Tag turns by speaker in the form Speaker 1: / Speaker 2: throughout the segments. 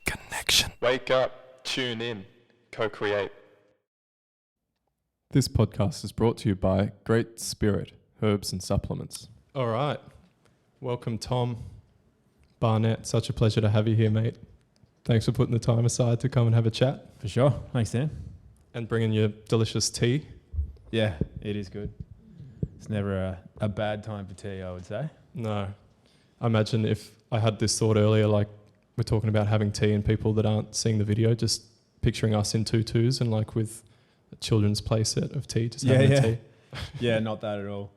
Speaker 1: Connection.
Speaker 2: Wake up, tune in, co-create.
Speaker 3: This podcast is brought to you by Great Spirit Herbs and Supplements.
Speaker 1: All right. Welcome, Tom. Barnett, such a pleasure to have you here, mate. Thanks for putting the time aside to come and have a chat
Speaker 4: For sure. Thanks, Dan.
Speaker 1: and bringing your delicious tea.
Speaker 4: Yeah, it is good. It's never a bad time for tea, I would say.
Speaker 1: No. I imagine if I had this thought earlier, like we're talking about having tea and people that aren't seeing the video, just picturing us in tutus and like with a children's play set of tea, just having a tea.
Speaker 4: Yeah, not that at all.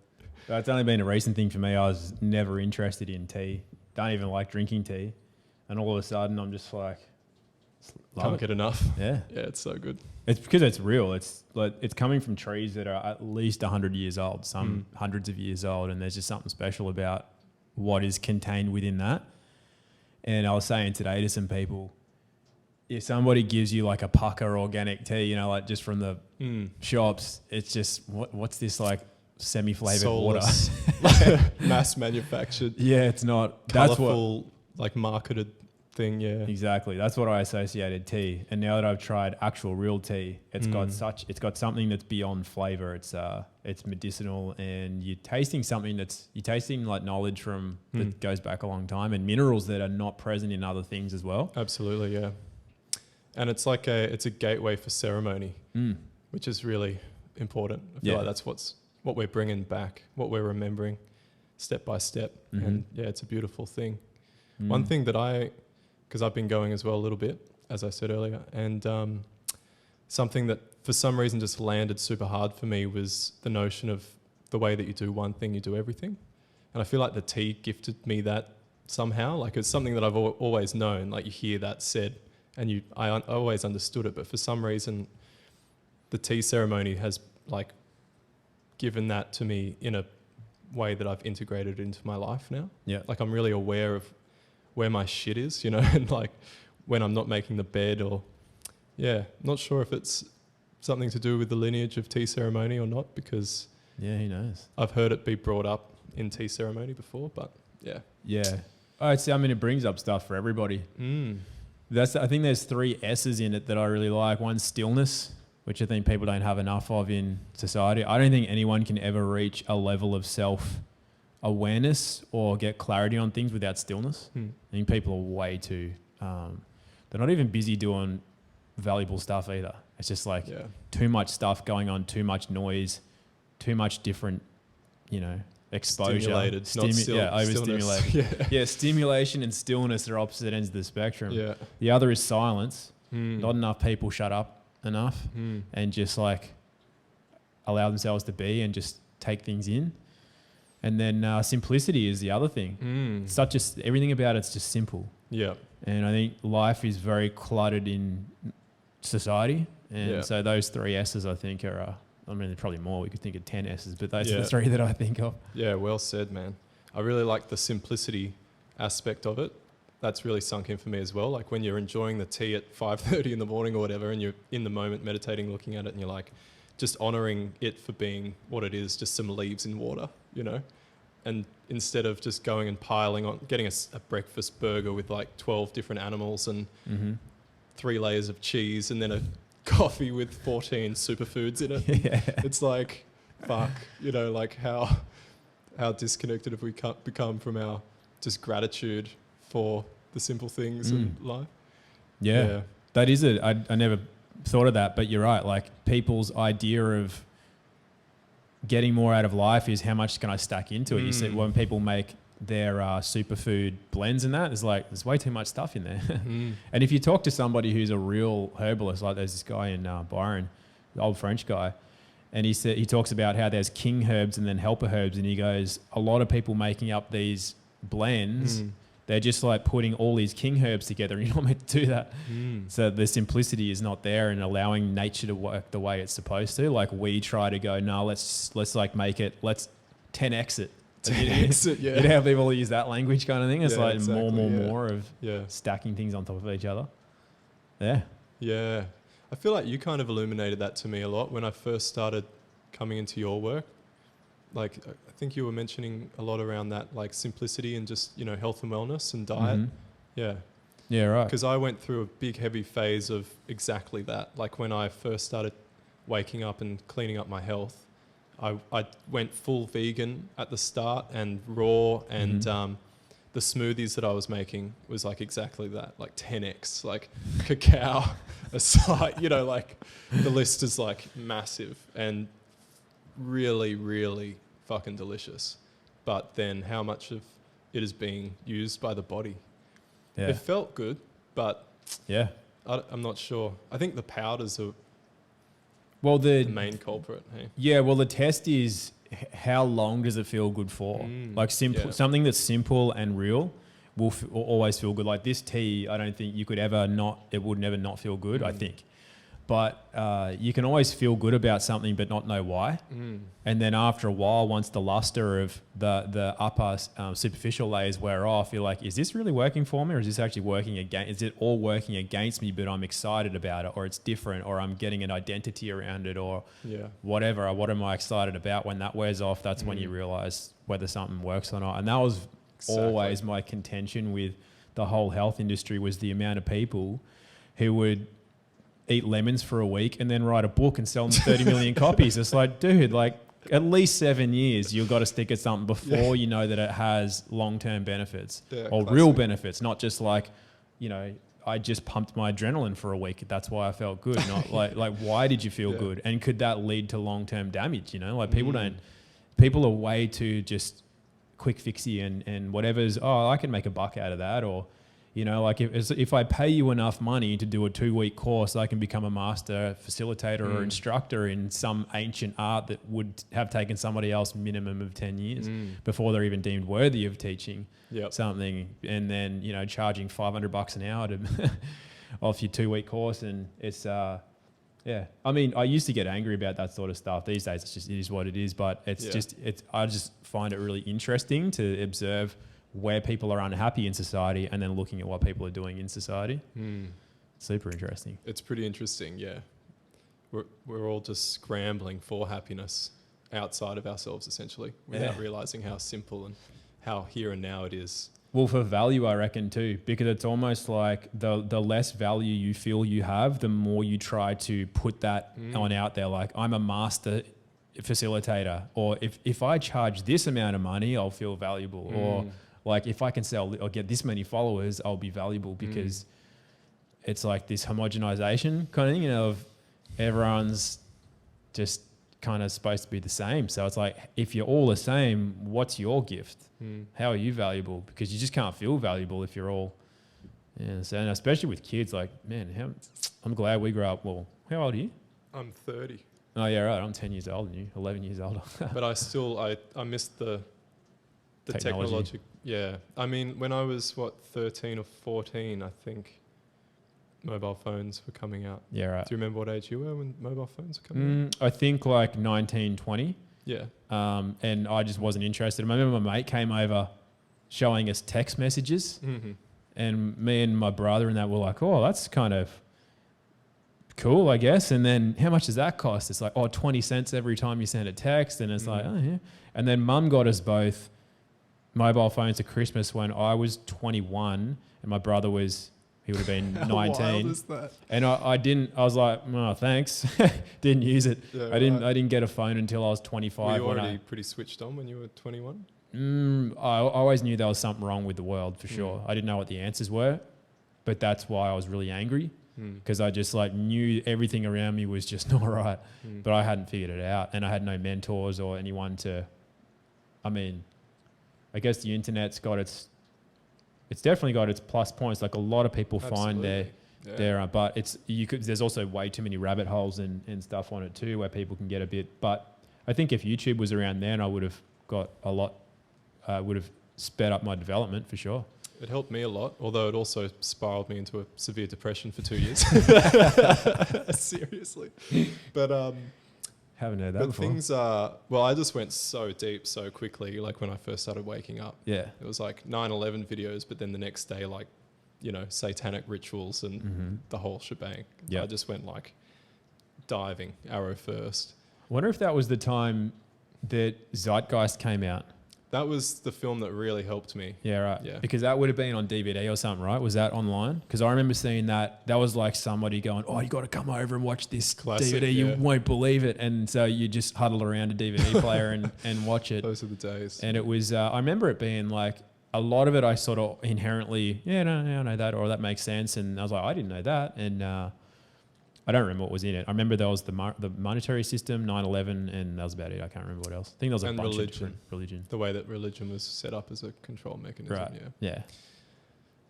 Speaker 4: But it's only been a recent thing for me. I was never interested in tea. Don't even like drinking tea. And all of a sudden, I'm just like,
Speaker 1: Can't get enough.
Speaker 4: Yeah.
Speaker 1: Yeah, it's so good.
Speaker 4: It's because it's real. It's like it's coming from trees that are at least 100 years old, some hundreds of years old, and there's just something special about what is contained within that. And I was saying today to some people, if somebody gives you like a pucker organic tea, you know, like just from the shops, it's just what's this like semi-flavored water?
Speaker 1: Mass manufactured.
Speaker 4: Yeah, it's not. That's
Speaker 1: Colourful, like marketed thing. Yeah,
Speaker 4: exactly. That's what I associated tea. And now that I've tried actual real tea, it's got something that's beyond flavor. It's medicinal, and you're tasting like knowledge from that goes back a long time, and minerals that are not present in other things as well.
Speaker 1: Absolutely, yeah. And it's like it's a gateway for ceremony, which is really important. I feel like that's what we're bringing back, what we're remembering step by step. And yeah, it's a beautiful thing. One thing that because I've been going as well a little bit, as I said earlier, and something that for some reason just landed super hard for me was the notion of the way that you do one thing, you do everything. And I feel like the tea gifted me that somehow. Like it's something that I've always known, like you hear that said, and I always understood it, but for some reason the tea ceremony has like given that to me in a way that I've integrated into my life now.
Speaker 4: Yeah.
Speaker 1: Like I'm really aware of where my shit is, you know, and like when I'm not making the bed not sure if it's something to do with the lineage of tea ceremony or not, because
Speaker 4: who knows?
Speaker 1: I've heard it be brought up in tea ceremony before, but yeah.
Speaker 4: It brings up stuff for everybody. I think there's 3 S's in it that I really like. One's stillness, which I think people don't have enough of in society. I don't think anyone can ever reach a level of self-awareness or get clarity on things without stillness. I think people are way too... they're not even busy doing valuable stuff either. It's just like too much stuff going on, too much noise, too much different, exposure.
Speaker 1: Stimulated,
Speaker 4: overstimulated. Stimulation and stillness are opposite ends of the spectrum.
Speaker 1: Yeah.
Speaker 4: The other is silence. Not enough people shut up enough and just like allow themselves to be and just take things in. And then simplicity is the other thing. Everything about it's just simple.
Speaker 1: Yeah.
Speaker 4: And I think life is very cluttered in society. And so those 3 S's I think are, there's probably more. We could think of 10 S's, but those are the 3 that I think of.
Speaker 1: Yeah, well said, man. I really like the simplicity aspect of it. That's really sunk in for me as well. Like when you're enjoying the tea at 5:30 in the morning or whatever, and you're in the moment meditating, looking at it, and you're like just honoring it for being what it is, just some leaves in water, you know? And instead of just going and piling on, getting a breakfast burger with like 12 different animals and 3 layers of cheese and then a coffee with 14 superfoods in it. It's like, fuck, like how disconnected have we become from our just gratitude for the simple things of life. Yeah.
Speaker 4: That is it. I never thought of that, but you're right. Like people's idea of getting more out of life is how much can I stack into it. You see when people make their superfood blends and that, there's way too much stuff in there. And if you talk to somebody who's a real herbalist, like there's this guy in Byron, the old French guy, and he talks about how there's king herbs and then helper herbs, and he goes, a lot of people making up these blends, they're just like putting all these king herbs together, and you're not meant to do that. So the simplicity is not there, and allowing nature to work the way it's supposed to. Like we try to go, no, let's like make it, let's 10x it.
Speaker 1: 10x it, yeah.
Speaker 4: You know how people use that language kind of thing? It's
Speaker 1: exactly,
Speaker 4: more of stacking things on top of each other. Yeah.
Speaker 1: Yeah. I feel like you kind of illuminated that to me a lot when I first started coming into your work. Like, I think you were mentioning a lot around that, like simplicity and just, health and wellness and diet. Yeah.
Speaker 4: Yeah, right.
Speaker 1: Because I went through a big, heavy phase of exactly that. Like when I first started waking up and cleaning up my health, I went full vegan at the start and raw, and the smoothies that I was making was like exactly that, like 10x, like cacao aside, you know, like the list is like massive and really, really fucking delicious. But then how much of it is being used by the body?
Speaker 4: Yeah.
Speaker 1: It felt good, but
Speaker 4: Yeah.
Speaker 1: I'm not sure. I think the powders are
Speaker 4: Well,
Speaker 1: the main culprit. Hey?
Speaker 4: Yeah, well, the test is how long does it feel good for? Like something that's simple and real will always feel good. Like this tea, I don't think you could ever it would never not feel good, I think. But you can always feel good about something but not know why. And then after a while, once the luster of the upper superficial layers wear off, you're like, is this really working for me, or is this actually working against? Is it all working against me, but I'm excited about it, or it's different, or I'm getting an identity around it, or whatever, or what am I excited about? When that wears off, that's when you realize whether something works or not. And that was always my contention with the whole health industry, was the amount of people who would eat lemons for a week and then write a book and sell them 30 million copies. It's like, dude, like at least 7 years, you've got to stick at something before you know that it has long-term benefits or real benefits, not just like, you know, I just pumped my adrenaline for a week. That's why I felt good. Not like why did you feel good? And could that lead to long-term damage? You know, like people are way too just quick fixy and whatever's, I can make a buck out of that, or, you know, like if I pay you enough money to do a 2-week course, I can become a master facilitator or instructor in some ancient art that would have taken somebody else minimum of 10 years before they're even deemed worthy of teaching something. And then, you know, charging $500 an hour to off your 2-week course. And it's, I mean, I used to get angry about that sort of stuff. These days, it is what it is. But I just find it really interesting to observe where people are unhappy in society and then looking at what people are doing in society. Super interesting.
Speaker 1: It's pretty interesting, yeah. We're all just scrambling for happiness outside of ourselves, essentially, without realizing how simple and how here and now it is.
Speaker 4: Well, for value, I reckon too, because it's almost like the less value you feel you have, the more you try to put that on out there. Like, I'm a master facilitator, or if I charge this amount of money, I'll feel valuable, or like if I can sell or get this many followers, I'll be valuable, because it's like this homogenization kind of thing, you know, of everyone's just kind of supposed to be the same. So it's like, if you're all the same, what's your gift? How are you valuable? Because you just can't feel valuable if you're all, so, and especially with kids, like, man, I'm glad we grew up. Well, how old are you?
Speaker 1: I'm 30.
Speaker 4: Oh yeah, right. I'm 10 years older than you, 11 years older.
Speaker 1: But I still, I missed the technology. Yeah. I mean, when I was, 13 or 14, I think mobile phones were coming out.
Speaker 4: Yeah, right.
Speaker 1: Do you remember what age you were when mobile phones were coming out?
Speaker 4: I think like 19, 20.
Speaker 1: Yeah.
Speaker 4: And I just wasn't interested. I remember my mate came over showing us text messages, and me and my brother and that were like, oh, that's kind of cool, I guess. And then how much does that cost? It's like, 20 cents every time you send a text. And it's like, oh yeah. And then mum got us both mobile phones at Christmas when I was 21 and my brother he would have been 19. How wild is that? And I was like, oh, thanks. Didn't use it. Yeah, I didn't get a phone until I was 25.
Speaker 1: Were you already pretty switched on when you were 21?
Speaker 4: I always knew there was something wrong with the world, for sure. I didn't know what the answers were, but that's why I was really angry, because I just like knew everything around me was just not right, but I hadn't figured it out, and I had no mentors or anyone to, I guess the internet's got it's definitely got its plus points. Like a lot of people find but there's also way too many rabbit holes and stuff on it too, where people can get a bit. But I think if YouTube was around then, I would have got a lot, would have sped up my development for sure.
Speaker 1: It helped me a lot, although it also spiraled me into a severe depression for 2 years. Seriously. But
Speaker 4: haven't heard that before.
Speaker 1: Things are, I just went so deep so quickly, like when I first started waking up.
Speaker 4: Yeah.
Speaker 1: It was like 9/11 videos, but then the next day, like, you know, satanic rituals and the whole shebang. I just went like diving, arrow first.
Speaker 4: I wonder if that was the time that Zeitgeist came out.
Speaker 1: That was the film that really helped me.
Speaker 4: Yeah, right.
Speaker 1: Yeah.
Speaker 4: Because that would have been on DVD or something, right? Was that online? Because I remember seeing that. That was like somebody going, "Oh, you got to come over and watch this
Speaker 1: Classic,
Speaker 4: DVD.
Speaker 1: yeah.
Speaker 4: You won't believe it." And so you just huddle around a DVD player and watch it.
Speaker 1: Those are the days.
Speaker 4: And it was, I remember it being like, a lot of it I sort of inherently, I know that, or that makes sense. And I was like, I didn't know that. And I don't remember what was in it. I remember there was the monetary system, 9/11, and that was about it. I can't remember what else. I think there was a bunch of different religion.
Speaker 1: The way that religion was set up as a control mechanism.
Speaker 4: Right.
Speaker 1: Yeah.
Speaker 4: Yeah.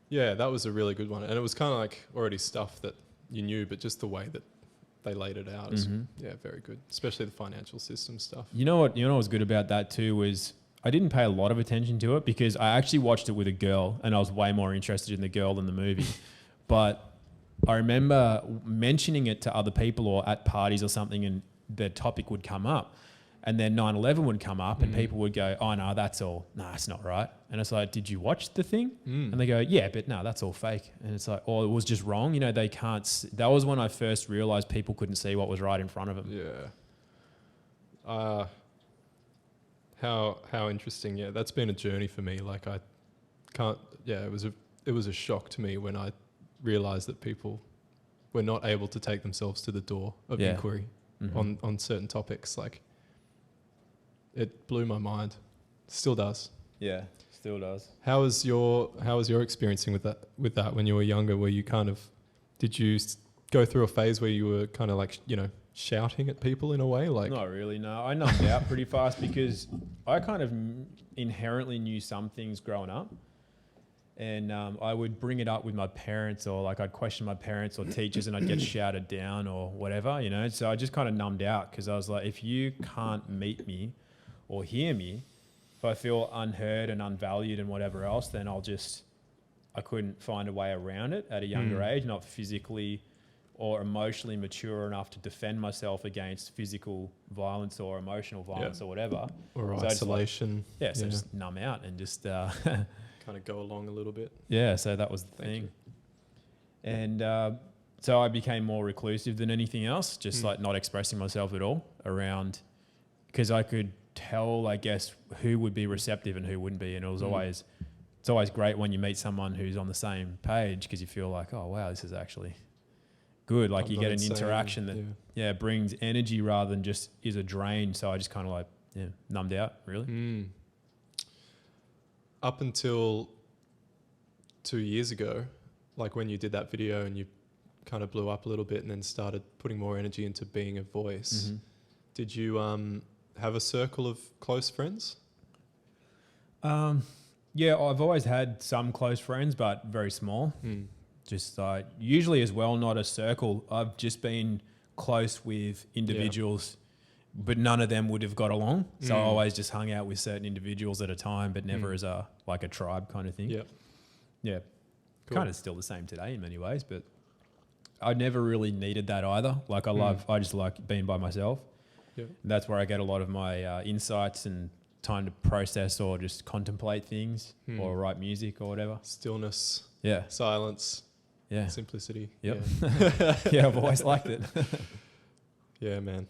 Speaker 1: Yeah, that was a really good one. And it was kind of like already stuff that you knew, but just the way that they laid it out is, very good. Especially the financial system stuff.
Speaker 4: You know what was good about that too was I didn't pay a lot of attention to it because I actually watched it with a girl and I was way more interested in the girl than the movie. But I remember mentioning it to other people or at parties or something, and the topic would come up, and then 9/11 would come up, and people would go, "Oh no, that's all. No, it's not right." And it's like, "Did you watch the thing?" And they go, "Yeah, but no, that's all fake." And it's like, "Oh, it was just wrong." You know, they can't. That was when I first realized people couldn't see what was right in front of them.
Speaker 1: Yeah. How interesting. Yeah, that's been a journey for me. Like I can't. Yeah, it was a shock to me when I realized that people were not able to take themselves to the door of inquiry on certain topics. Like it blew my mind. Still does.
Speaker 4: Yeah, still does.
Speaker 1: How was your experiencing with that when you were younger? Were you kind of, did you go through a phase where you were kind of like, shouting at people in a way? Like
Speaker 4: not really, no. I numbed out pretty fast because I kind of inherently knew some things growing up. And I would bring it up with my parents, or like I'd question my parents or teachers and I'd get shouted down or whatever, So I just kind of numbed out because I was like, if you can't meet me or hear me, if I feel unheard and unvalued and whatever else, then I couldn't find a way around it at a younger age, not physically or emotionally mature enough to defend myself against physical violence or emotional violence or whatever.
Speaker 1: Or so isolation.
Speaker 4: Just numb out and just...
Speaker 1: kind of go along a little bit.
Speaker 4: Yeah, so that was the thing. And so I became more reclusive than anything else, just like not expressing myself at all around, because I could tell, I guess, who would be receptive and who wouldn't be. And it's always great when you meet someone who's on the same page because you feel like, oh, wow, this is actually good. Like you get an interaction that brings energy rather than just is a drain. So I just kind of numbed out, really.
Speaker 1: Up until 2 years ago, like when you did that video and you kind of blew up a little bit and then started putting more energy into being a voice, did you have a circle of close friends?
Speaker 4: Yeah, I've always had some close friends, but very small. Just usually as well, not a circle. I've just been close with individuals, but none of them would have got along. So I always just hung out with certain individuals at a time, but never as a tribe kind of thing. Yeah. Cool. Kind of still the same today in many ways, but I never really needed that either. Like I just like being by myself. Yeah. That's where I get a lot of my insights and time to process or just contemplate things or write music or whatever.
Speaker 1: Stillness.
Speaker 4: Yeah.
Speaker 1: Silence.
Speaker 4: Yeah.
Speaker 1: Simplicity.
Speaker 4: Yep. Yeah, I've always liked it.
Speaker 1: Yeah, man.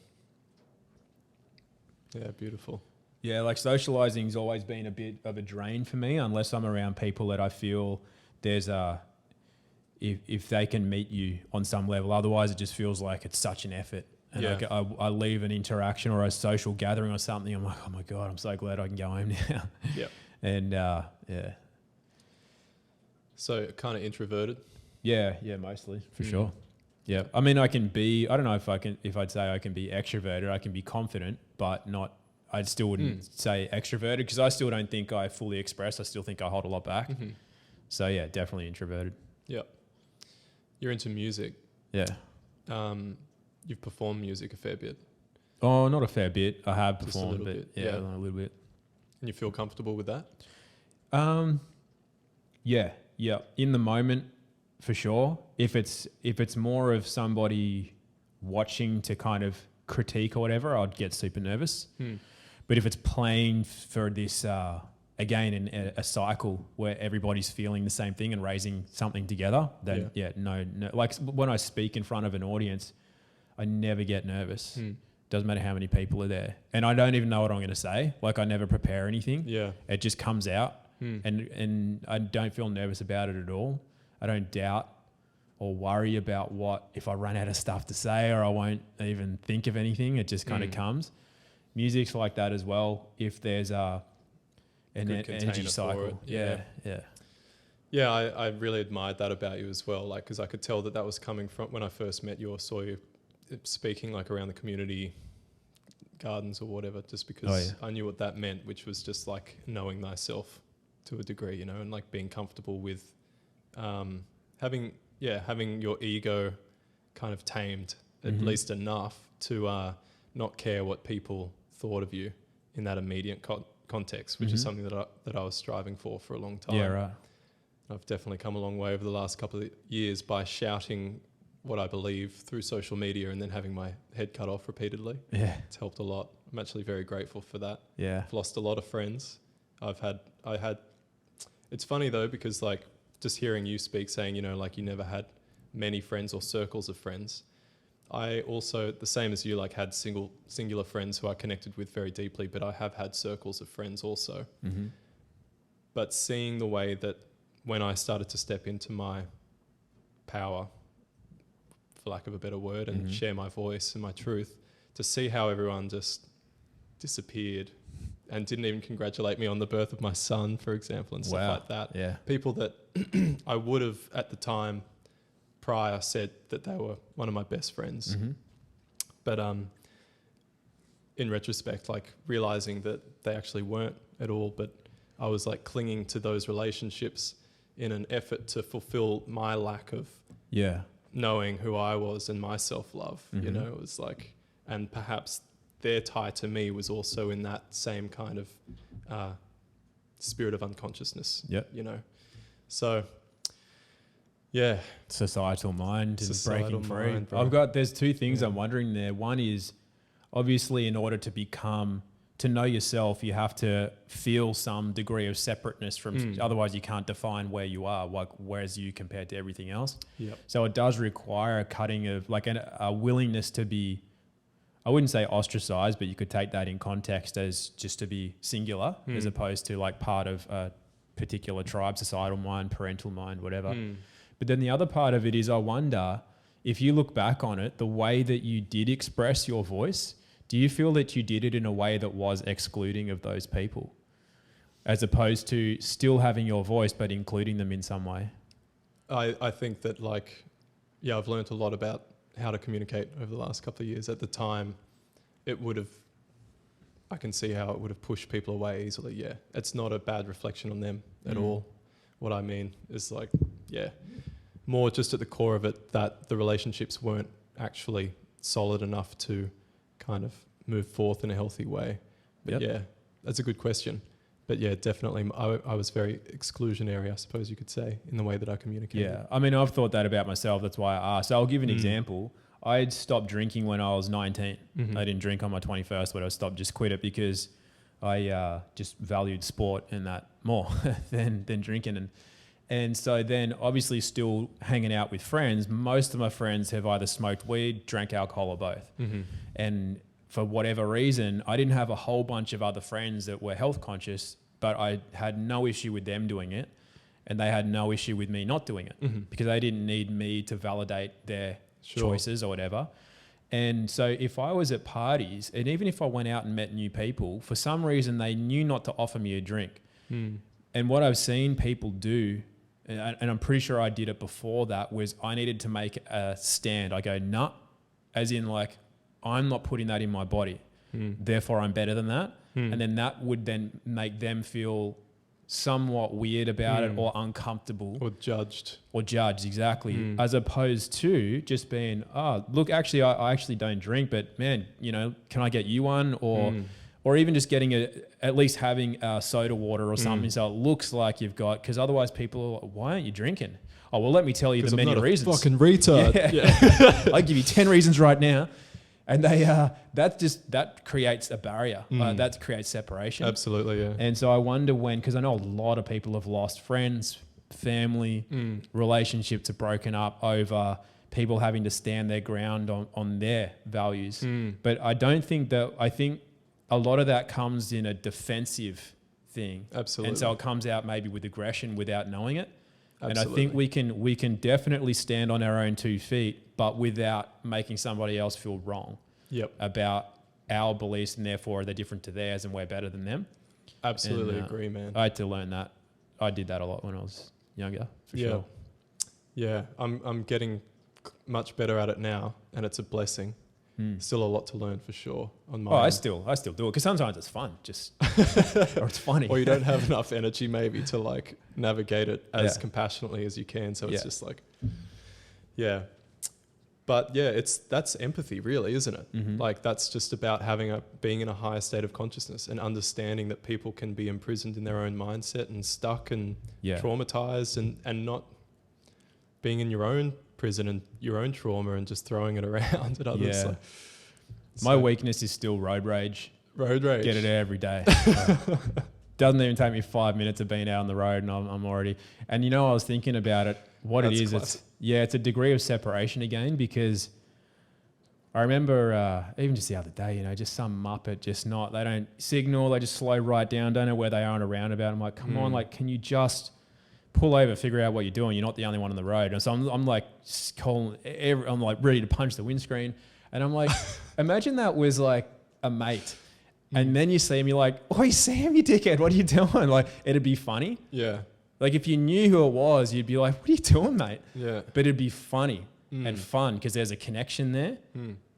Speaker 1: Yeah, beautiful.
Speaker 4: Yeah, like socializing's always been a bit of a drain for me unless I'm around people that I feel there's if they can meet you on some level. Otherwise, it just feels like it's such an effort. And I leave an interaction or a social gathering or something. I'm like, oh my God, I'm so glad I can go home now.
Speaker 1: Yeah.
Speaker 4: And
Speaker 1: So kind of introverted.
Speaker 4: Yeah, mostly for sure. Yeah, I mean, I don't know if I'd say I can be extroverted. I can be confident, but not. I still wouldn't say extroverted because I still don't think I fully express. I still think I hold a lot back. So yeah, definitely introverted.
Speaker 1: Yep. You're into music.
Speaker 4: Yeah.
Speaker 1: You've performed music a fair bit.
Speaker 4: Oh, not a fair bit. I have
Speaker 1: Just
Speaker 4: performed,
Speaker 1: a little
Speaker 4: but
Speaker 1: bit.
Speaker 4: yeah, a little bit.
Speaker 1: And you feel comfortable with that?
Speaker 4: Yeah. In the moment, for sure. If it's more of somebody watching to kind of critique or whatever, I'd get super nervous. But if it's playing for this, again, in a cycle where everybody's feeling the same thing and raising something together, then no. Like when I speak in front of an audience, I never get nervous. Doesn't matter how many people are there. And I don't even know what I'm going to say. Like I never prepare anything.
Speaker 1: Yeah.
Speaker 4: It just comes out. And I don't feel nervous about it at all. I don't doubt or worry about what if I run out of stuff to say or I won't even think of anything. It just kind of comes. Music's like that as well. If there's an energy cycle. Yeah.
Speaker 1: Yeah, I really admired that about you as well. Like, because I could tell that was coming from when I first met you or saw you speaking like around the community gardens or whatever, just because I knew what that meant, which was just like knowing thyself to a degree, you know, and like being comfortable with having your ego kind of tamed at least enough to not care what people thought of you in that immediate context, which is something that I was striving for a long time.
Speaker 4: Yeah, right.
Speaker 1: I've definitely come a long way over the last couple of years by shouting what I believe through social media and then having my head cut off repeatedly. Yeah. It's helped a lot. I'm actually very grateful for that.
Speaker 4: Yeah.
Speaker 1: I've lost a lot of friends. It's funny though, because like just hearing you speak saying, you know, like you never had many friends or circles of friends. I also, the same as you, like had singular friends who I connected with very deeply, but I have had circles of friends also. But seeing the way that when I started to step into my power, for lack of a better word, and share my voice and my truth, to see how everyone just disappeared and didn't even congratulate me on the birth of my son, for example, and stuff like that. Yeah. People that I would have at the time prior said that they were one of my best friends. But in retrospect, like realizing that they actually weren't at all, but I was like clinging to those relationships in an effort to fulfill my lack of knowing who I was and my self-love, you know, it was like, and perhaps their tie to me was also in that same kind of spirit of unconsciousness, you know. So, yeah.
Speaker 4: Societal mind and breaking free. There's two things I'm wondering there. One is obviously in order to know yourself, you have to feel some degree of separateness from, otherwise you can't define where you are, like where's you compared to everything else. So it does require a cutting of like a willingness to be, I wouldn't say ostracized, but you could take that in context as just to be singular as opposed to like part of a particular tribe, societal mind, parental mind, whatever. But then the other part of it is I wonder if you look back on it, the way that you did express your voice, do you feel that you did it in a way that was excluding of those people as opposed to still having your voice but including them in some way?
Speaker 1: I think that like, I've learned a lot about how to communicate over the last couple of years. At the time, I can see how it would have pushed people away easily. Yeah, it's not a bad reflection on them at all. What I mean is like, more just at the core of it that the relationships weren't actually solid enough to kind of move forth in a healthy way. But that's a good question. But yeah, definitely I was very exclusionary, I suppose you could say, in the way that I communicated.
Speaker 4: Yeah, I mean, I've thought that about myself. That's why I asked. So I'll give an example. I had stopped drinking when I was 19. I didn't drink on my 21st, but I stopped, just quit it because I just valued sport and that more than drinking. And so then obviously still hanging out with friends. Most of my friends have either smoked weed, drank alcohol, or both. And for whatever reason, I didn't have a whole bunch of other friends that were health conscious, but I had no issue with them doing it. And they had no issue with me not doing it because they didn't need me to validate their choices or whatever. And so if I was at parties, and even if I went out and met new people, for some reason they knew not to offer me a drink. And what I've seen people do, and I'm pretty sure I did it before that, was I needed to make a stand. I go, nah, as in like, I'm not putting that in my body. Therefore, I'm better than that. And then that would then make them feel somewhat weird about it or uncomfortable.
Speaker 1: Or judged.
Speaker 4: Exactly. As opposed to just being, look, actually, I actually don't drink, but man, you know, can I get you one? Or even just getting at least having a soda water or something so it looks like you've got, because otherwise people are like, why aren't you drinking? Oh, well, let me tell you the many reasons.
Speaker 1: Fucking retard.
Speaker 4: I give you 10 reasons right now. And that creates a barrier. That creates separation.
Speaker 1: Absolutely, yeah.
Speaker 4: And so I wonder because I know a lot of people have lost friends, family, relationships are broken up over people having to stand their ground on their values. But I don't think that, I think a lot of that comes in a defensive thing.
Speaker 1: Absolutely.
Speaker 4: And so it comes out maybe with aggression without knowing it.
Speaker 1: Absolutely.
Speaker 4: And I think we can definitely stand on our own 2 feet, but without making somebody else feel wrong about our beliefs, and therefore they're different to theirs and we're better than them.
Speaker 1: Absolutely agree, man.
Speaker 4: I had to learn that. I did that a lot when I was younger, for sure.
Speaker 1: Yeah, I'm getting much better at it now, and it's a blessing. Still a lot to learn for sure on my end.
Speaker 4: I still do it because sometimes it's fun, just or it's funny.
Speaker 1: Or you don't have enough energy maybe to like navigate it as compassionately as you can. So it's just like, but yeah, that's empathy really, isn't it? Like that's just about being in a higher state of consciousness and understanding that people can be imprisoned in their own mindset and stuck and traumatized and not being in your own prison and your own trauma and just throwing it around at others.
Speaker 4: Yeah. My weakness is still road rage.
Speaker 1: Road rage.
Speaker 4: Get it every day. Doesn't even take me 5 minutes of being out on the road and I'm already... And I was thinking about it. It is, it's a degree of separation again, because I remember even just the other day, just some muppet they don't signal, they just slow right down, don't know where they are on a roundabout. I'm like, come on, like, can you just pull over, figure out what you're doing? You're not the only one on the road. And so I'm like I'm like ready to punch the windscreen. And I'm like, imagine that was like a mate. And then you see him, you're like, oi, Sam, you dickhead, what are you doing? Like, it'd be funny.
Speaker 1: Yeah.
Speaker 4: Like, if you knew who it was, you'd be like, what are you doing, mate?
Speaker 1: Yeah.
Speaker 4: But it'd be funny and fun because there's a connection there.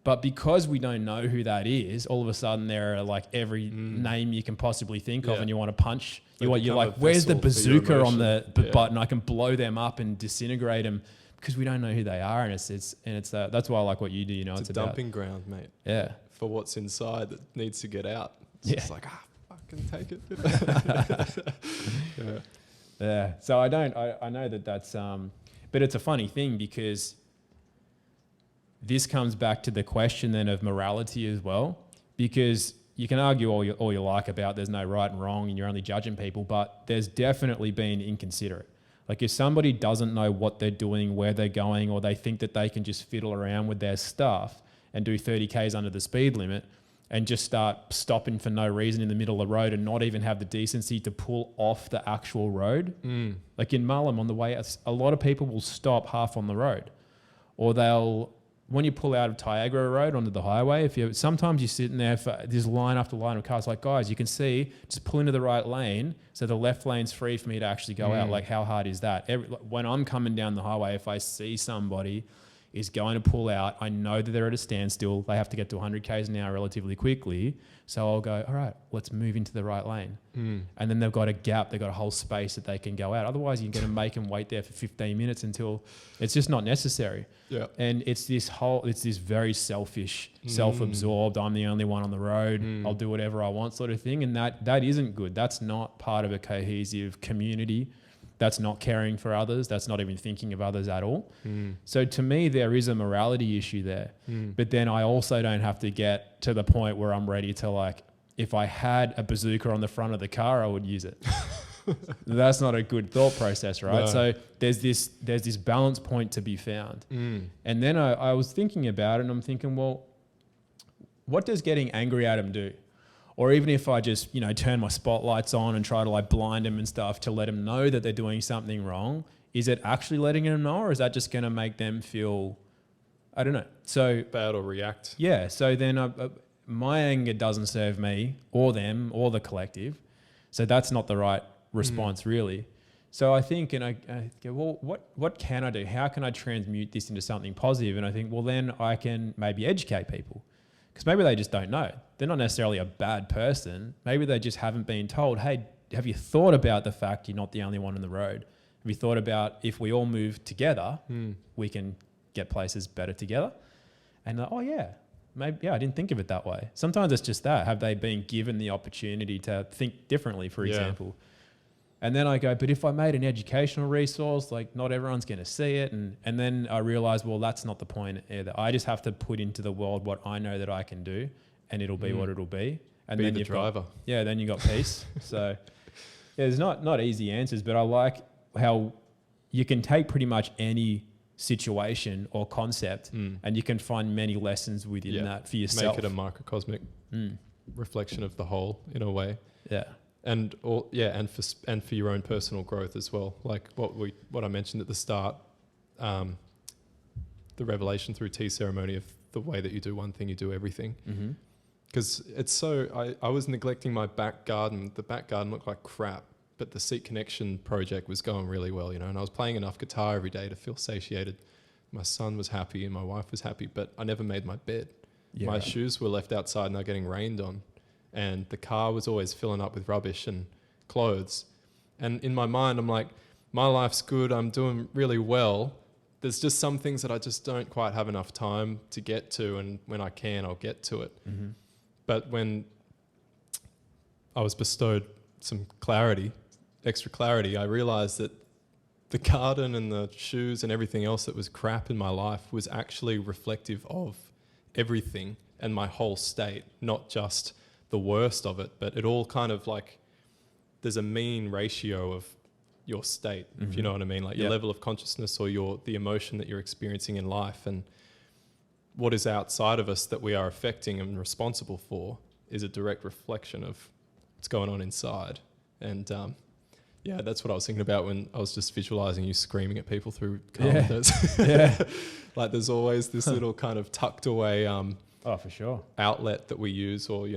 Speaker 4: But because we don't know who that is, all of a sudden there are like every name you can possibly think of, and you want to punch. You're like, where's the bazooka on the button? I can blow them up and disintegrate them, because we don't know who they are, and that's why I like what you do.
Speaker 1: It's a dumping ground, mate.
Speaker 4: Yeah.
Speaker 1: For what's inside that needs to get out. It's just like, fucking take it.
Speaker 4: Yeah. So I know that's but it's a funny thing, because this comes back to the question then of morality as well, because you can argue all you like about there's no right and wrong and you're only judging people, but there's definitely been inconsiderate. Like, if somebody doesn't know what they're doing, where they're going, or they think that they can just fiddle around with their stuff and do 30 Ks under the speed limit and just start stopping for no reason in the middle of the road and not even have the decency to pull off the actual road. Like in Mullum on the way, a lot of people will stop half on the road, or when you pull out of Tiagra Road onto the highway, sometimes you're sitting there for this line after line of cars, like, guys, you can see, just pull into the right lane so the left lane's free for me to actually go out. Like, how hard is that? When I'm coming down the highway, if I see somebody is going to pull out, I know that they're at a standstill. They have to get to 100 Ks an hour relatively quickly. So I'll go, all right, let's move into the right lane. And then they've got a gap. They've got a whole space that they can go out. Otherwise, you're going to make them wait there for 15 minutes until it's just not necessary. Yeah. And it's this very selfish, self-absorbed, I'm the only one on the road, I'll do whatever I want sort of thing. And that isn't good. That's not part of a cohesive community. That's not caring for others. That's not even thinking of others at all. So to me, there is a morality issue there. But then I also don't have to get to the point where I'm ready to, like, if I had a bazooka on the front of the car, I would use it. That's not a good thought process, right? No. So there's this balance point to be found. And then I was thinking about it, and I'm thinking, well, what does getting angry at him do? Or even if I just, turn my spotlights on and try to like blind them and stuff to let them know that they're doing something wrong, is it actually letting them know, or is that just going to make them feel, I don't know. So
Speaker 1: bad or react. Yeah. So then
Speaker 4: my anger doesn't serve me or them or the collective. So that's not the right response really. So I think, and I go, well, what can I do? How can I transmute this into something positive? And I think, well, then I can maybe educate people. Because maybe they just don't know. They're not necessarily a bad person. Maybe they just haven't been told, hey, have you thought about the fact you're not the only one on the road? Have you thought about if we all move together, we can get places better together? And like, oh yeah, maybe, I didn't think of it that way. Sometimes it's just that. Have they been given the opportunity to think differently, for example? And then I go, but if I made an educational resource, like not everyone's going to see it. And then I realize, well, that's not the point either. I just have to put into the world what I know that I can do, and it'll be what it'll be. And
Speaker 1: be
Speaker 4: then
Speaker 1: the driver.
Speaker 4: Then you got peace. So there's not easy answers, but I like how you can take pretty much any situation or concept, and you can find many lessons within that for yourself.
Speaker 1: Make it a microcosmic reflection of the whole in a way.
Speaker 4: Yeah.
Speaker 1: And for your own personal growth as well. Like what I mentioned at the start, the revelation through tea ceremony of the way that you do one thing, you do everything. Because it's so, I was neglecting my back garden. The back garden looked like crap, but the Seek Connection project was going really well, and I was playing enough guitar every day to feel satiated. My son was happy and my wife was happy, but I never made my bed. My shoes were left outside and they're getting rained on. And the car was always filling up with rubbish and clothes. And in my mind, I'm like, my life's good. I'm doing really well. There's just some things that I just don't quite have enough time to get to. And when I can, I'll get to it. But when I was bestowed some clarity, extra clarity, I realized that the garden and the shoes and everything else that was crap in my life was actually reflective of everything and my whole state, not just the worst of it, but it all kind of like, there's a mean ratio of your state, if you know what I mean, like your level of consciousness or the emotion that you're experiencing in life, and what is outside of us that we are affecting and responsible for is a direct reflection of what's going on inside. And that's what I was thinking about when I was just visualizing you screaming at people through car windows. Like there's always this little kind of tucked away
Speaker 4: for sure,
Speaker 1: outlet that we use, or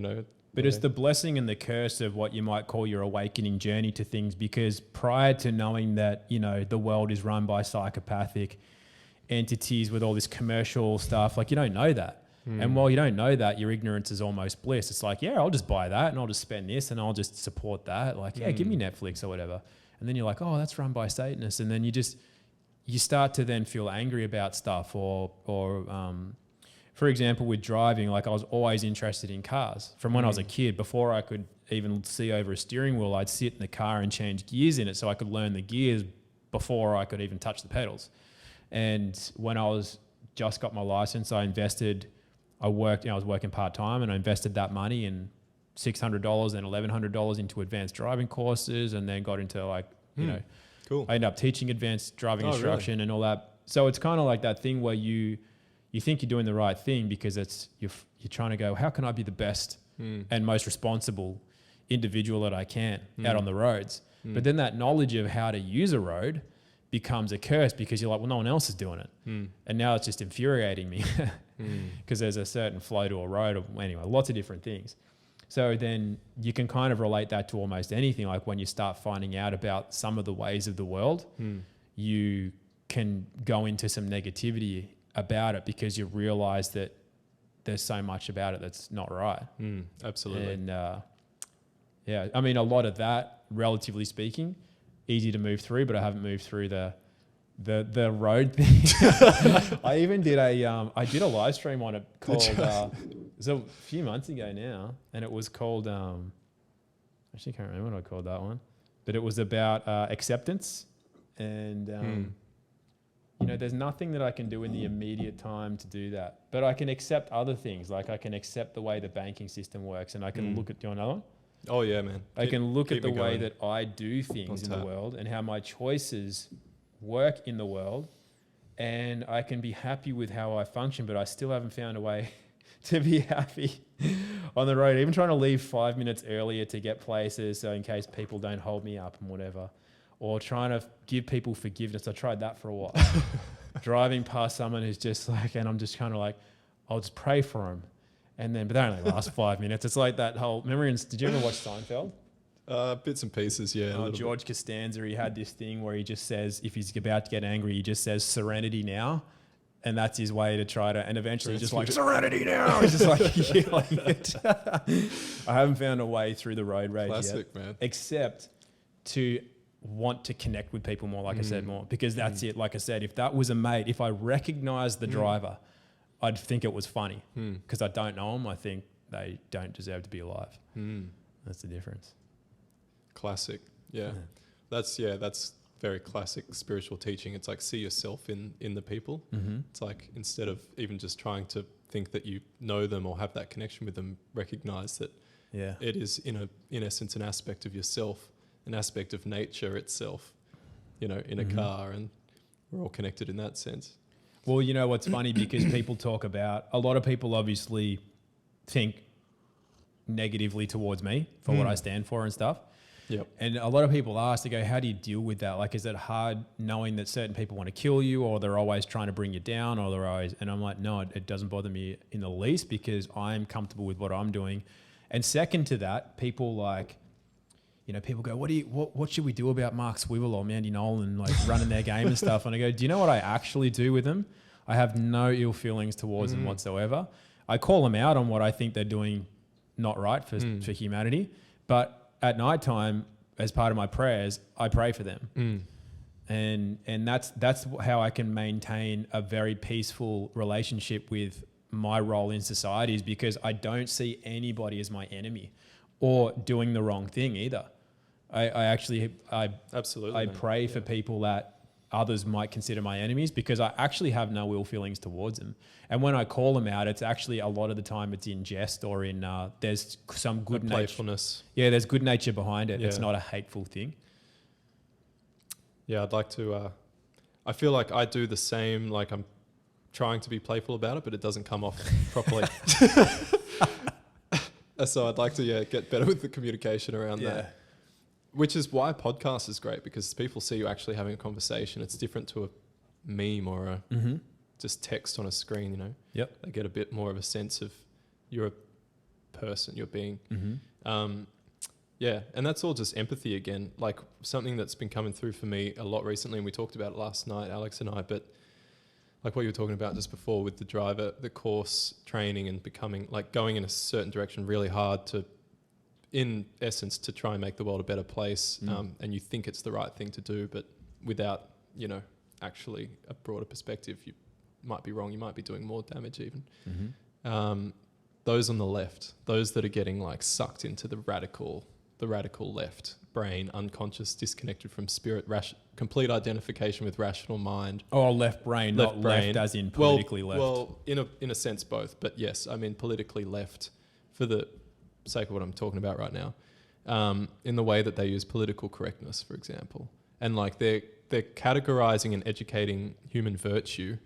Speaker 4: but it's the blessing and the curse of what you might call your awakening journey to things, because prior to knowing that, the world is run by psychopathic entities with all this commercial stuff, like you don't know that. And while you don't know that, your ignorance is almost bliss. It's like, I'll just buy that and I'll just spend this and I'll just support that. Like, give me Netflix or whatever. And then you're like, oh, that's run by Satanists. And then you start to then feel angry about stuff or for example, with driving, like I was always interested in cars from when I was a kid. Before I could even see over a steering wheel, I'd sit in the car and change gears in it so I could learn the gears before I could even touch the pedals. And when I was just got my license, I was working part-time and I invested that money in $600 and $1,100 into advanced driving courses, and then got into cool. I ended up teaching advanced driving instruction and all that. So it's kind of like that thing where you think you're doing the right thing because you're trying to go, how can I be the best and most responsible individual that I can out on the roads? But then that knowledge of how to use a road becomes a curse because you're like, well, no one else is doing it. And now it's just infuriating me because there's a certain flow to a road, or anyway, lots of different things. So then you can kind of relate that to almost anything. Like when you start finding out about some of the ways of the world, you can go into some negativity about it because you realize that there's so much about it that's not right.
Speaker 1: Absolutely.
Speaker 4: And I mean, a lot of that, relatively speaking, easy to move through, but I haven't moved through the road thing. I even did I did a live stream on it called it was a few months ago now, and it was called actually can't remember what I called that one, but it was about acceptance. And there's nothing that I can do in the immediate time to do that, but I can accept other things. Like I can accept the way the banking system works, and I can look at, do you want another one?
Speaker 1: Oh yeah, man.
Speaker 4: I can look at the way that I do things in the world and how my choices work in the world, and I can be happy with how I function, but I still haven't found a way to be happy on the road. Even trying to leave 5 minutes earlier to get places, so in case people don't hold me up and whatever, or trying to give people forgiveness. I tried that for a while. Driving past someone who's just like, and I'm just kind of like, I'll just pray for them. And then, but that only lasts 5 minutes. It's like that whole memory. Did you ever watch Seinfeld?
Speaker 1: Bits and pieces, yeah.
Speaker 4: George Costanza, he had this thing where he just says, if he's about to get angry, he just says serenity now. And that's his way to try to, and eventually just like, serenity now. He's just like yelling it. I haven't found a way through the road rage
Speaker 1: Classic,
Speaker 4: yet.
Speaker 1: Man.
Speaker 4: Except to want to connect with people more, like I said, more. Because that's it. Like I said, if that was a mate, if I recognized the driver, I'd think it was funny. Because I don't know them. I think they don't deserve to be alive. That's the difference.
Speaker 1: Classic. Yeah. That's very classic spiritual teaching. It's like, see yourself in the people. It's like, instead of even just trying to think that you know them or have that connection with them, recognize that it is in essence an aspect of yourself, an aspect of nature itself, in a car, and we're all connected in that sense.
Speaker 4: Well, you know what's funny, because people talk about, a lot of people obviously think negatively towards me for what I stand for and stuff.
Speaker 1: Yep.
Speaker 4: And a lot of people ask, they go, how do you deal with that? Like, is it hard knowing that certain people want to kill you, or they're always trying to bring you down, or they're always, and I'm like, no, it doesn't bother me in the least, because I'm comfortable with what I'm doing. And second to that, people like, you know, people go, what should we do about Mark Swivel or Mandy Nolan, like running their game and stuff? And I go, do you know what I actually do with them? I have no ill feelings towards them whatsoever. I call them out on what I think they're doing not right for humanity. But at nighttime, as part of my prayers, I pray for them. And that's how I can maintain a very peaceful relationship with my role in society, is because I don't see anybody as my enemy or doing the wrong thing either. I
Speaker 1: Absolutely.
Speaker 4: pray for people that others might consider my enemies, because I actually have no ill feelings towards them. And when I call them out, it's actually a lot of the time it's in jest, or in there's some good
Speaker 1: playfulness.
Speaker 4: Yeah, there's good nature behind it.
Speaker 1: Yeah.
Speaker 4: It's not a hateful thing.
Speaker 1: Yeah, I'd like to. I feel like I do the same. Like, I'm trying to be playful about it, but it doesn't come off properly. So I'd like to get better with the communication around that. Which is why podcast is great, because people see you actually having a conversation. It's different to a meme or a just text on a screen, you know.
Speaker 4: Yep.
Speaker 1: They get a bit more of a sense of you're a person, you're being. Yeah, and that's all just empathy again. Like, something that's been coming through for me a lot recently, and we talked about it last night, Alex and I, but like what you were talking about just before with the driver, the course training and becoming, like, going in a certain direction really hard to, in essence, to try and make the world a better place. And you think it's the right thing to do, but without, you know, actually a broader perspective, you might be wrong. You might be doing more damage even. Those on the left, those that are getting like sucked into the radical left brain, unconscious, disconnected from spirit, complete identification with rational mind.
Speaker 4: Oh, left brain, not left as in politically left.
Speaker 1: Well, in a sense, both. But yes, I mean politically left for the sake of what I'm talking about right now, in the way that they use political correctness, for example. And like they're categorizing and educating human virtue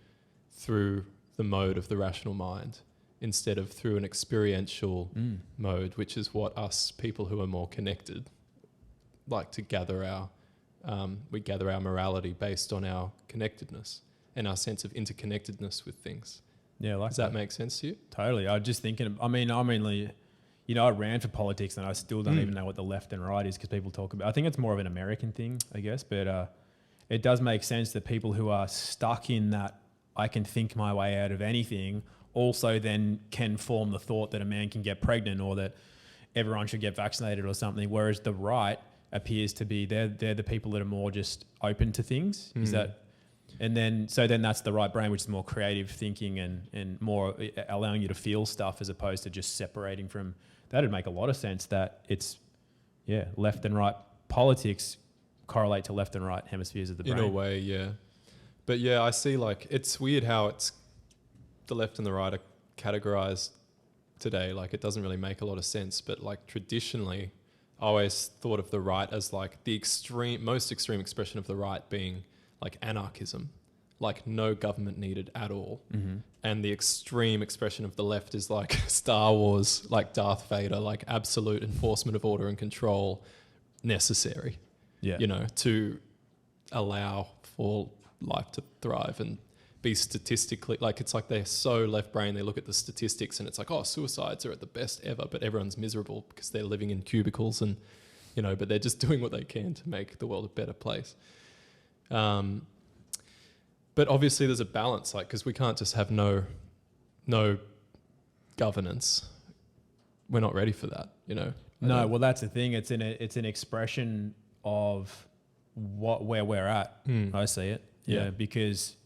Speaker 1: through the mode of the rational mind, instead of through an experiential mode, which is what us people who are more connected like to gather we gather our morality based on our connectedness and our sense of interconnectedness with things.
Speaker 4: Yeah, like
Speaker 1: Does that make sense to you?
Speaker 4: Totally. I was just thinking, I ran for politics and I still don't even know what the left and right is, because people talk about, I think it's more of an American thing, I guess, but it does make sense that people who are stuck in that I can think my way out of anything also then can form the thought that a man can get pregnant, or that everyone should get vaccinated or something, whereas the right appears to be, they're the people that are more just open to things. Is that, and then that's the right brain, which is more creative thinking and more allowing you to feel stuff, as opposed to just separating from. That'd make a lot of sense that it's, left and right politics correlate to left and right hemispheres of the brain.
Speaker 1: In a way, yeah. But yeah, I see, like, it's weird how it's the left and the right are categorized today. Like, it doesn't really make a lot of sense, but like traditionally I always thought of the right as like the most extreme expression of the right being like anarchism, like no government needed at all. And the extreme expression of the left is like Star Wars, like Darth Vader, like absolute enforcement of order and control necessary, you know, to allow for life to thrive and be statistically, like, it's like they're so left brain, they look at the statistics and it's like, oh, suicides are at the best ever, but everyone's miserable because they're living in cubicles and, you know, but they're just doing what they can to make the world a better place. But obviously there's a balance, like, because we can't just have no governance. We're not ready for that, you know.
Speaker 4: No, well, that's the thing. It's an expression of where we're at. I see it. Yeah, because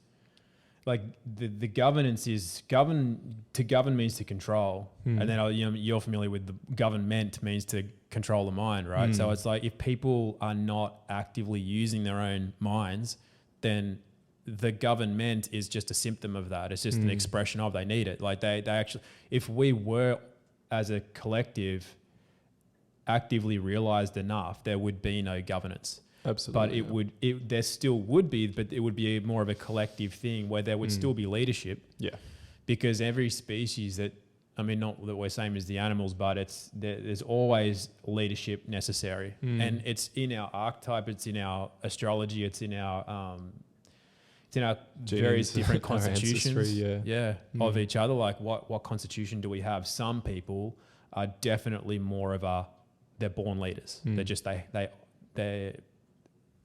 Speaker 4: like the governance is to govern means to control, and then you're familiar with the government means to control the mind, right? So it's like if people are not actively using their own minds, then the government is just a symptom of that. It's just an expression of they need it. Like they actually, if we were as a collective actively realized enough, there would be no governance.
Speaker 1: Absolutely.
Speaker 4: But there still would be, but it would be more of a collective thing where there would still be leadership.
Speaker 1: Yeah.
Speaker 4: Because every species not that we're same as the animals, but there's always leadership necessary. And it's in our archetype, it's in our astrology, it's in our various different constitutions of each other. Like what constitution do we have? Some people are definitely more of they're born leaders. They're just they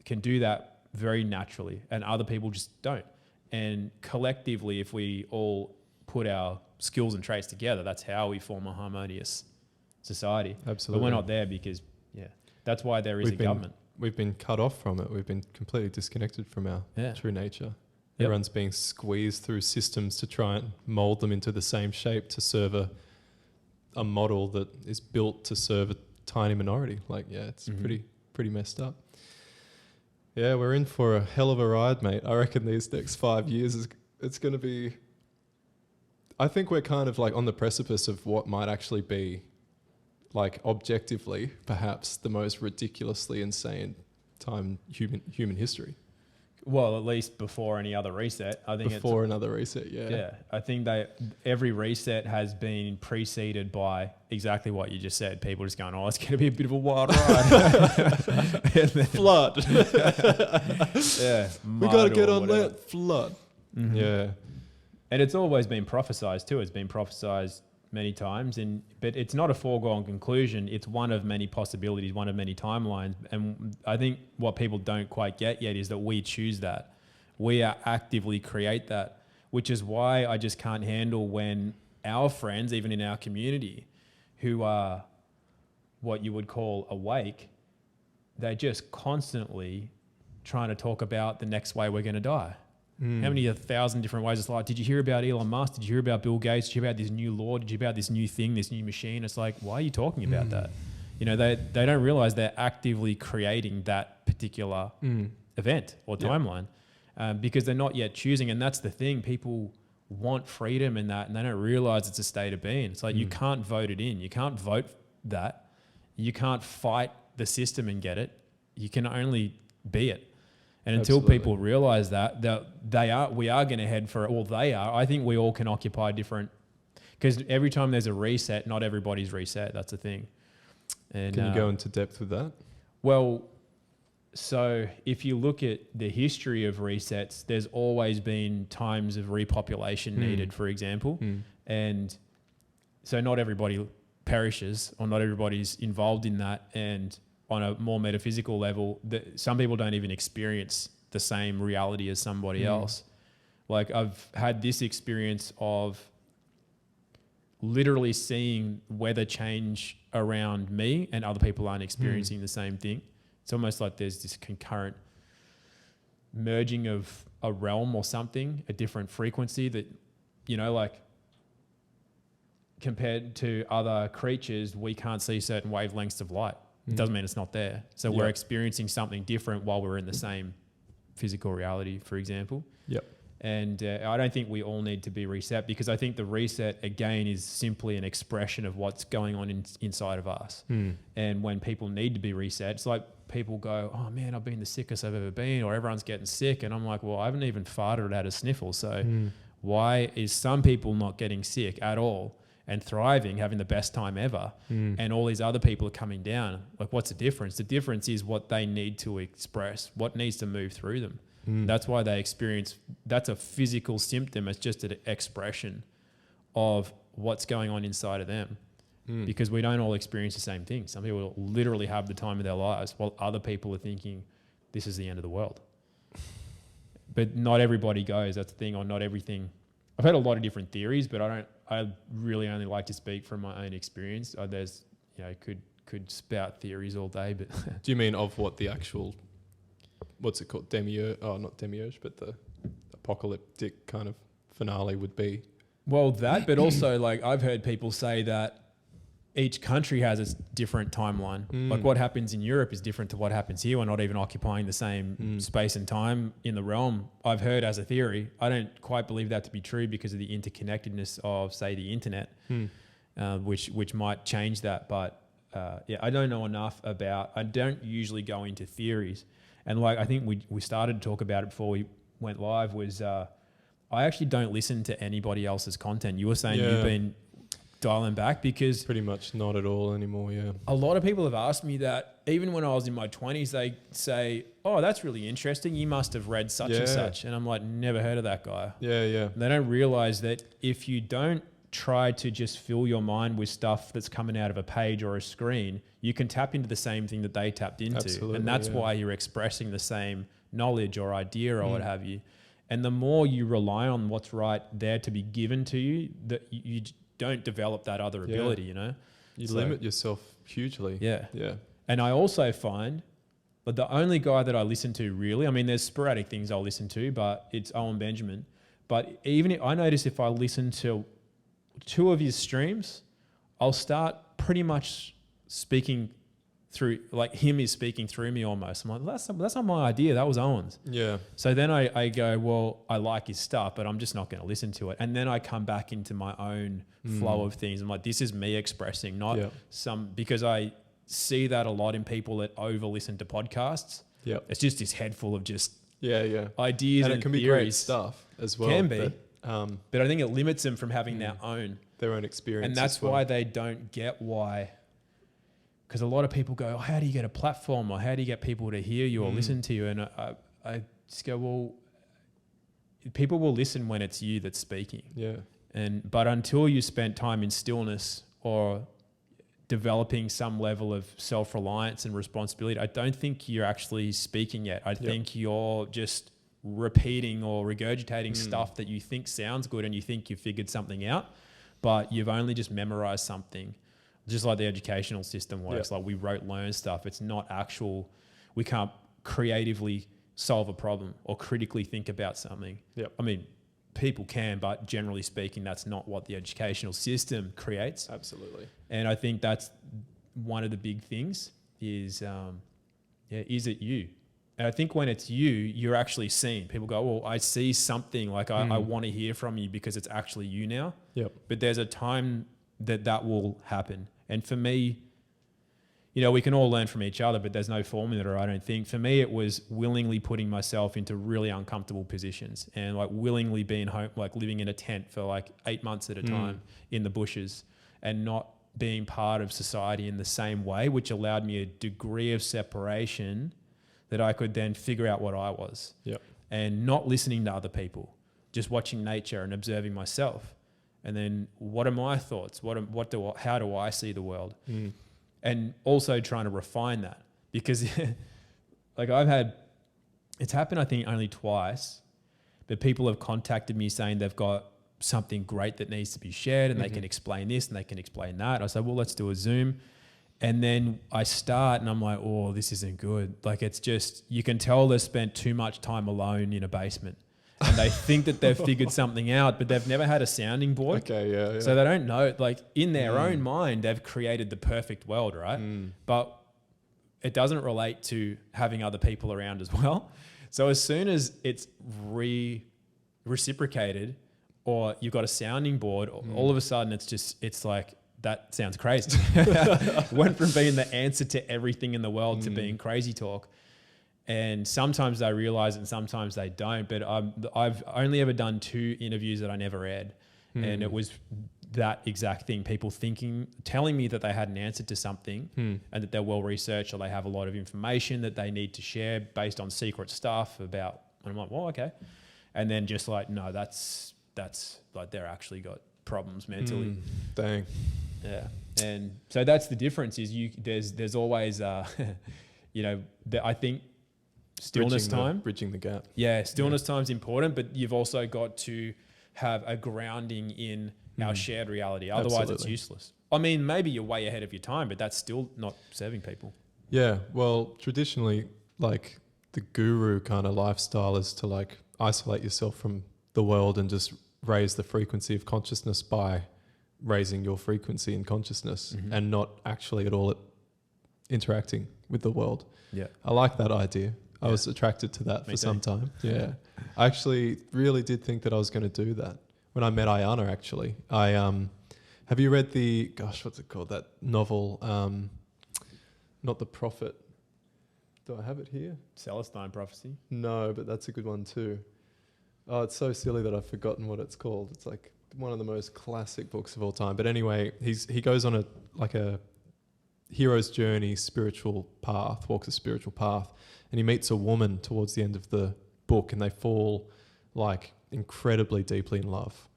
Speaker 4: can do that very naturally, and other people just don't. And collectively, if we all put our skills and traits together, that's how we form a harmonious society.
Speaker 1: Absolutely.
Speaker 4: But we're not there because that's why there is a government.
Speaker 1: We've been cut off from it. We've been completely disconnected from our true nature. Everyone's being squeezed through systems to try and mold them into the same shape to serve a model that is built to serve a tiny minority. It's pretty messed up. Yeah, we're in for a hell of a ride, mate. I reckon these next 5 years it's going to be... I think we're kind of on the precipice of what might actually be, objectively, perhaps the most ridiculously insane time in human history.
Speaker 4: Well, at least before any other reset. I think
Speaker 1: before another reset, yeah.
Speaker 4: Yeah, I think every reset has been preceded by exactly what you just said. People just going, it's going to be a bit of a wild ride.
Speaker 1: Flood.
Speaker 4: Yeah.
Speaker 1: We got to get on that flood. Mm-hmm. Yeah.
Speaker 4: And it's always been prophesized too. It's been prophesized many times, but it's not a foregone conclusion. It's one of many possibilities, one of many timelines. And I think what people don't quite get yet is that we choose that. We actively create that, which is why I just can't handle when our friends, even in our community, who are what you would call awake, they're just constantly trying to talk about the next way we're going to die. How many 1,000 different ways? It's like, did you hear about Elon Musk? Did you hear about Bill Gates? Did you hear about this new law? Did you hear about this new thing, this new machine? It's like, why are you talking about that? They don't realize they're actively creating that particular event or timeline because they're not yet choosing. And that's the thing. People want freedom in that, and they don't realize it's a state of being. It's like you can't vote it in. You can't vote that. You can't fight the system and get it. You can only be it. And until people realize that we are going to head for it, or they are, I think we all can occupy different, because every time there's a reset, not everybody's reset. That's the thing. And
Speaker 1: can you go into depth with that?
Speaker 4: Well, so if you look at the history of resets, there's always been times of repopulation needed, for example. And so not everybody perishes, or not everybody's involved in that. And on a more metaphysical level, some people don't even experience the same reality as somebody else. Like I've had this experience of literally seeing weather change around me and other people aren't experiencing the same thing. It's almost like there's this concurrent merging of a realm or something, a different frequency that, compared to other creatures, we can't see certain wavelengths of light. It doesn't mean it's not there. So we're experiencing something different while we're in the same physical reality, for example.
Speaker 1: Yep.
Speaker 4: And I don't think we all need to be reset, because I think the reset, again, is simply an expression of what's going on inside of us. And when people need to be reset, it's like people go, oh man, I've been the sickest I've ever been, or everyone's getting sick. And I'm like, well, I haven't even farted out a sniffle. So why is some people not getting sick at all and thriving, having the best time ever, and all these other people are coming down? Like, what's the difference? The difference is what they need to express, what needs to move through them. That's why they experience, that's a physical symptom. It's just an expression of what's going on inside of them, because we don't all experience the same thing. Some people literally have the time of their lives, while other people are thinking this is the end of the world. But not everybody goes, that's the thing, or not everything. I've had a lot of different theories, but I really only like to speak from my own experience. There's, could spout theories all day, but
Speaker 1: do you mean of what the actual, what's it called? Demiurge? Oh, not demiurge, but the apocalyptic kind of finale would be.
Speaker 4: Well, that, but also like I've heard people say that each country has its different timeline. Like what happens in Europe is different to what happens here. We're not even occupying the same space and time in the realm. I've heard as a theory. I don't quite believe that to be true because of the interconnectedness of, say, the internet, which might change that. But I don't know enough about, I don't usually go into theories, And like, I think we started to talk about it before we went live was, I actually don't listen to anybody else's content. You were saying you've been dialing back because
Speaker 1: Pretty much not at all anymore, yeah.
Speaker 4: a lot of people have asked me that even when I was in my 20s, they say, oh, that's really interesting. You must have read such and such. And I'm like, never heard of that guy.
Speaker 1: Yeah, yeah.
Speaker 4: And they don't realize that if you don't try to just fill your mind with stuff that's coming out of a page or a screen, you can tap into the same thing that they tapped into.
Speaker 1: Absolutely,
Speaker 4: and that's
Speaker 1: yeah.
Speaker 4: why you're expressing the same knowledge or idea or what have you. And the more you rely on what's right there to be given to you, that you don't develop that other ability, you know?
Speaker 1: You limit yourself hugely.
Speaker 4: Yeah.
Speaker 1: Yeah.
Speaker 4: And I also find that the only guy that I listen to really, I mean, there's sporadic things I'll listen to, but it's Owen Benjamin. But even I notice if I listen to 2 of his streams, I'll start pretty much speaking through, like him is speaking through me almost. I'm like, that's not my idea. That was Owen's.
Speaker 1: Yeah.
Speaker 4: So then I go, well, I like his stuff, but I'm just not going to listen to it. And then I come back into my own flow of things. I'm like, this is me expressing, not because I see that a lot in people that over listen to podcasts.
Speaker 1: Yeah.
Speaker 4: It's just this head full of just
Speaker 1: and
Speaker 4: ideas and
Speaker 1: it can be
Speaker 4: theories.
Speaker 1: great stuff as well.
Speaker 4: Can be.
Speaker 1: But
Speaker 4: I think it limits them from having their own
Speaker 1: experience.
Speaker 4: And that's why they don't get why. Because a lot of people go, oh, how do you get a platform, or how do you get people to hear you or listen to you? And I just go, well, people will listen when it's you that's speaking.
Speaker 1: Yeah.
Speaker 4: But until you spent time in stillness or developing some level of self-reliance and responsibility, I don't think you're actually speaking yet. I think you're just repeating or regurgitating stuff that you think sounds good and you think you've figured something out, but you've only just memorized something. Just like the educational system works, like we learn stuff. It's not actual. We can't creatively solve a problem or critically think about something.
Speaker 1: Yep.
Speaker 4: I mean, people can, but generally speaking, that's not what the educational system creates.
Speaker 1: Absolutely.
Speaker 4: And I think that's one of the big things is, is it you? And I think when it's you, you're actually seen. People go, well, I see something, like I want to hear from you because it's actually you now.
Speaker 1: Yep.
Speaker 4: But there's a time that will happen. And for me, you know, we can all learn from each other, but there's no formula, I don't think. For me, it was willingly putting myself into really uncomfortable positions and like willingly being home, like living in a tent for like 8 months at a time in the bushes and not being part of society in the same way, which allowed me a degree of separation that I could then figure out what I was.
Speaker 1: Yep.
Speaker 4: And not listening to other people, just watching nature and observing myself. And then what are my thoughts? How do I see the world? And also trying to refine that because like it's happened, I think only twice, but people have contacted me saying they've got something great that needs to be shared and they can explain this and they can explain that. I said, well, let's do a Zoom. And then I start and I'm like, oh, this isn't good. Like it's just, you can tell they've spent too much time alone in a basement. And they think that they've figured something out, but they've never had a sounding board.
Speaker 1: Okay, yeah.
Speaker 4: So they don't know, like in their own mind, they've created the perfect world, right? But it doesn't relate to having other people around as well. So as soon as it's reciprocated or you've got a sounding board, all of a sudden it's like, that sounds crazy. Went from being the answer to everything in the world to being crazy talk. And sometimes they realize it and sometimes they don't. But I've only ever done 2 interviews that I never aired. And it was that exact thing. People telling me that they had an answer to something and that they're well researched or they have a lot of information that they need to share based on secret stuff about. And I'm like, well, okay. And then just like, no, that's like they're actually got problems mentally.
Speaker 1: Dang.
Speaker 4: Yeah. And so that's the difference is there's always, you know, I think, bridging
Speaker 1: the gap.
Speaker 4: Yeah, stillness time's important, but you've also got to have a grounding in our shared reality. Otherwise, it's useless. I mean, maybe you're way ahead of your time, but that's still not serving people.
Speaker 1: Yeah, well, traditionally, like the guru kind of lifestyle is to like isolate yourself from the world and just raise the frequency of consciousness by raising your frequency in consciousness and not actually at all interacting with the world. Yeah, I like that idea. I was attracted to that for some time. Yeah. I actually really did think that I was going to do that. When I met Ayana, actually, have you read what's it called? That novel, not The Prophet, Do I have it here?
Speaker 4: Celestine Prophecy.
Speaker 1: No, but that's a good one too. Oh, it's so silly that I've forgotten what it's called. It's like one of the most classic books of all time. But anyway, he goes on a hero's journey, spiritual path, walks a spiritual path, and he meets a woman towards the end of the book, and they fall like incredibly deeply in love.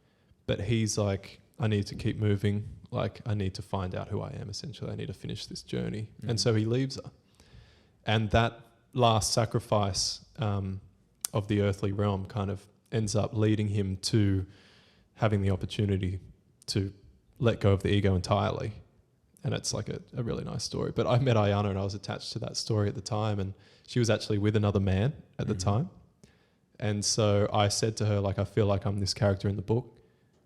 Speaker 1: But he's like, I need to keep moving. Like, I need to find out who I am, essentially. I need to finish this journey. And so he leaves her. And that last sacrifice of the earthly realm kind of ends up leading him to having the opportunity to let go of the ego entirely. And it's like a really nice story. But I met Ayana and I was attached to that story at the time, and she was actually with another man at the time. And so I said to her, like, I feel like I'm this character in the book,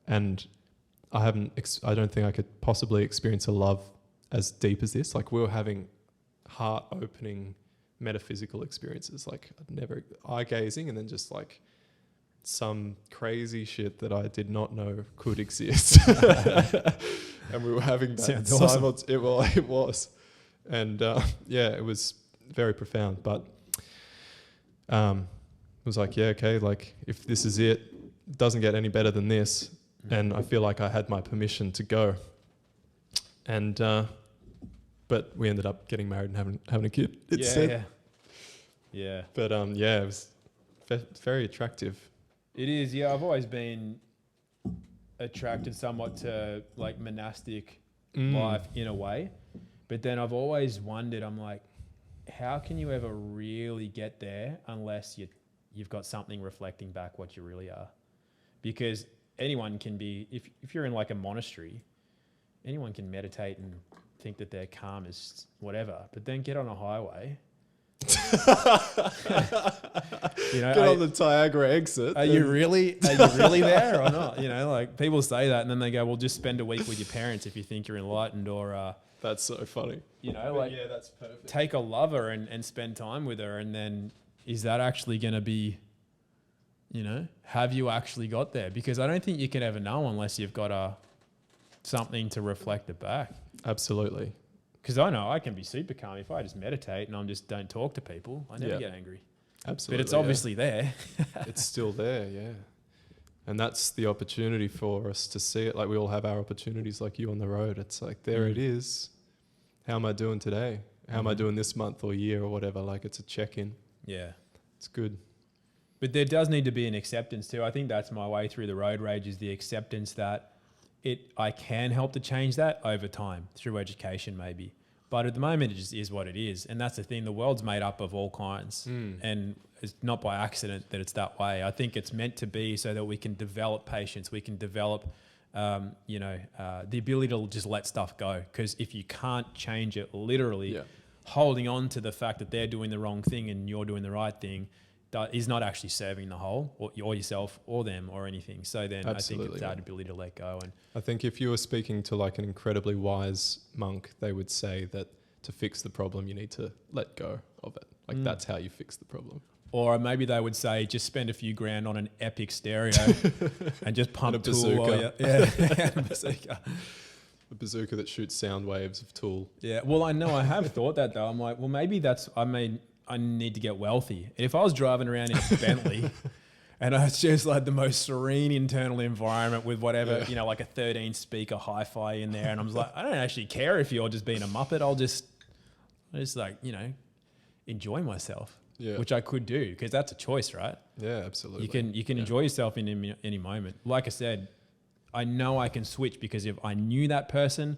Speaker 1: and I don't think I could possibly experience a love as deep as this. Like, we were having heart-opening metaphysical experiences, like never eye-gazing, and then just like some crazy shit that I did not know could exist. And we were having that.
Speaker 4: Sounds awesome.
Speaker 1: It was. And it was very profound. But it was like, yeah, okay, like if this is it, doesn't get any better than this. And I feel like I had my permission to go. And but we ended up getting married and having a kid.
Speaker 4: Yeah.
Speaker 1: But it was very attractive.
Speaker 4: It is, yeah. I've always been attracted somewhat to like monastic life in a way. But then I've always wondered, I'm like, how can you ever really get there unless you've got something reflecting back what you really are? Because anyone can be, if you're in like a monastery, anyone can meditate and think that their calm is whatever, but then get on a highway.
Speaker 1: Get on the Niagara exit.
Speaker 4: Are you really there or not? You know, like people say that and then they go, well, just spend a week with your parents if you think you're enlightened, or
Speaker 1: that's so funny.
Speaker 4: You know, like,
Speaker 1: yeah, that's perfect.
Speaker 4: Take a lover and spend time with her, and then is that actually going to be, you know, have you actually got there? Because I don't think you can ever know unless you've got something to reflect it back.
Speaker 1: Absolutely.
Speaker 4: Because I know I can be super calm if I just meditate and don't talk to people. I never get angry.
Speaker 1: Absolutely.
Speaker 4: But it's obviously there.
Speaker 1: It's still there, yeah. And that's the opportunity for us to see it. Like, we all have our opportunities, like you on the road. It's like, there it is. How am I doing today? How am I doing this month or year or whatever? Like, it's a check-in.
Speaker 4: Yeah.
Speaker 1: It's good.
Speaker 4: But there does need to be an acceptance too. I think that's my way through the road rage, is the acceptance that I can help to change that over time through education maybe. But at the moment it just is what it is. And that's the thing, the world's made up of all kinds. And it's not by accident that it's that way. I think it's meant to be so that we can develop patience, we can develop the ability to just let stuff go. Because if you can't change it literally, holding on to the fact that they're doing the wrong thing and you're doing the right thing is not actually serving the whole, or yourself or them or anything. So then I think it's that ability to let go. And
Speaker 1: I think if you were speaking to like an incredibly wise monk, they would say that to fix the problem, you need to let go of it. Like that's how you fix the problem.
Speaker 4: Or maybe they would say, just spend a few grand on an epic stereo and just pump
Speaker 1: and a
Speaker 4: Tool.
Speaker 1: bazooka.
Speaker 4: A bazooka.
Speaker 1: A bazooka that shoots sound waves of Tool.
Speaker 4: Yeah. Well, I know I have thought that though. I'm like, well, maybe I need to get wealthy. If I was driving around in a Bentley and it's just like the most serene internal environment with whatever, like a 13 speaker hi-fi in there. And I'm just like, I don't actually care if you're just being a Muppet. I'll just like, enjoy myself, which I could do because that's a choice, right?
Speaker 1: Yeah, absolutely.
Speaker 4: You can enjoy yourself in any moment. Like I said, I know I can switch because if I knew that person,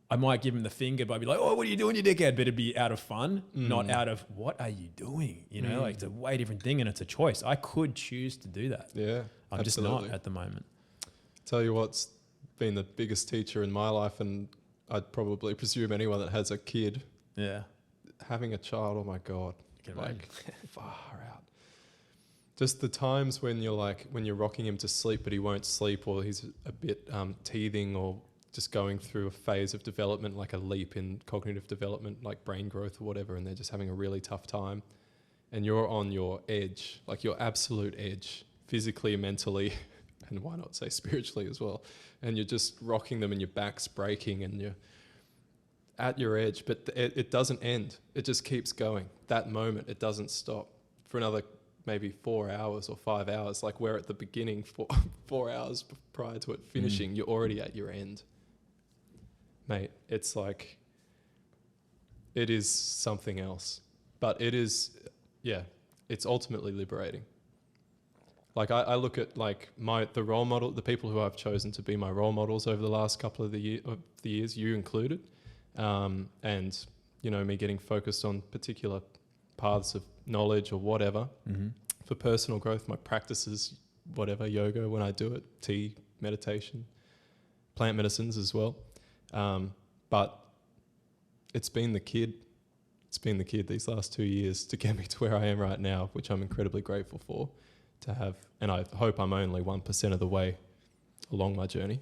Speaker 4: I might give him the finger, but I'd be like, oh, what are you doing, you dickhead? But it'd be out of fun, not out of, what are you doing? Like it's a way different thing and it's a choice. I could choose to do that.
Speaker 1: Yeah,
Speaker 4: I'm just not at the moment.
Speaker 1: Tell you what's been the biggest teacher in my life, and I'd probably presume anyone that has a kid.
Speaker 4: Yeah.
Speaker 1: Having a child, oh my God.
Speaker 4: Like,
Speaker 1: far out. Just the times when you're rocking him to sleep, but he won't sleep, or he's a bit teething, or just going through a phase of development, like a leap in cognitive development, like brain growth or whatever, and they're just having a really tough time. And you're on your edge, like your absolute edge, physically, mentally, and why not say spiritually as well. And you're just rocking them and your back's breaking and at your edge, but it doesn't end. It just keeps going. That moment, it doesn't stop for another maybe 4 hours or 5 hours. Like we're at the beginning, 4 hours prior to it finishing, you're already at your end. Mate, it's like, it is something else. But it is, yeah, it's ultimately liberating. Like I look at like the role model, the people who I've chosen to be my role models over the last couple of the years, you included, and you know, me getting focused on particular paths of knowledge or whatever for personal growth, my practices, whatever, yoga when I do it, tea, meditation, plant medicines as well. But it's been the kid these last 2 years to get me to where I am right now, which I'm incredibly grateful for to have. And I hope I'm only 1% of the way along my journey.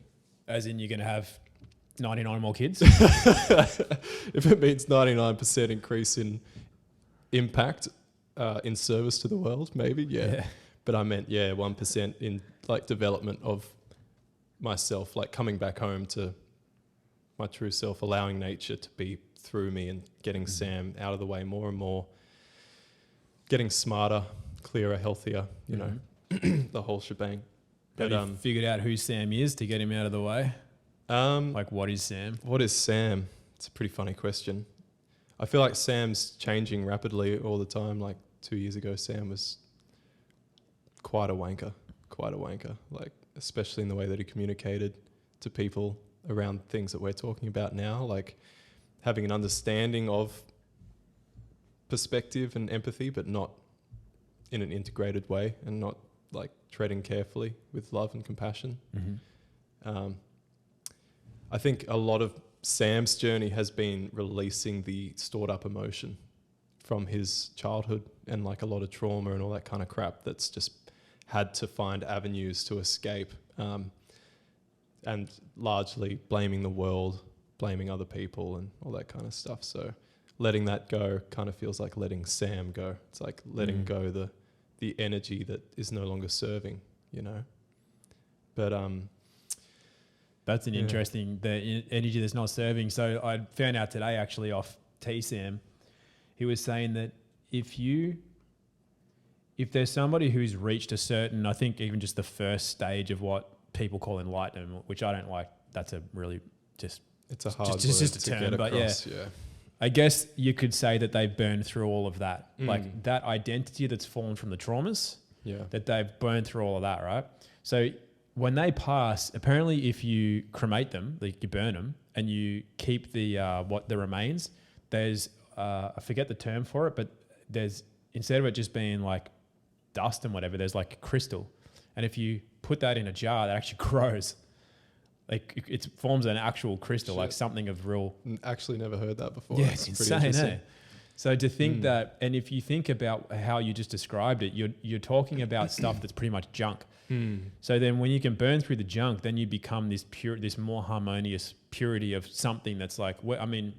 Speaker 4: As in, you're going to have 99 more kids?
Speaker 1: If it means 99% increase in impact in service to the world, maybe, yeah. But I meant, 1% in like development of myself, like coming back home to my true self, allowing nature to be through me and getting Sam out of the way more and more, getting smarter, clearer, healthier, you know, the whole shebang.
Speaker 4: But have you figured out who Sam is to get him out of the way? Like, what is Sam?
Speaker 1: What is Sam? It's a pretty funny question. I feel like Sam's changing rapidly all the time. Like 2 years ago, Sam was quite a wanker, like especially in the way that he communicated to people around things that we're talking about now, like having an understanding of perspective and empathy, but not in an integrated way, and not like treading carefully with love and compassion. I think a lot of Sam's journey has been releasing the stored up emotion from his childhood and like a lot of trauma and all that kind of crap that's just had to find avenues to escape, and largely blaming the world, blaming other people and all that kind of stuff. So letting that go kind of feels like letting Sam go. It's like letting go the energy that is no longer serving, you know. But
Speaker 4: that's an interesting, the energy that's not serving. So I found out today actually off T-Sam, he was saying that if there's somebody who's reached a certain, I think even just the first stage of what people call enlightenment, which I don't like, that's a really it's a hard word just a term, get across, but yeah. I guess you could say that they've burned through all of that, like that identity that's fallen from the traumas, that they've burned through all of that, right? So when they pass, apparently if you cremate them, like you burn them and you keep the remains, there's I forget the term for it, but there's, instead of it just being like dust and whatever, there's like crystal, and if you put that in a jar, that actually grows. Like it forms an actual crystal, like something of real.
Speaker 1: Actually, never heard that before.
Speaker 4: Yeah, it's insane, eh? So to think that, and if you think about how you just described it, you're talking about stuff that's pretty much junk. So then, when you can burn through the junk, then you become this more harmonious purity of something that's like. I mean,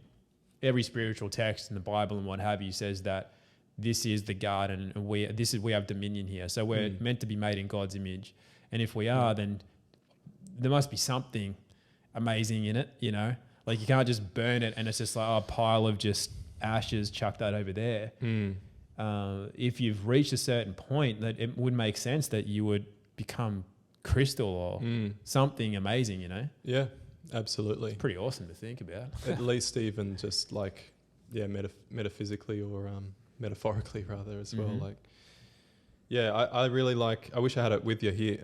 Speaker 4: every spiritual text in the Bible and what have you says that this is the garden, and we have dominion here. So we're meant to be made in God's image, and if we are, then there must be something amazing in it, you know? Like you can't just burn it and it's just like a pile of just ashes, chuck that over there. If you've reached a certain point, that it would make sense that you would become crystal or something amazing, you know?
Speaker 1: Yeah, absolutely.
Speaker 4: It's pretty awesome to think about.
Speaker 1: At least even just like, metaphysically or metaphorically rather as well. Like, I really like, I wish I had it with you here,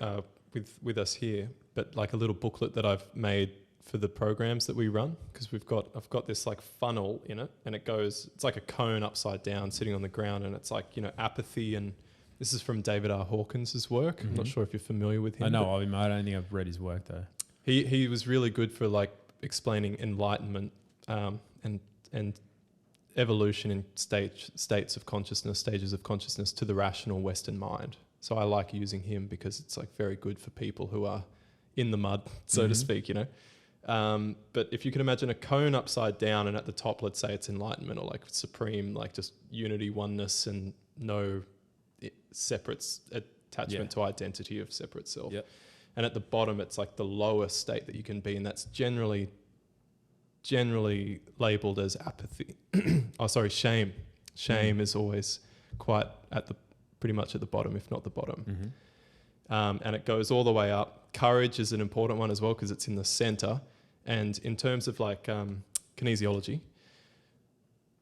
Speaker 1: with us here, but like a little booklet that I've made for the programs that we run, because I've got this like funnel in it, and it's like a cone upside down sitting on the ground, and it's like, you know, apathy, and this is from David R. Hawkins' work. I'm not sure if you're familiar with him.
Speaker 4: I know of him. I don't think I've read his work though.
Speaker 1: He was really good for like explaining enlightenment and evolution in stages of consciousness to the rational Western mind. So I like using him because it's like very good for people who are in the mud, so to speak, you know. But if you can imagine a cone upside down, and at the top, let's say it's enlightenment or like supreme, like just unity, oneness, and no separate attachment to identity of separate self. And at the bottom, it's like the lowest state that you can be, and that's generally generally labeled as apathy. Shame. Shame is always quite pretty much at the bottom, if not the bottom. And it goes all the way up. Courage is an important one as well because it's in the center. And in terms of like kinesiology,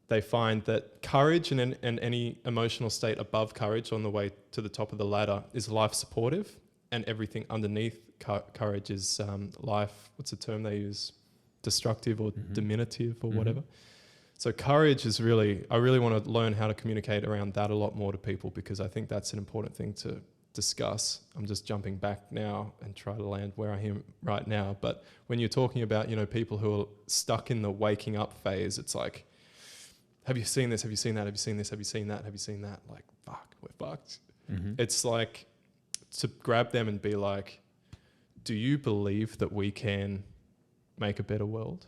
Speaker 1: they find that courage and any emotional state above courage on the way to the top of the ladder is life supportive, and everything underneath courage is life, what's the term they use? Destructive or diminutive or whatever. So courage is really, I really want to learn how to communicate around that a lot more to people, because I think that's an important thing to discuss. I'm just jumping back now and try to land where I am right now. But when you're talking about, people who are stuck in the waking up phase, it's like, have you seen this? Have you seen that? Have you seen this? Have you seen that? Have you seen that? Like, fuck, we're fucked. It's like to grab them and be like, do you believe that we can make a better world?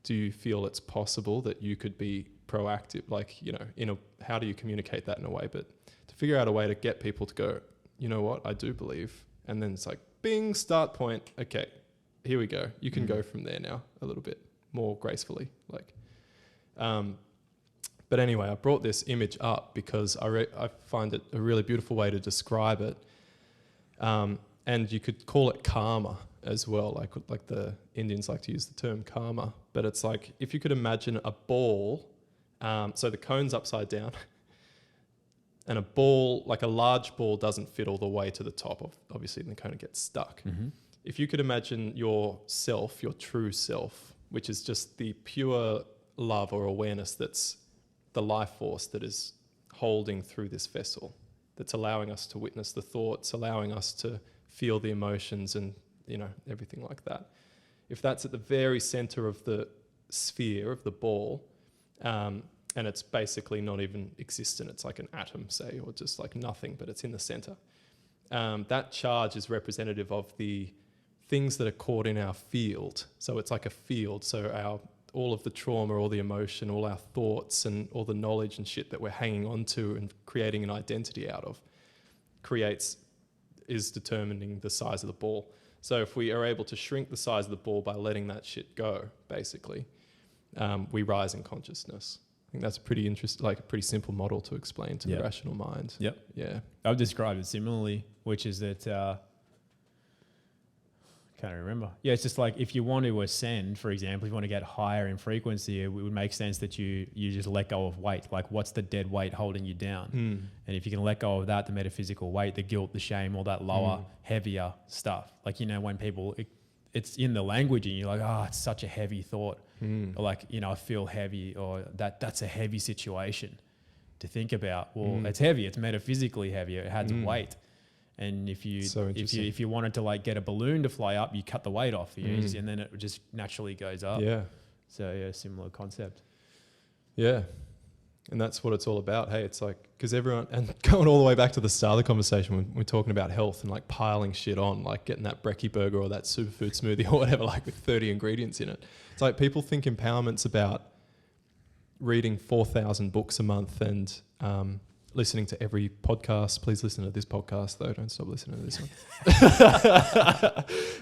Speaker 1: Do you feel it's possible that you could be proactive? Like, how do you communicate that in a way? But to figure out a way to get people to go, you know what, I do believe. And then it's like, bing, start point. Okay, here we go. You can go from there now a little bit more gracefully. But anyway, I brought this image up because I find it a really beautiful way to describe it. And you could call it karma as well. Like the Indians like to use the term karma, but it's like, if you could imagine a ball, so the cone's upside down, and a ball, like a large ball, doesn't fit all the way to the top of, obviously, and the cone gets stuck. If you could imagine yourself, your true self, which is just the pure love or awareness that's the life force that is holding through this vessel, that's allowing us to witness the thoughts, allowing us to feel the emotions and, everything like that. If that's at the very center of the sphere of the ball, and it's basically not even existent, it's like an atom, say, or just like nothing, but it's in the center. That charge is representative of the things that are caught in our field. So it's like a field. So all of the trauma, all the emotion, all our thoughts and all the knowledge and shit that we're hanging on to and creating an identity out of is determining the size of the ball. So if we are able to shrink the size of the ball by letting that shit go, basically, we rise in consciousness. I think that's a pretty interesting, like a pretty simple model to explain to the rational mind.
Speaker 4: Yep.
Speaker 1: Yeah.
Speaker 4: I've described it similarly, which is that, can't remember. Yeah, it's just like if you want to ascend, for example, if you want to get higher in frequency, it would make sense that you just let go of weight. Like, what's the dead weight holding you down? And if you can let go of that, the metaphysical weight, the guilt, the shame, all that lower, heavier stuff. Like, when people, it's in the language and you're like, it's such a heavy thought. Or like, I feel heavy, or that's a heavy situation to think about. Well, it's heavy. It's metaphysically heavier. It has weight. And if you wanted to like get a balloon to fly up, you cut the weight off, and then it just naturally goes up.
Speaker 1: Yeah.
Speaker 4: So yeah, similar concept.
Speaker 1: Yeah. And that's what it's all about. Hey, it's like, because everyone, and going all the way back to the start of the conversation, when we're talking about health and like piling shit on, like getting that brekkie burger or that superfood smoothie or whatever, like with 30 ingredients in it. It's like people think empowerment's about reading 4,000 books a month and listening to every podcast. Please listen to this podcast though. Don't stop listening to this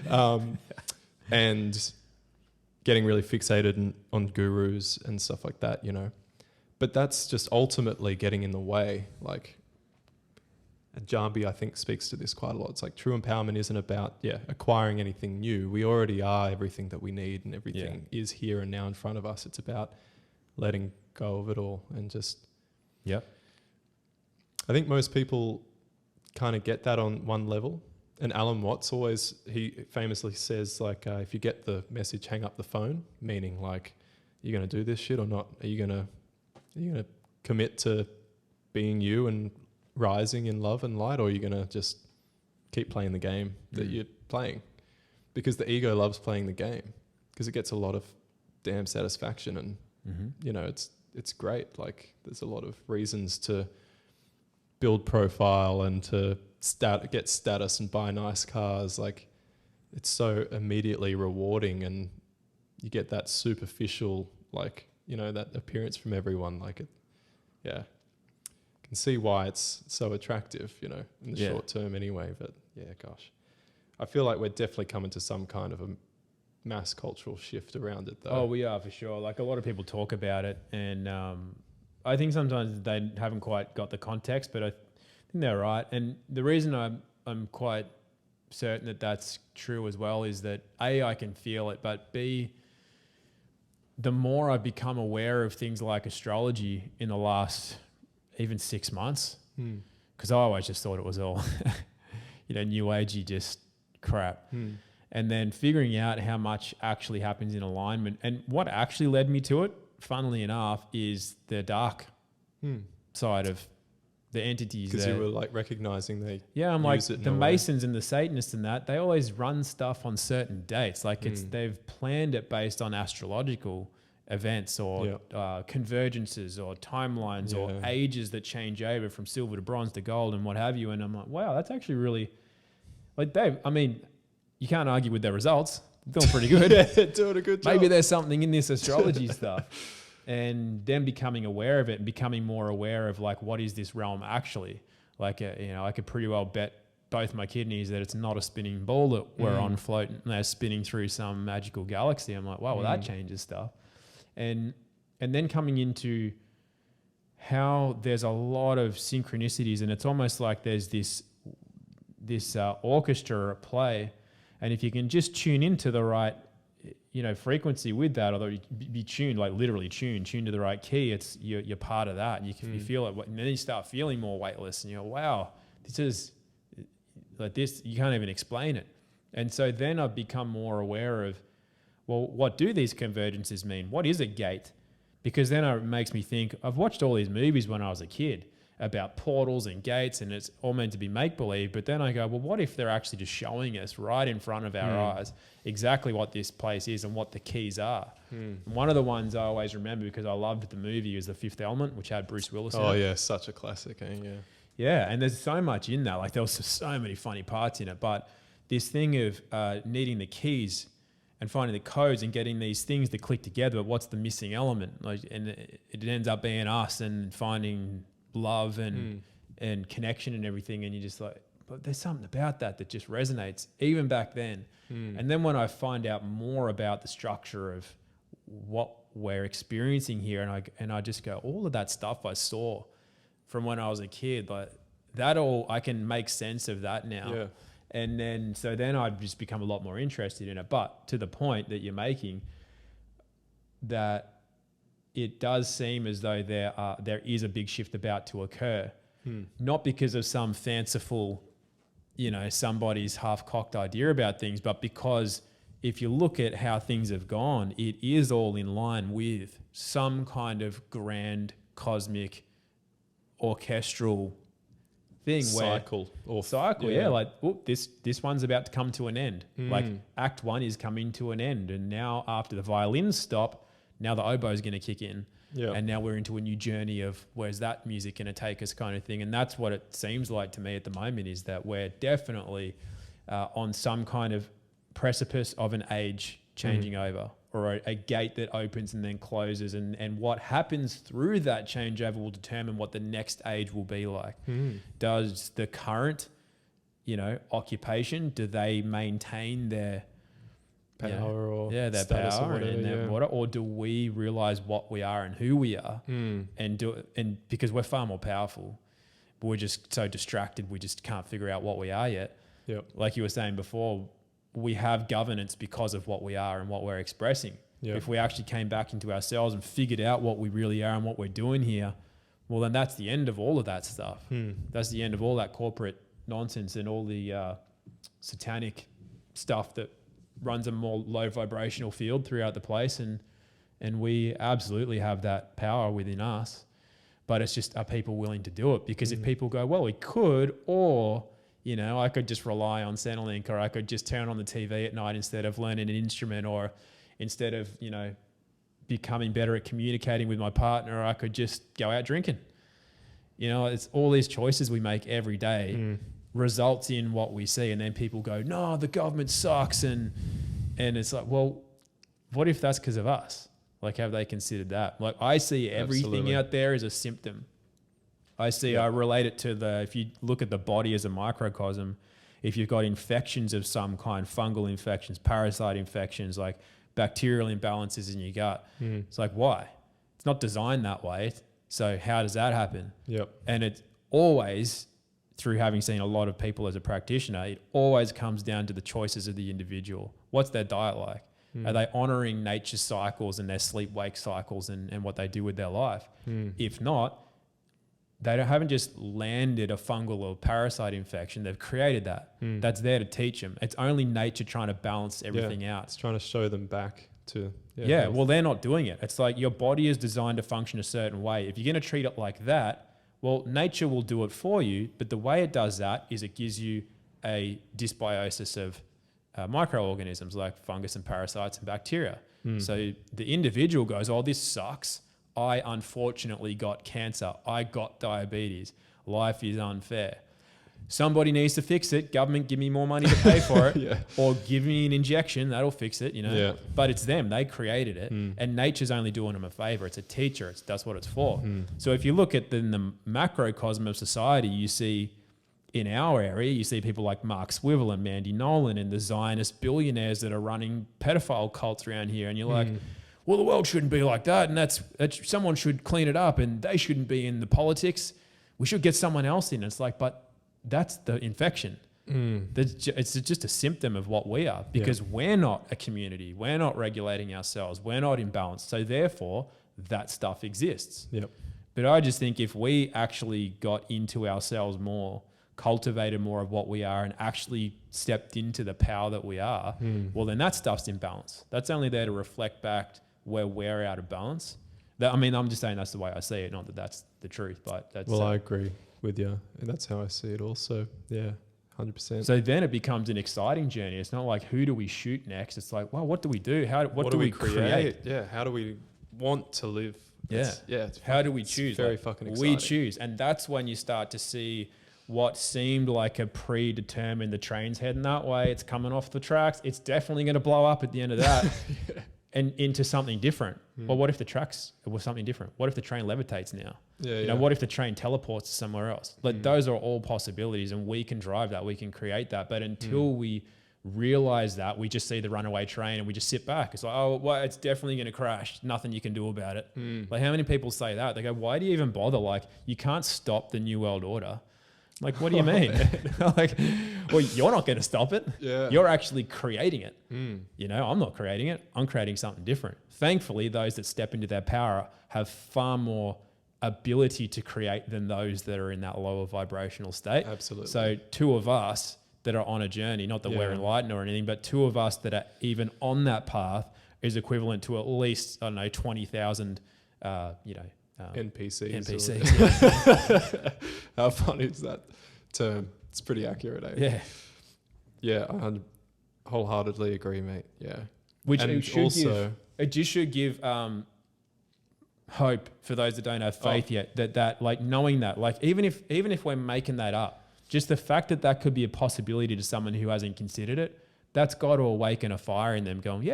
Speaker 1: one. And getting really fixated on gurus and stuff like that, But that's just ultimately getting in the way. Like, Jambi, I think, speaks to this quite a lot. It's like true empowerment isn't about, acquiring anything new. We already are everything that we need, and everything is here and now in front of us. It's about letting go of it all and just...
Speaker 4: Yep.
Speaker 1: I think most people kind of get that on one level. And Alan Watts he famously says, like, if you get the message, hang up the phone, meaning like, you're going to do this shit or not? Are you going to commit to being you and rising in love and light, or are you going to just keep playing the game that you're playing? Because the ego loves playing the game because it gets a lot of damn satisfaction and, it's great. Like, there's a lot of reasons to build profile and to get status and buy nice cars. Like, it's so immediately rewarding, and you get that superficial, like, that appearance from everyone. Like, can see why it's so attractive, in the short term anyway. But yeah, gosh, I feel like we're definitely coming to some kind of mass cultural shift around it, though.
Speaker 4: Oh, we are for sure. Like a lot of people talk about it, and I think sometimes they haven't quite got the context, but I think they're right. And the reason I'm quite certain that that's true as well is that A, I can feel it, but B, the more I've become aware of things like astrology in the last even 6 months, because I always just thought it was all, new agey, just crap. And then figuring out how much actually happens in alignment. And what actually led me to it, funnily enough, is the dark side of the entities.
Speaker 1: Because you were like recognizing they
Speaker 4: I'm like,
Speaker 1: use it in
Speaker 4: the
Speaker 1: a way.
Speaker 4: Masons and the Satanists and that, they always run stuff on certain dates. Like they've planned it based on astrological events or convergences or timelines or ages that change over from silver to bronze to gold and what have you. And I'm like, wow, that's actually really, like, Dave, I mean, you can't argue with their results. They're doing pretty good.
Speaker 1: Doing a good job.
Speaker 4: Maybe there's something in this astrology stuff. And them becoming aware of it and becoming more aware of like, what is this realm actually? Like, I could pretty well bet both my kidneys that it's not a spinning ball that we're on floating, they're spinning through some magical galaxy. I'm like, wow, well, that changes stuff. And then coming into how there's a lot of synchronicities, and it's almost like there's this orchestra at play, and if you can just tune into the right frequency with that, although you be tuned, like literally tuned to the right key, it's you're part of that. You feel it, and then you start feeling more weightless, and you go, wow, this is like this. You can't even explain it. And so then I've become more aware of, well, what do these convergences mean? What is a gate? Because then it makes me think, I've watched all these movies when I was a kid about portals and gates, and it's all meant to be make-believe. But then I go, well, what if they're actually just showing us right in front of our eyes exactly what this place is and what the keys are? And one of the ones I always remember because I loved the movie is The Fifth Element, which had Bruce Willis in it.
Speaker 1: Oh, yeah, such a classic,
Speaker 4: Yeah, and there's so much in that. Like, there was just so many funny parts in it. But this thing of needing the keys and finding the codes and getting these things to click together, but what's the missing element? Like, and it ends up being us and finding love and connection and everything. And you're just like, but there's something about that just resonates even back then. And then when I find out more about the structure of what we're experiencing here, and I just go, all of that stuff I saw from when I was a kid, like that all, I can make sense of that now.
Speaker 1: Yeah.
Speaker 4: And then, so then I've just become a lot more interested in it. But to the point that you're making, that it does seem as though there is a big shift about to occur, not because of some fanciful, somebody's half-cocked idea about things, but because if you look at how things have gone, it is all in line with some kind of grand cosmic orchestral thing
Speaker 1: cycle.
Speaker 4: Like, this one's about to come to an end. Like Act 1 is coming to an end, and now after the violins stop, now the oboe is going to kick in, and now we're into a new journey of where's that music going to take us, kind of thing. And that's what it seems like to me at the moment, is that we're definitely on some kind of precipice of an age changing over, or a gate that opens and then closes, and what happens through that changeover will determine what the next age will be like. Does the current, occupation, do they maintain their
Speaker 1: power or
Speaker 4: their
Speaker 1: status
Speaker 4: power
Speaker 1: or whatever,
Speaker 4: and their water, or do we realize what we are and who we are, and do it? And because we're far more powerful, but we're just so distracted, we just can't figure out what we are yet. Like you were saying before, we have governance because of what we are and what we're expressing. If we actually came back into ourselves and figured out what we really are and what we're doing here, well, then that's the end of all of that stuff. That's the end of all that corporate nonsense and all the satanic stuff that runs a more low vibrational field throughout the place. And we absolutely have that power within us, but it's just, are people willing to do it? Because if people go, well, we could, or I could just rely on Centrelink, or I could just turn on the TV at night instead of learning an instrument, or instead of, becoming better at communicating with my partner, I could just go out drinking. It's all these choices we make every day results in what we see. And then people go, no, the government sucks. And it's like, well, what if that's because of us? Like, have they considered that? Like, I see everything out there as a symptom. I relate it to if you look at the body as a microcosm, if you've got infections of some kind, fungal infections, parasite infections, like bacterial imbalances in your gut. It's like, why? It's not designed that way. So how does that happen?
Speaker 1: Yep.
Speaker 4: And it's always, through having seen a lot of people as a practitioner, it always comes down to the choices of the individual. What's their diet like? Are they honoring nature's cycles and their sleep-wake cycles and what they do with their life? If not, they haven't just landed a fungal or parasite infection. They've created that. That's there to teach them. It's only nature trying to balance everything out.
Speaker 1: It's trying to show them back to...
Speaker 4: Well, they're not doing it. It's like your body is designed to function a certain way. If you're going to treat it like that, well, nature will do it for you. But the way it does that is it gives you a dysbiosis of microorganisms like fungus and parasites and bacteria. So the individual goes, oh, this sucks. I unfortunately got cancer. I got diabetes. Life is unfair. Somebody needs to fix it. Government, give me more money to pay for it. Or give me an injection. That'll fix it, But it's them. They created it. And nature's only doing them a favor. It's a teacher. That's what it's for. So if you look at the macrocosm of society, you see in our area, you see people like Mark Swivel and Mandy Nolan and the Zionist billionaires that are running pedophile cults around here. And you're like, well, the world shouldn't be like that. And that's someone should clean it up and they shouldn't be in the politics. We should get someone else in. It's like, but that's the infection. It's just a symptom of what we are because we're not a community. We're not regulating ourselves. We're not in balance. So therefore, that stuff exists. But I just think if we actually got into ourselves more, cultivated more of what we are and actually stepped into the power that we are, well, then that stuff's in balance. That's only there to reflect back where we're out of balance. I'm just saying that's the way I see it, not that that's the truth, but that's...
Speaker 1: Well, I agree with you. And that's how I see it also. Yeah, 100%.
Speaker 4: So then it becomes an exciting journey. It's not like, who do we shoot next? It's like, well, what do we do? What do we create?
Speaker 1: Yeah, how do we want to live?
Speaker 4: How do we choose?
Speaker 1: Very fucking exciting.
Speaker 4: We choose. And that's when you start to see what seemed like a predetermined, the train's heading that way, it's coming off the tracks, it's definitely going to blow up at the end of that and into something different. Well, what if the tracks was something different? What if the train levitates now? What if the train teleports to somewhere else? Like those are all possibilities and we can drive that, we can create that. But until we realize that, we just see the runaway train and we just sit back. It's like, oh, well, it's definitely going to crash. Nothing you can do about it. Like how many people say that? They go, why do you even bother? Like you can't stop the New World Order. Like, what do you mean? Like, well, you're not going to stop it. You're actually creating it. I'm not creating it. I'm creating something different. Thankfully, those that step into their power have far more ability to create than those that are in that lower vibrational state.
Speaker 1: Absolutely.
Speaker 4: So two of us that are on a journey, not that we're enlightened or anything, but two of us that are even on that path is equivalent to at least, 20,000,
Speaker 1: NPCs.
Speaker 4: Yeah.
Speaker 1: How funny is that term? It's pretty accurate, eh? Yeah, I wholeheartedly agree, mate. Yeah.
Speaker 4: Which it just should give hope for those that don't have faith yet, that like knowing that, like even if we're making that up, just the fact that could be a possibility to someone who hasn't considered it, that's got to awaken a fire in them going,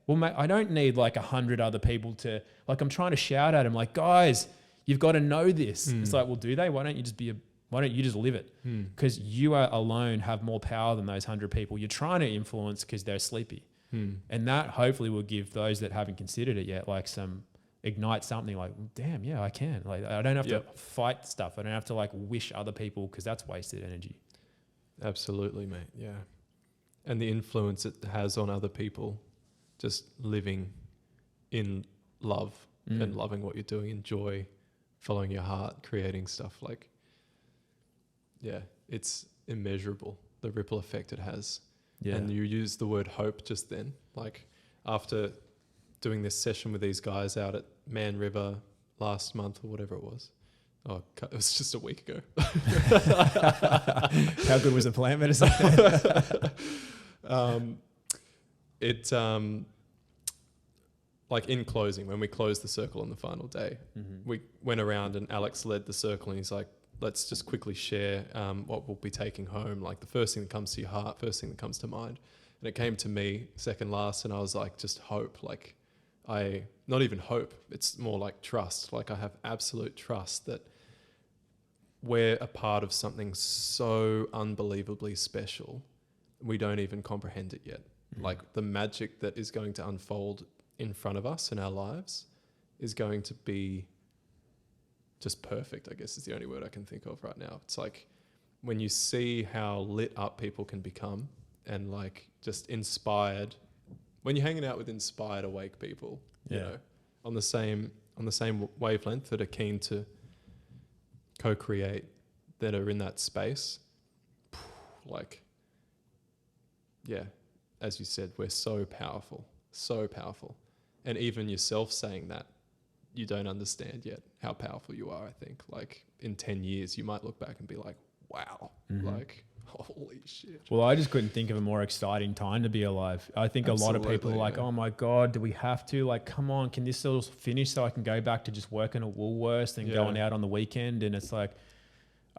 Speaker 4: well, mate, I don't need like 100 other people to, like, I'm trying to shout at them, like, guys, you've got to know this. It's like, well, do they? Why don't you just live it? Because you are alone have more power than those 100 people you're trying to influence because they're sleepy. And that hopefully will give those that haven't considered it yet, like ignite something like, damn, yeah, I can. Like, I don't have to fight stuff. I don't have to like wish other people because that's wasted energy.
Speaker 1: Absolutely, mate. Yeah. And the influence it has on other people. Just living in love and loving what you're doing, enjoy, following your heart, creating stuff like, it's immeasurable, the ripple effect it has. And you use the word hope just then, like after doing this session with these guys out at Man River last month or whatever it was. Oh, it was just a week ago.
Speaker 4: How good was the plant medicine?
Speaker 1: Like in closing, when we closed the circle on the final day, we went around and Alex led the circle and he's like, let's just quickly share what we'll be taking home. Like the first thing that comes to your heart, first thing that comes to mind. And it came to me second last and I was like, just hope. Like not even hope, it's more like trust. Like I have absolute trust that we're a part of something so unbelievably special, we don't even comprehend it yet. Like the magic that is going to unfold in front of us in our lives is going to be just perfect, I guess is the only word I can think of right now. It's like when you see how lit up people can become and like just inspired, when you're hanging out with inspired, awake people, you know, on the same wavelength, that are keen to co-create, that are in that space, like, yeah, as you said, we're so powerful. And even yourself saying that, you don't understand yet how powerful you are, I think. Like in 10 years, you might look back and be like, wow, like, holy shit.
Speaker 4: Well, I just couldn't think of a more exciting time to be alive. I think a lot of people are like, oh my God, do we have to? Like, come on, can this all finish so I can go back to just working at Woolworths and going out on the weekend? And it's like,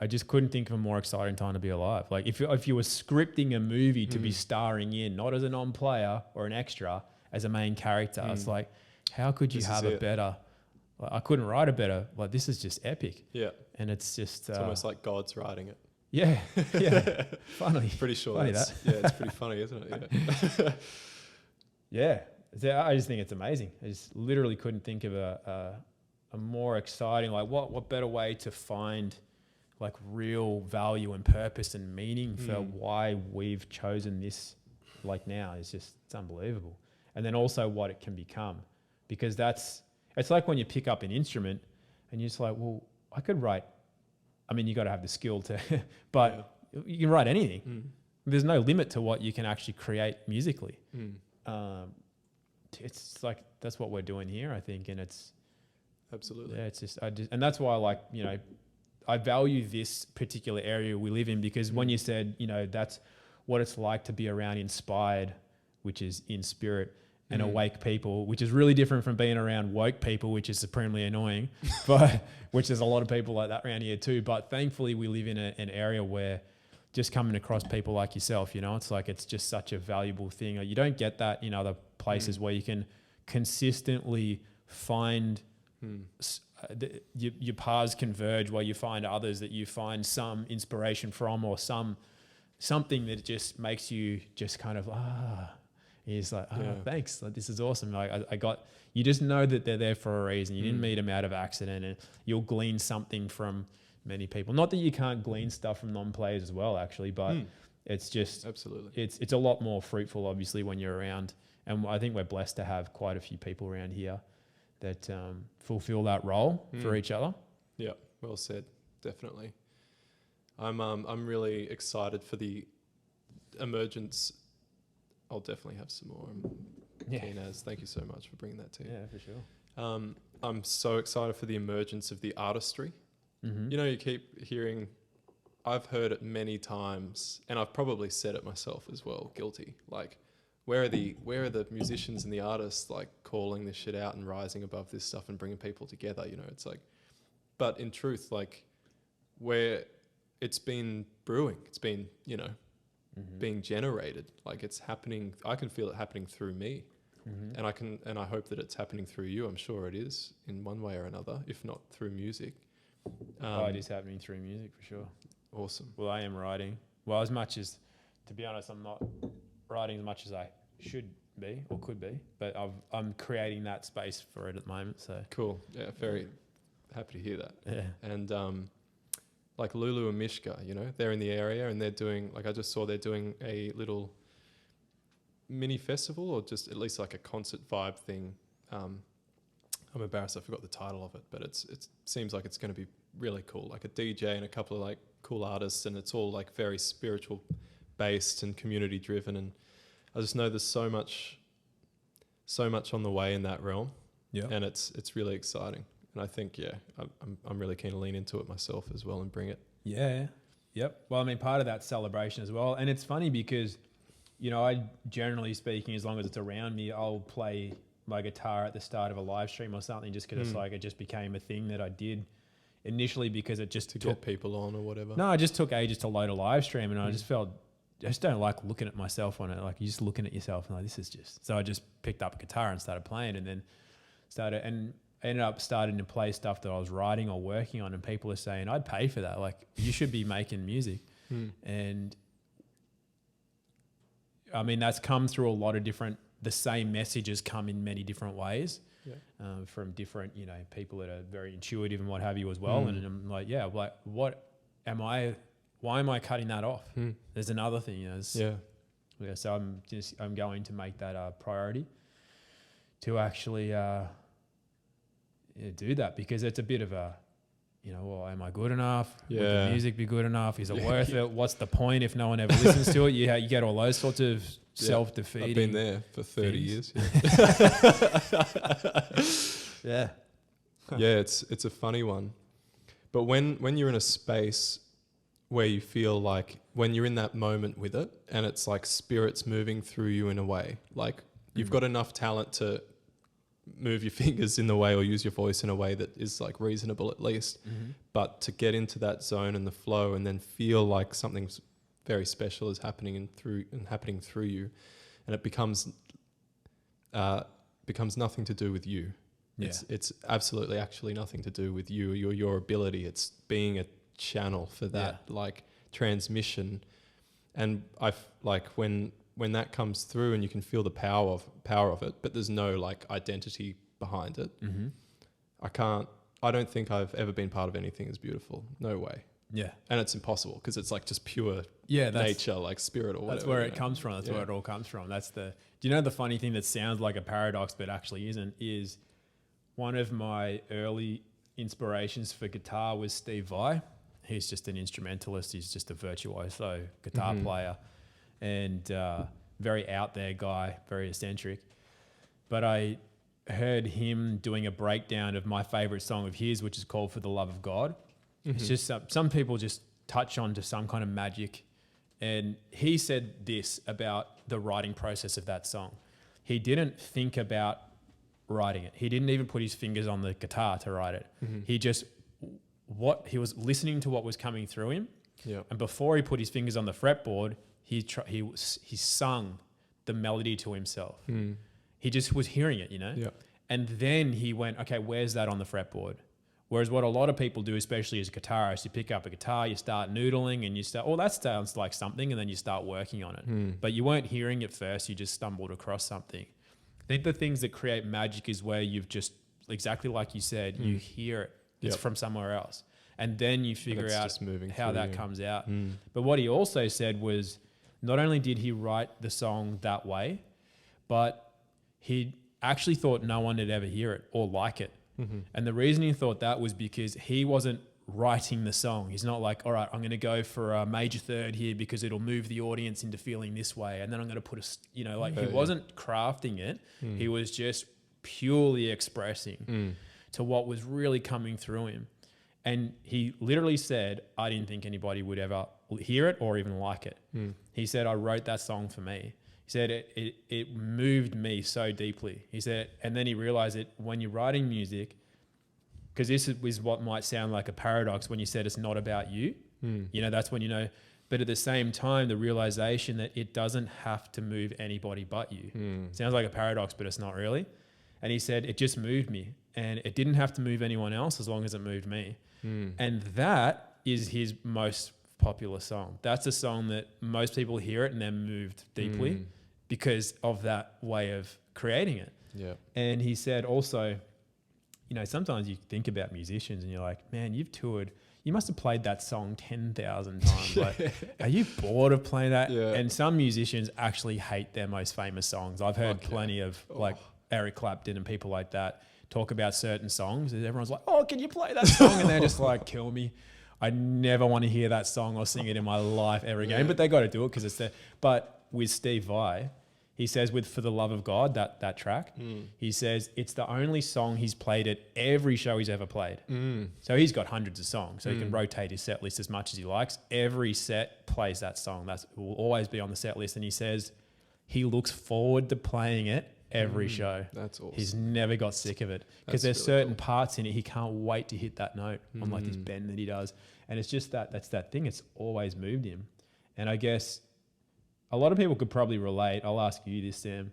Speaker 4: I just couldn't think of a more exciting time to be alive. Like if you were scripting a movie to be starring in, not as a non-player or an extra, as a main character, it's like, how could you have a better... Like, I couldn't write a better... Like, this is just epic. Yeah. And it's just...
Speaker 1: It's almost like God's writing it.
Speaker 4: Yeah. Yeah. Funny.
Speaker 1: Pretty sure
Speaker 4: funny
Speaker 1: that's... Yeah, it's pretty funny, isn't it?
Speaker 4: Yeah. Yeah. I just think it's amazing. I just literally couldn't think of a more exciting... Like, what better way to find... like real value and purpose and meaning for why we've chosen this like now is just, it's unbelievable. And then also what it can become, because it's like when you pick up an instrument and you're just like, well, I could write, I mean, you got to have the skill to, but you can write anything. There's no limit to what you can actually create musically. It's like, that's what we're doing here, I think. And it's
Speaker 1: absolutely,
Speaker 4: yeah, it's just, and that's why, like, you know, I value this particular area we live in, because when you said, you know, that's what it's like to be around inspired, which is in spirit, and awake people, which is really different from being around woke people, which is supremely annoying, but which there's a lot of people like that around here too. But thankfully we live in an area where just coming across people like yourself, you know, it's like, it's just such a valuable thing. You don't get that in other places where you can consistently find your paths converge, where you find others that you find some inspiration from, or something that just makes you just kind of he's like, thanks, like, this is awesome. Like I got, you just know that they're there for a reason. You didn't meet them out of accident, and you'll glean something from many people. Not that you can't glean stuff from non-players as well, actually, but it's just absolutely, it's a lot more fruitful, obviously, when you're around. And I think we're blessed to have quite a few people around here that fulfill that role for each other. Yeah,
Speaker 1: well said. Definitely. I'm really excited for the emergence. I'll definitely have some more. Keen-as. Thank you so much for bringing that to you.
Speaker 4: Yeah, for sure.
Speaker 1: I'm so excited for the emergence of the artistry. You know, you keep hearing, I've heard it many times, and I've probably said it myself as well, guilty. Like, where are the musicians and the artists, like, calling this shit out and rising above this stuff and bringing people together? You know, it's like, but in truth, like, where it's been brewing, it's been, you know, being generated, like, it's happening. I can feel it happening through me, and I hope that it's happening through you. I'm sure it is in one way or another, if not through music.
Speaker 4: It is happening through music for sure.
Speaker 1: Awesome.
Speaker 4: Well, I am writing. Well, as much as, to be honest, I'm not writing as much as I should be or could be, but I'm creating that space for it at the moment. So
Speaker 1: cool. Yeah, very happy to hear that.
Speaker 4: Yeah.
Speaker 1: And like Lulu and Mishka, you know, they're in the area and they're doing, like, I just saw they're doing a little mini festival, or just at least like a concert vibe thing. I'm embarrassed I forgot the title of it, but it seems like it's going to be really cool, like a DJ and a couple of like cool artists, and it's all like very spiritual based and community driven, and I just know there's so much on the way in that realm. Yeah. And it's really exciting. And I think, I'm really keen to lean into it myself as well and bring it.
Speaker 4: Yeah. Yep. Well, I mean, part of that celebration as well. And it's funny because, you know, I generally speaking, as long as it's around me, I'll play my guitar at the start of a live stream or something, just because it's like, it just became a thing that I did initially because it just
Speaker 1: to get people on or whatever.
Speaker 4: No, it just took ages to load a live stream, and I just don't like looking at myself on it. Like, you're just looking at yourself and like, this is just, so I just picked up a guitar and started playing, and then started, and I ended up starting to play stuff that I was writing or working on, and people are saying, I'd pay for that. Like, you should be making music. And I mean, that's come through a lot of the same messages come in many different ways, from different, people that are very intuitive and what have you as well. And I'm like, why am I cutting that off? There's another thing, so I'm going to make that a priority to actually do that, because it's a bit of a, well, am I good enough? Would the music be good enough? Is it worth it? What's the point if no one ever listens to it? You get all those sorts of self-defeating.
Speaker 3: I've been there for 30 years.
Speaker 4: Yeah.
Speaker 1: It's a funny one. But when you're in a space where you feel like, when you're in that moment with it, and it's like spirit's moving through you in a way, like you've got enough talent to move your fingers in the way or use your voice in a way that is like reasonable at least, but to get into that zone and the flow and then feel like something very special is happening through you, and it becomes nothing to do with you. It's absolutely actually nothing to do with you, your ability. It's being a channel for that like transmission. And when that comes through and you can feel the power of it, but there's no like identity behind it. I don't think I've ever been part of anything as beautiful. No way. Yeah. And it's impossible because it's like just pure nature, like spirit or whatever.
Speaker 4: That's where it comes from. That's where it all comes from. Do you know the funny thing that sounds like a paradox but actually isn't, is one of my early inspirations for guitar was Steve Vai. He's just an instrumentalist. He's just a virtuoso guitar player. And very out there guy, very eccentric. But I heard him doing a breakdown of my favorite song of his, which is called For the Love of God. It's just some people just touch on to some kind of magic. And he said this about the writing process of that song. He didn't think about writing it. He didn't even put his fingers on the guitar to write it. He was listening to what was coming through him. And before he put his fingers on the fretboard, he sung the melody to himself. He just was hearing it, And then he went, okay, where's that on the fretboard? Whereas what a lot of people do, especially as a guitarist, you pick up a guitar, you start noodling and you start, that sounds like something, and then you start working on it. But you weren't hearing it first, you just stumbled across something. I think the things that create magic is where you've just, exactly like you said, you hear it. It's from somewhere else. And then you figure out how that comes out. But what he also said was, not only did he write the song that way, but he actually thought no one would ever hear it or like it. And the reason he thought that was because he wasn't writing the song. He's not like, all right, I'm going to go for a major third here because it'll move the audience into feeling this way. And then I'm going to put he wasn't crafting it. He was just purely expressing to what was really coming through him. And he literally said, I didn't think anybody would ever hear it or even like it. He said, I wrote that song for me. He said, it moved me so deeply. He said, and then he realized that when you're writing music, because this is what might sound like a paradox when you said it's not about you, that's when but at the same time, the realization that it doesn't have to move anybody but you. Sounds like a paradox, but it's not really. And he said, it just moved me, and it didn't have to move anyone else as long as it moved me. And that is his most popular song. That's a song that most people hear it and they're moved deeply because of that way of creating it. And he said also, sometimes you think about musicians and you're like, man, you've toured, you must have played that song 10,000 times. Like, are you bored of playing that? And some musicians actually hate their most famous songs. I've heard plenty of like Eric Clapton and people like that talk about certain songs, and everyone's like, oh, can you play that song? And they're just like, kill me. I never want to hear that song or sing it in my life ever again. But they got to do it because it's there. But with Steve Vai, he says with For the Love of God, that track, he says it's the only song he's played at every show he's ever played. So he's got hundreds of songs, so he can rotate his set list as much as he likes. Every set plays that song. That will always be on the set list. And he says he looks forward to playing it every show.
Speaker 1: That's awesome.
Speaker 4: He's never got sick of it because there's really certain parts in it he can't wait to hit that note on like this bend that he does. And it's just that's that thing. It's always moved him. And I guess a lot of people could probably relate. I'll ask you this, Sam.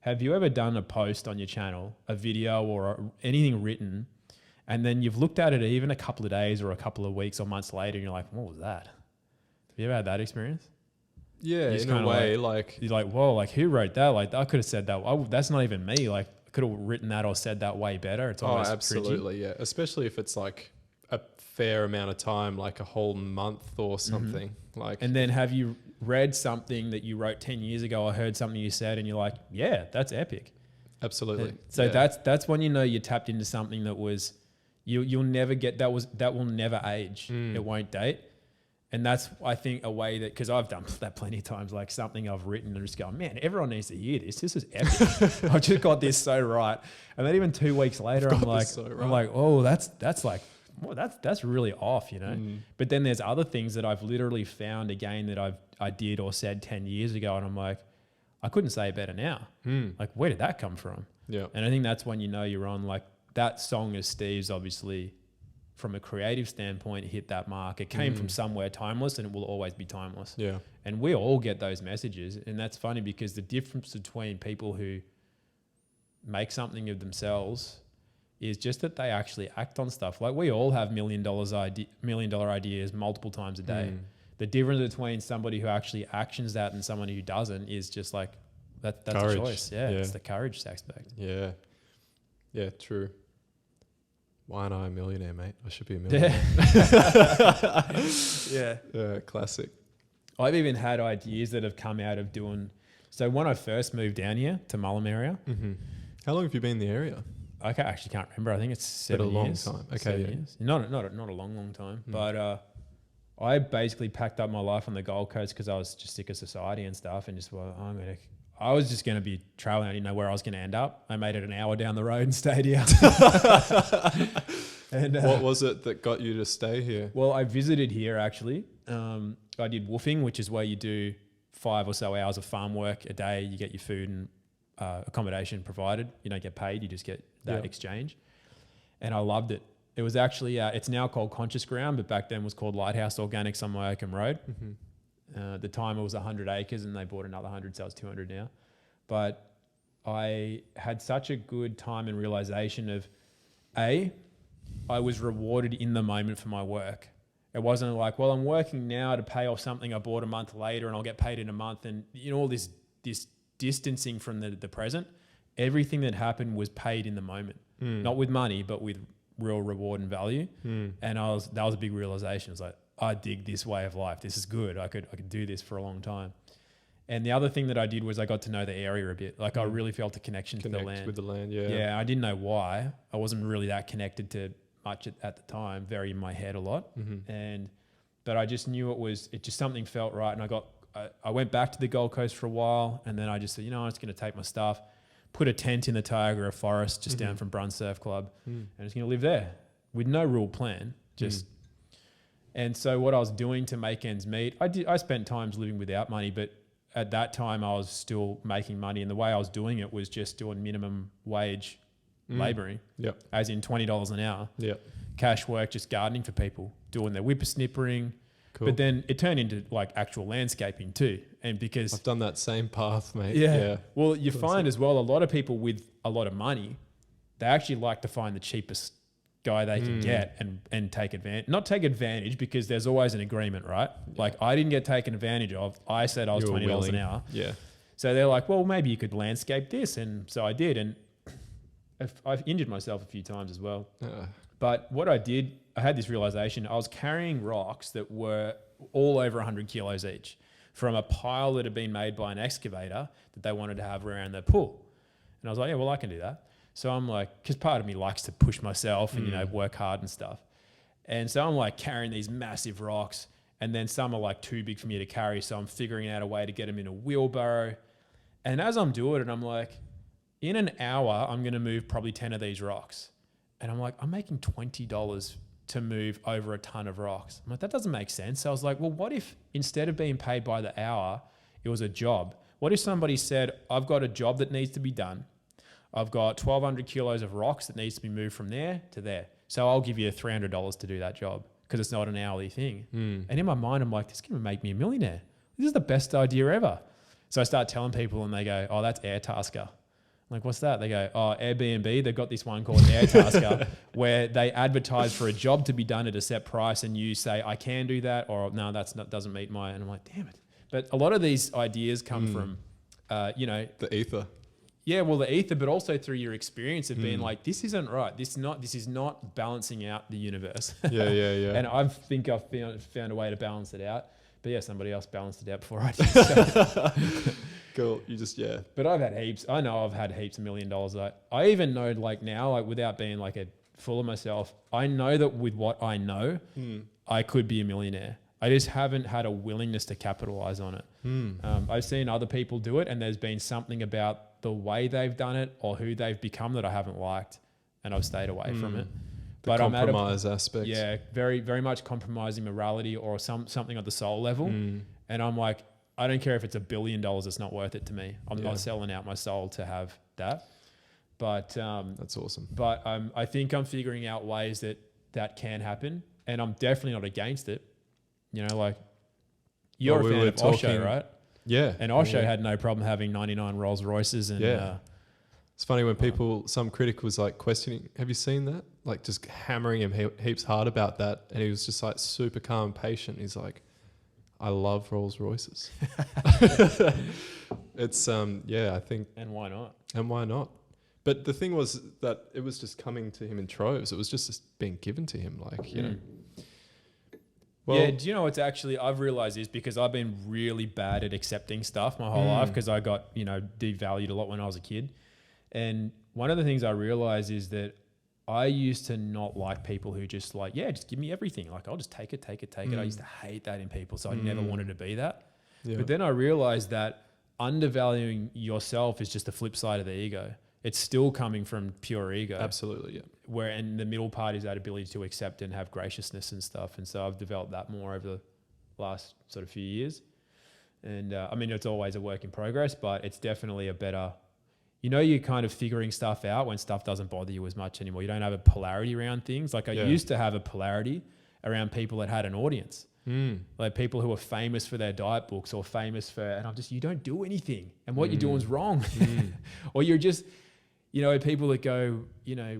Speaker 4: have you ever done a post on your channel, a video or anything written, and then you've looked at it even a couple of days or a couple of weeks or months later and you're like, what was that? Have you ever had that experience?
Speaker 1: Yeah, in a way, like
Speaker 4: you're like, whoa, like who wrote that? Like I could have said that. That's not even me. Like I could have written that or said that way better. It's almost
Speaker 1: absolutely,
Speaker 4: cringy.
Speaker 1: yeah. Especially if it's like a fair amount of time, like a whole month or something. Like,
Speaker 4: and then have you read something that you wrote 10 years ago or heard something you said and you're like, yeah, that's epic.
Speaker 1: Absolutely.
Speaker 4: So that's when you know you tapped into something that was you'll never get that will never age. It won't date. And that's, I think, a way that, because I've done that plenty of times, like something I've written and just going, man, everyone needs to hear this. This is epic. I've just got this so right. And then even 2 weeks later, I'm like, oh, that's like, well, that's really off, you know? But then there's other things that I've literally found again that I did or said 10 years ago. And I'm like, I couldn't say it better now. Like, where did that come from?
Speaker 1: Yeah.
Speaker 4: And I think that's when you know you're on, like, that song of Steve's obviously, from a creative standpoint, hit that mark. It came from somewhere timeless and it will always be timeless.
Speaker 1: Yeah.
Speaker 4: And we all get those messages. And that's funny because the difference between people who make something of themselves is just that they actually act on stuff. Like we all have $1 million ideas multiple times a day. The difference between somebody who actually actions that and someone who doesn't is just like, that's courage. A choice. Yeah, it's the courage aspect.
Speaker 1: Yeah. Yeah, true. Why aren't I a millionaire, mate? I should be a millionaire. Yeah, classic.
Speaker 4: I've even had ideas that have come out of doing... So when I first moved down here to Mullum area...
Speaker 1: How long have you been in the area?
Speaker 4: I actually can't remember. I think it's 7 years.
Speaker 1: But a long time. Okay,
Speaker 4: 7 years. Not a long time. But I basically packed up my life on the Gold Coast because I was just sick of society and stuff and just, I was just going to be traveling. I didn't know where I was going to end up. I made it an hour down the road and stayed here. And
Speaker 1: what was it that got you to stay here?
Speaker 4: Well, I visited here actually. I did woofing, which is where you do 5 or so hours of farm work a day. You get your food and accommodation provided. You don't get paid. You just get that exchange. And I loved it. It was actually, it's now called Conscious Ground, but back then was called Lighthouse Organics on Myocombe Road. At the time it was 100 acres and they bought another 100, so it's 200 now. But I had such a good time and realization of, I was rewarded in the moment for my work. It wasn't like, well, I'm working now to pay off something I bought a month later and I'll get paid in a month. And you know, all this distancing from the present, everything that happened was paid in the moment, not with money, but with real reward and value. And that was a big realization. It was like, I dig this way of life. This is good. I could do this for a long time. And the other thing that I did was I got to know the area a bit. Like I really felt a connection to the land.
Speaker 1: With the land, yeah.
Speaker 4: Yeah, I didn't know why. I wasn't really that connected to much at the time, very in my head a lot. But I just knew it just something felt right. And I went back to the Gold Coast for a while and then I just said, you know, I'm just going to take my stuff, put a tent in the Tioga Forest just down from Brun Surf Club and I'm just going to live there with no real plan. And so what I was doing to make ends meet, I spent times living without money, but at that time I was still making money. And the way I was doing it was just doing minimum wage labouring, as in $20 an hour, cash work, just gardening for people, doing their whippersnippering. Cool. But then it turned into like actual landscaping too. And because
Speaker 1: I've done that same path, mate.
Speaker 4: Yeah. Well, you find as well, a lot of people with a lot of money, they actually like to find the cheapest guy they can get and take advantage. Not take advantage because there's always an agreement, right? Like I didn't get taken advantage of. I said I was $20 an hour.
Speaker 1: Yeah.
Speaker 4: So they're like, well, maybe you could landscape this. And so I did. And I've injured myself a few times as well. But what I did, I had this realization. I was carrying rocks that were all over 100 kilos each from a pile that had been made by an excavator that they wanted to have around their pool. And I was like, yeah, well, I can do that. So I'm like, because part of me likes to push myself and, you know, work hard and stuff. And so I'm like carrying these massive rocks and then some are like too big for me to carry. So I'm figuring out a way to get them in a wheelbarrow. And as I'm doing it, I'm like, in an hour, I'm going to move probably 10 of these rocks. And I'm like, I'm making $20 to move over a ton of rocks. I'm like, that doesn't make sense. So I was like, well, what if instead of being paid by the hour, it was a job? What if somebody said, I've got a job that needs to be done. I've got 1,200 kilos of rocks that needs to be moved from there to there. So I'll give you $300 to do that job because it's not an hourly thing. And in my mind, I'm like, this is going to make me a millionaire. This is the best idea ever. So I start telling people and they go, oh, that's Airtasker. Like, what's that? They go, oh, Airbnb, they've got this one called Airtasker where they advertise for a job to be done at a set price and you say, I can do that, or no, doesn't meet my, and I'm like, damn it. But a lot of these ideas come from,
Speaker 1: the ether.
Speaker 4: Yeah, well, the ether, but also through your experience of being like, this isn't right. This is not balancing out the universe.
Speaker 1: Yeah.
Speaker 4: And I think I've found a way to balance it out. But yeah, somebody else balanced it out before I did. So.
Speaker 1: Cool. You just,
Speaker 4: But I've had heaps. I know I've had heaps of $1 million. I even know, like now, like without being like a fool of myself, I know that with what I know, I could be a millionaire. I just haven't had a willingness to capitalize on it. I've seen other people do it, and there's been something about the way they've done it or who they've become that I haven't liked, and I've stayed away from it.
Speaker 1: The compromise aspect.
Speaker 4: Yeah, very, very much compromising morality or something at the soul level. And I'm like, I don't care if it's $1 billion, it's not worth it to me. I'm not selling out my soul to have that. But
Speaker 1: that's awesome.
Speaker 4: But I think I'm figuring out ways that can happen, and I'm definitely not against it. You know, like you're a fan of Osho, right?
Speaker 1: Yeah.
Speaker 4: And Osho had no problem having 99 Rolls Royces and
Speaker 1: it's funny when some critic was like questioning, have you seen that? Like just hammering him heaps hard about that. And he was just like super calm and patient. He's like, I love Rolls Royces. It's, I think.
Speaker 4: And why not?
Speaker 1: And why not? But the thing was that it was just coming to him in troves. It was just being given to him, like, you know.
Speaker 4: Well, yeah, do you know what's actually, I've realized is because I've been really bad at accepting stuff my whole life because I got, devalued a lot when I was a kid. And one of the things I realized is that I used to not like people who just like, just give me everything. Like, I'll just take it. I used to hate that in people. So I never wanted to be that. Yeah. But then I realized that undervaluing yourself is just the flip side of the ego. It's still coming from pure ego.
Speaker 1: Absolutely, yeah.
Speaker 4: And the middle part is that ability to accept and have graciousness and stuff. And so I've developed that more over the last sort of few years. And it's always a work in progress, but it's definitely a better, you're kind of figuring stuff out when stuff doesn't bother you as much anymore. You don't have a polarity around things. Like I used to have a polarity around people that had an audience. Like people who are famous for their diet books or famous for, and I'm just, you don't do anything. And what you're doing is wrong. Or you're just, people that go,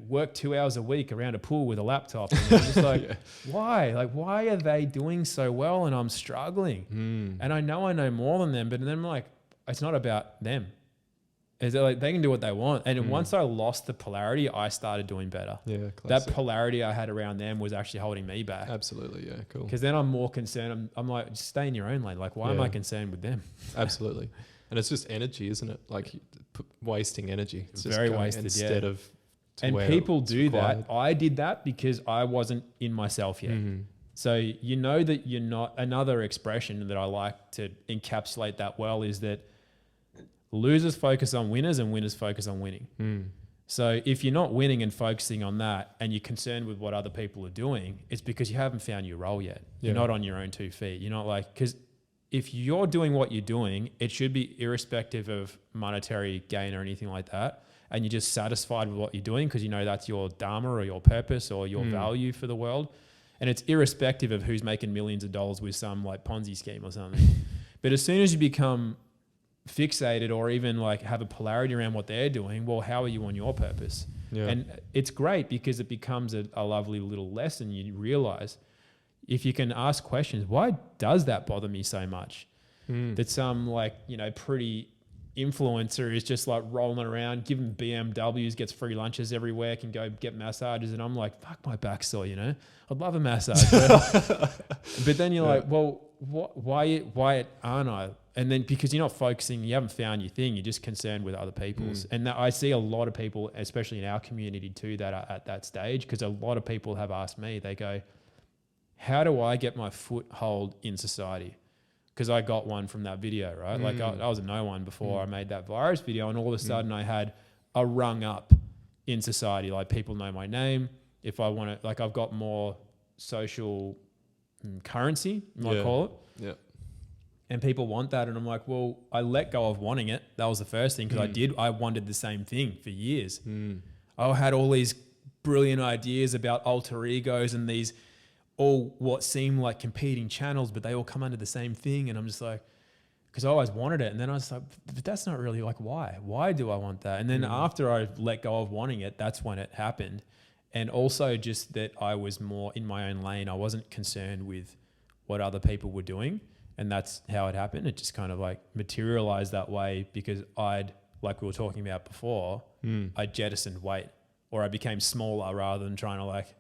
Speaker 4: work 2 hours a week around a pool with a laptop. And I'm just like, why? Like, why are they doing so well and I'm struggling? And I know more than them, but then I'm like, it's not about them. Is it like they can do what they want? And once I lost the polarity, I started doing better.
Speaker 1: Yeah,
Speaker 4: classic. That polarity I had around them was actually holding me back.
Speaker 1: Absolutely, yeah, cool.
Speaker 4: Because then I'm more concerned. I'm like, just stay in your own lane. Like, why am I concerned with them?
Speaker 1: Absolutely. And it's just energy, isn't it? Like wasting energy. It's just
Speaker 4: very wasted,
Speaker 1: instead of.
Speaker 4: And people do that. I did that because I wasn't in myself yet. So that you're not. Another expression that I like to encapsulate that well is that losers focus on winners and winners focus on winning. So if you're not winning and focusing on that and you're concerned with what other people are doing, it's because you haven't found your role yet. You're not on your own 2 feet. You're not like, because if you're doing what you're doing, it should be irrespective of monetary gain or anything like that. And you're just satisfied with what you're doing because that's your dharma or your purpose or your value for the world. And it's irrespective of who's making millions of dollars with some like Ponzi scheme or something. But as soon as you become fixated or even like have a polarity around what they're doing, well, how are you on your purpose? And it's great because it becomes a lovely little lesson. You realize if you can ask questions, why does that bother me so much? That some pretty influencer is just like rolling around, giving BMWs, gets free lunches everywhere, can go get massages. And I'm like, fuck, my back's sore, I'd love a massage. But then you're like, well, why aren't I? And then because you're not focusing, you haven't found your thing, you're just concerned with other people's. And I see a lot of people, especially in our community too, that are at that stage, because a lot of people have asked me, they go, how do I get my foothold in society? Because I got one from that video, right? Like I was a no one before I made that virus video, and all of a sudden I had a rung up in society. Like people know my name. If I want to, like I've got more social currency, you might call it.
Speaker 1: Yeah.
Speaker 4: And people want that. And I'm like, well, I let go of wanting it. That was the first thing because I wanted the same thing for years. I had all these brilliant ideas about alter egos and these all what seem like competing channels, but they all come under the same thing. And I'm just like, because I always wanted it. And then I was like, but that's not really like, why? Why do I want that? And then after I let go of wanting it, that's when it happened. And also just that I was more in my own lane. I wasn't concerned with what other people were doing. And that's how it happened. It just kind of like materialized that way because like we were talking about before, I jettisoned weight, or I became smaller rather than trying to like,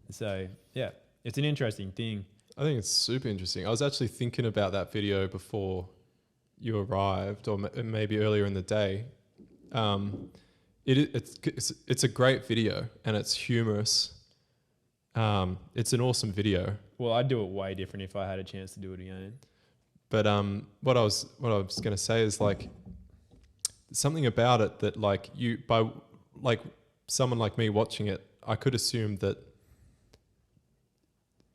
Speaker 4: So yeah, it's an interesting thing.
Speaker 1: I think it's super interesting. I was actually thinking about that video before you arrived, or maybe earlier in the day. It's a great video and it's humorous. It's an awesome video.
Speaker 4: Well, I'd do it way different if I had a chance to do it again.
Speaker 1: But what I was going to say is like something about it that like by someone like me watching it, I could assume that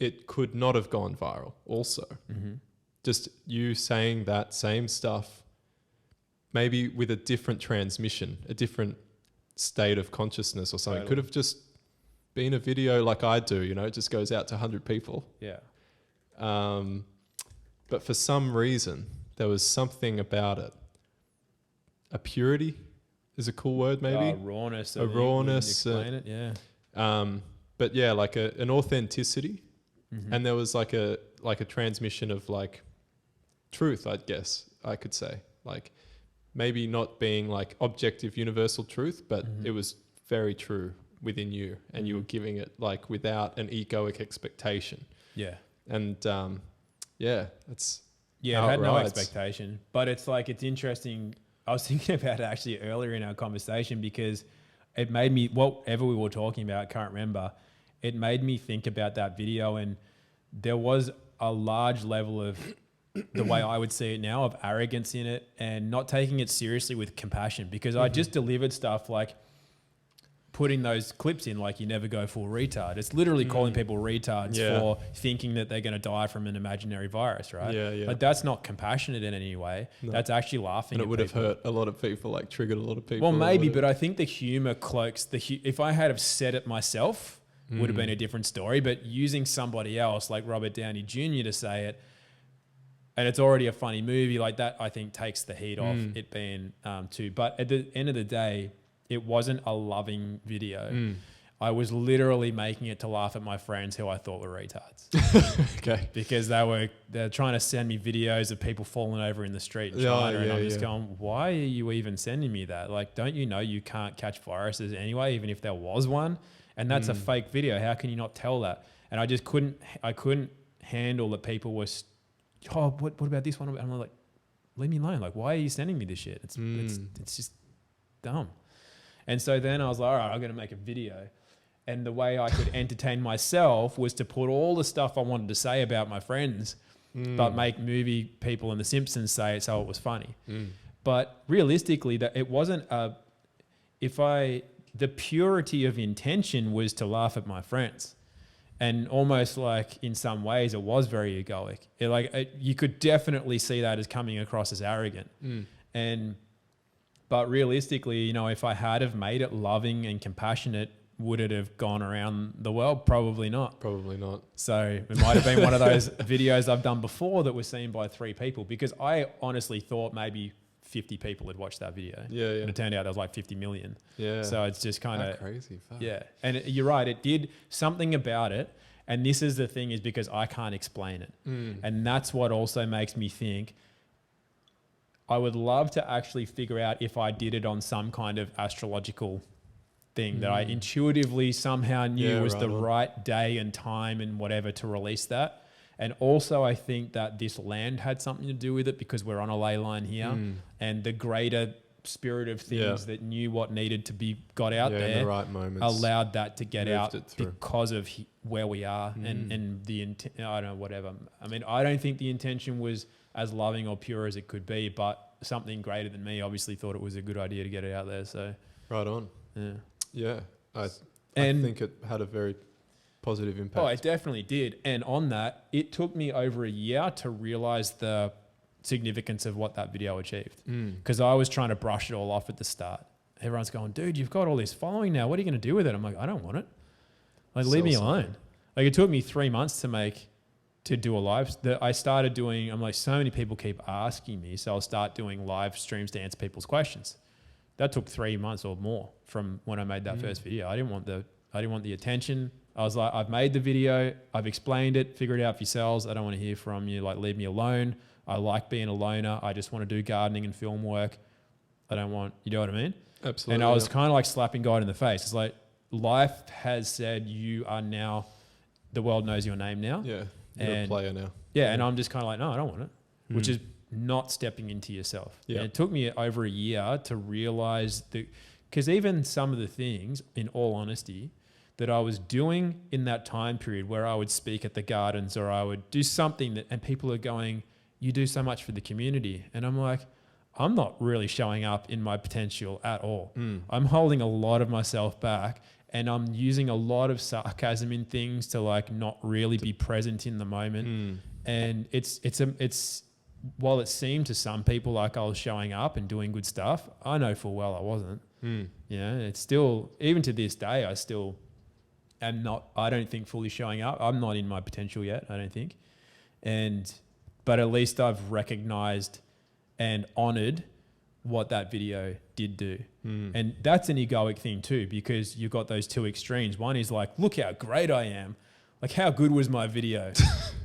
Speaker 1: it could not have gone viral also. Just you saying that same stuff, maybe with a different transmission, a different state of consciousness or something.
Speaker 4: Totally.
Speaker 1: Could have just been a video like I do, it just goes out to 100 people.
Speaker 4: Yeah.
Speaker 1: But for some reason, there was something about it. A purity is a cool word, maybe.
Speaker 4: Rawness.
Speaker 1: A rawness.
Speaker 4: Explain it, yeah.
Speaker 1: But yeah, like an authenticity. And there was like a transmission of like truth, I guess I could say. Like maybe not being like objective universal truth, but it was very true within you, and you were giving it like without an egoic expectation.
Speaker 4: Yeah.
Speaker 1: And it's
Speaker 4: it had no expectation, but it's like, it's interesting. I was thinking about it actually earlier in our conversation because it made me, whatever we were talking about, I can't remember, it made me think about that video, and there was a large level of the way I would see it now of arrogance in it and not taking it seriously with compassion, because I just delivered stuff like putting those clips in like you never go full retard. It's literally calling people retards for thinking that they're going to die from an imaginary virus, right?
Speaker 1: Yeah.
Speaker 4: Like that's not compassionate in any way. No. That's actually laughing.
Speaker 1: And it would have hurt a lot of people, like triggered a lot of people.
Speaker 4: Well, maybe, but I think the humor cloaks if I had have said it myself, would have been a different story. But using somebody else like Robert Downey Jr. to say it, and it's already a funny movie like that, I think takes the heat off it being too. But at the end of the day, it wasn't a loving video. I was literally making it to laugh at my friends who I thought were retards.
Speaker 1: Okay.
Speaker 4: Because they're trying to send me videos of people falling over in the street in China, and I'm just going, why are you even sending me that? Like, don't you know you can't catch viruses anyway, even if there was one? And that's a fake video. How can you not tell that? And I just couldn't handle that people were, what about this one? And I'm like, leave me alone. Like, why are you sending me this shit? It's just dumb. And so then I was like, all right, I'm going to make a video. And the way I could entertain myself was to put all the stuff I wanted to say about my friends, but make movie people and The Simpsons say it so it was funny. But realistically, that it wasn't the purity of intention was to laugh at my friends. And almost like in some ways it was very egoic. You could definitely see that as coming across as arrogant. But realistically, if I had have made it loving and compassionate, would it have gone around the world? Probably not.
Speaker 1: Probably not.
Speaker 4: So it might have been one of those videos I've done before that was seen by 3 people, because I honestly thought maybe 50 people had watched that video.
Speaker 1: Yeah.
Speaker 4: And it turned out there was like 50 million.
Speaker 1: Yeah.
Speaker 4: So it's just kind of
Speaker 1: crazy. Fuck.
Speaker 4: Yeah. And you're right. It did something about it. And this is the thing, is because I can't explain it. And that's what also makes me think I would love to actually figure out if I did it on some kind of astrological thing that I intuitively somehow knew was the right day and time and whatever to release that. And also I think that this land had something to do with it, because we're on a ley line here, and the greater spirit of things that knew what needed to be got out there
Speaker 1: in the right moments
Speaker 4: allowed that to get out because of where we are and the I don't know, whatever. I mean, I don't think the intention was as loving or pure as it could be, but something greater than me obviously thought it was a good idea to get it out there. So
Speaker 1: right on. Yeah. I think it had a very positive impact.
Speaker 4: Oh, it definitely did. And on that, it took me over a year to realize the significance of what that video achieved. Because I was trying to brush it all off at the start. Everyone's going, dude, you've got all this following now. What are you going to do with it? I'm like, I don't want it. Like, leave me alone. Like, it took me 3 months to make to do a live. I started doing. I'm like, so many people keep asking me, so I'll start doing live streams to answer people's questions. That took 3 months or more from when I made that first video. I didn't want the attention. I was like, I've made the video, I've explained it, figure it out for yourselves. I don't want to hear from you. Like, leave me alone. I like being a loner. I just want to do gardening and film work. I don't want, you know what I mean?
Speaker 1: Absolutely.
Speaker 4: And I was kind of like slapping God in the face. It's like, life has said you are now, the world knows your name now.
Speaker 1: Yeah. You're a player now.
Speaker 4: Yeah. And I'm just kind of like, no, I don't want it, which is not stepping into yourself. Yeah. And it took me over a year to realize that, because even some of the things, in all honesty, that I was doing in that time period where I would speak at the gardens or I would do something that, and people are going, you do so much for the community. And I'm like, I'm not really showing up in my potential at all. I'm holding a lot of myself back, and I'm using a lot of sarcasm in things to like not really be present in the moment. And it's while it seemed to some people like I was showing up and doing good stuff, I know full well I wasn't. You know, it's still, even to this day, I still am not, I don't think fully showing up. I'm not in my potential yet, I don't think. But at least I've recognized and honored what that video did do. And that's an egoic thing too, because you've got those two extremes. One is like, look how great I am. Like, how good was my video?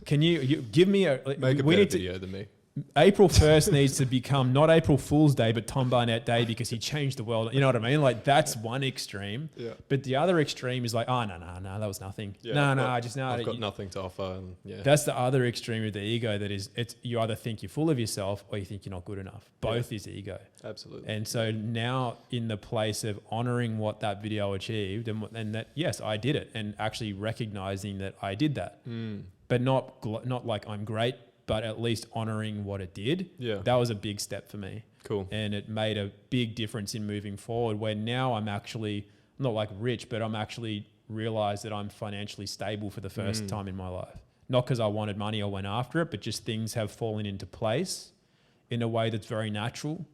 Speaker 4: Can you give me
Speaker 1: Make a better video than me.
Speaker 4: April 1st needs to become not April Fool's Day, but Tom Barnett Day, because he changed the world. You know what I mean? Like, that's one extreme.
Speaker 1: Yeah.
Speaker 4: But the other extreme is like, oh, no, that was nothing.
Speaker 1: Yeah,
Speaker 4: I've
Speaker 1: got nothing to offer. And yeah.
Speaker 4: That's the other extreme of the ego. That is, it's, you either think you're full of yourself or you think you're not good enough. Both is ego.
Speaker 1: Absolutely.
Speaker 4: And so now, in the place of honoring what that video achieved, and that, yes, I did it, and actually recognizing that I did that, but not like I'm great, but at least honoring what it did.
Speaker 1: Yeah.
Speaker 4: That was a big step for me.
Speaker 1: Cool.
Speaker 4: And it made a big difference in moving forward, where now I'm actually not like rich, but I'm actually realized that I'm financially stable for the first time in my life. Not because I wanted money or went after it, but just things have fallen into place in a way that's very natural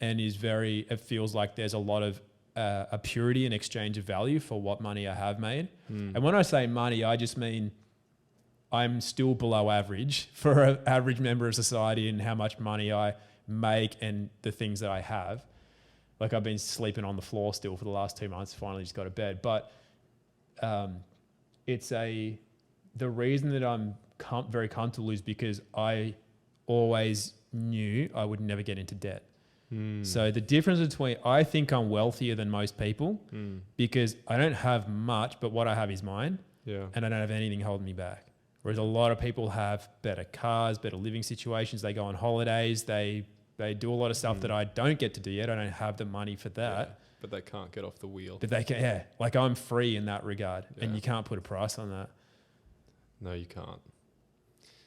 Speaker 4: and is very, it feels like there's a lot of a purity and exchange of value for what money I have made. And when I say money, I just mean I'm still below average for an average member of society in how much money I make and the things that I have. Like, I've been sleeping on the floor still for the last 2 months, finally just got to bed. But the reason that I'm very comfortable is because I always knew I would never get into debt. So the difference between, I think I'm wealthier than most people because I don't have much, but what I have is mine.
Speaker 1: Yeah.
Speaker 4: And I don't have anything holding me back. Whereas a lot of people have better cars, better living situations. They go on holidays. They do a lot of stuff that I don't get to do yet. I don't have the money for that.
Speaker 1: Yeah, but they can't get off the wheel.
Speaker 4: But they can, yeah. Like, I'm free in that regard.
Speaker 1: Yeah.
Speaker 4: And you can't put a price on that.
Speaker 1: No, you can't.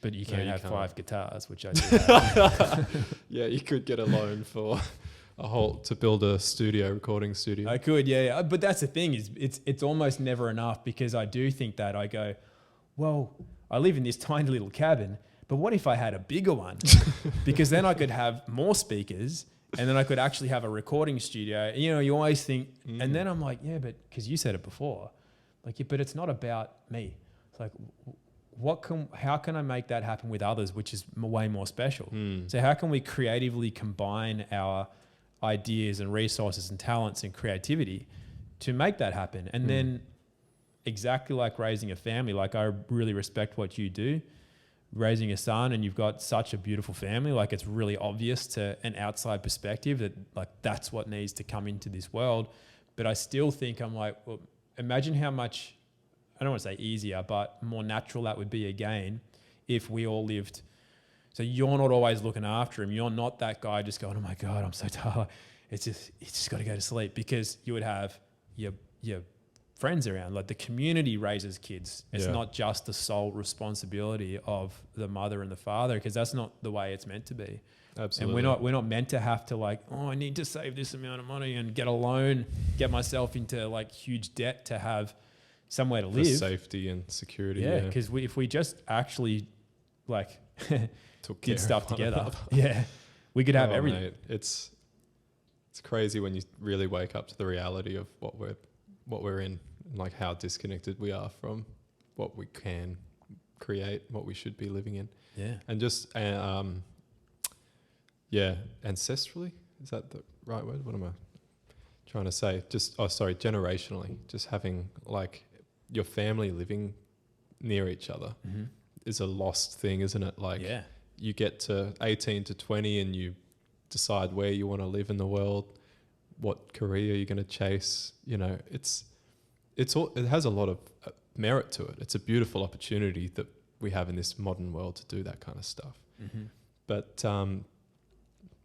Speaker 4: But you can have 5 guitars, which I do have.
Speaker 1: Yeah, you could get a loan for to build a recording studio.
Speaker 4: I could, yeah. But that's the thing, is it's almost never enough, because I do think that I go, well, I live in this tiny little cabin, but what if I had a bigger one? Because then I could have more speakers, and then I could actually have a recording studio. You know, you always think, and then I'm like, yeah, but because you said it before, like, yeah, but it's not about me. It's like, how can I make that happen with others, which is way more special? So how can we creatively combine our ideas and resources and talents and creativity to make that happen? And then, exactly like raising a family, like, I really respect what you do, raising a son, and you've got such a beautiful family. Like, it's really obvious to an outside perspective that, like, that's what needs to come into this world. But I still think, I'm like, well, imagine how much, I don't want to say easier, but more natural that would be again if we all lived. So you're not always looking after him. You're not that guy just going, oh my God, I'm so tired. It's just got to go to sleep, because you would have your friends around. Like, the community raises kids. It's not just the sole responsibility of the mother and the father, because that's not the way it's meant to be.
Speaker 1: Absolutely.
Speaker 4: And we're not meant to have to, like, oh, I need to save this amount of money and get a loan, get myself into like huge debt to have somewhere to live.
Speaker 1: For safety and security.
Speaker 4: Yeah, because if we just actually like
Speaker 1: did
Speaker 4: stuff together, we could have everything.
Speaker 1: Mate, it's crazy when you really wake up to the reality of what we're in, like how disconnected we are from what we can create what we should be living in.
Speaker 4: Yeah.
Speaker 1: And just, ancestrally, is that the right word? What am I trying to say? Generationally, just having like your family living near each other is a lost thing, isn't it? Like you get to 18 to 20 and you decide where you want to live in the world, what career you're going to chase. You know, it has a lot of merit to it. It's a beautiful opportunity that we have in this modern world to do that kind of stuff. But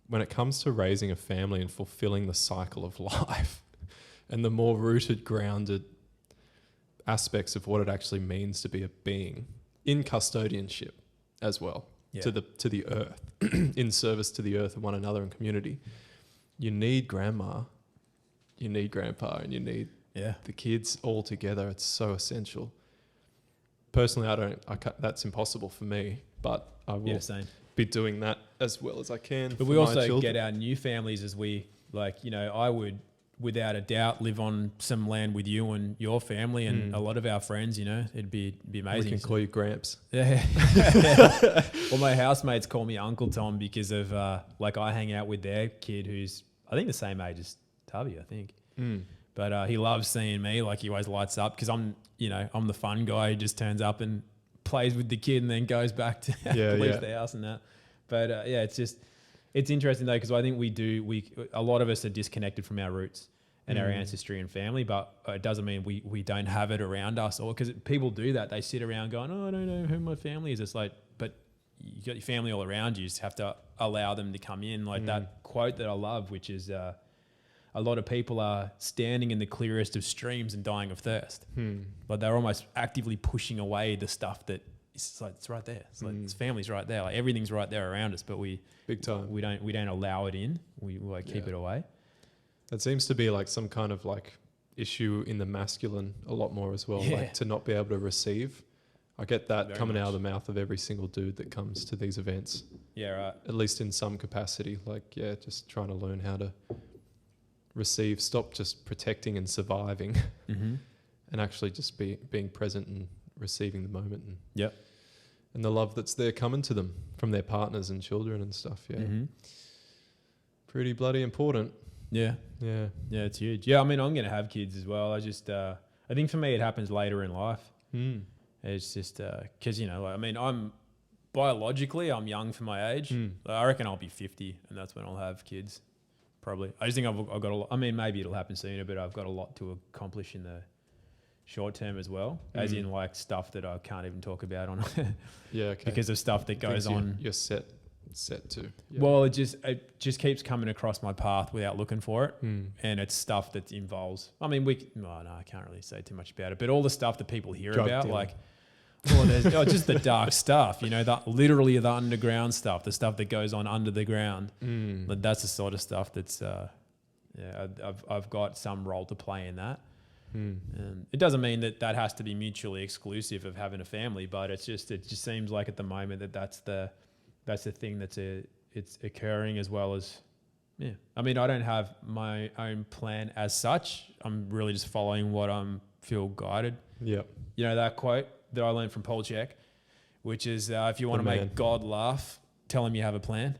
Speaker 1: when it comes to raising a family and fulfilling the cycle of life and the more rooted, grounded aspects of what it actually means to be a being in custodianship as well, to the earth, in service to the earth and one another and community, you need grandma, you need grandpa, and you need the kids all together. It's so essential. Personally, that's impossible for me, but I will be doing that as well as I can.
Speaker 4: But we also get our new families as we, like, you know, I would without a doubt live on some land with you and your family and a lot of our friends, you know, it'd be amazing.
Speaker 1: We can call you Gramps.
Speaker 4: Yeah. Well, my housemates call me Uncle Tom because of, like, I hang out with their kid who's, I think, the same age as Tubby, I think. But he loves seeing me. Like, he always lights up because I'm the fun guy who just turns up and plays with the kid and then goes back to leaves the house and that. But it's interesting though, because I think a lot of us are disconnected from our roots and our ancestry and family, but it doesn't mean we don't have it around us. Or because people do that, they sit around going, "Oh, I don't know who my family is." It's like, but you got your family all around you. You just have to allow them to come in. Like that quote that I love, which is, a lot of people are standing in the clearest of streams and dying of thirst. But they're almost actively pushing away the stuff that it's like, it's right there. It's like, it's family's right there. Like, everything's right there around us, but
Speaker 1: big time.
Speaker 4: We don't allow it in. We like keep it away.
Speaker 1: That seems to be like some kind of like issue in the masculine a lot more as well. Like to not be able to receive. I get that very coming much out of the mouth of every single dude that comes to these events. Yeah, right. At least in some capacity. Like, just trying to learn how to receive, stop just protecting and surviving, and actually just being present and receiving the moment and the love that's there coming to them from their partners and children and stuff. Pretty bloody important. Yeah, it's huge. I mean, I'm gonna have kids as well. I just I think for me it happens later in life. It's just because I'm biologically I'm young for my age. I reckon I'll be 50 and that's when I'll have kids. Probably. I just think I've got a lot. I mean, maybe it'll happen sooner, but I've got a lot to accomplish in the short term as well, as in like stuff that I can't even talk about on because of stuff that goes on. You're set to. Well, it just keeps coming across my path without looking for it, and it's stuff that involves. I mean, I can't really say too much about it, but all the stuff that people hear about, dealing. Like. There's just the dark stuff, literally the underground stuff, the stuff that goes on under the ground. But that's the sort of stuff that's, I've got some role to play in that. And it doesn't mean that has to be mutually exclusive of having a family, but it just seems like at the moment that's the thing it's occurring as well as, I mean, I don't have my own plan as such. I'm really just following what feel guided. That quote that I learned from Paul Chek, which is if you want to make God laugh, tell him you have a plan.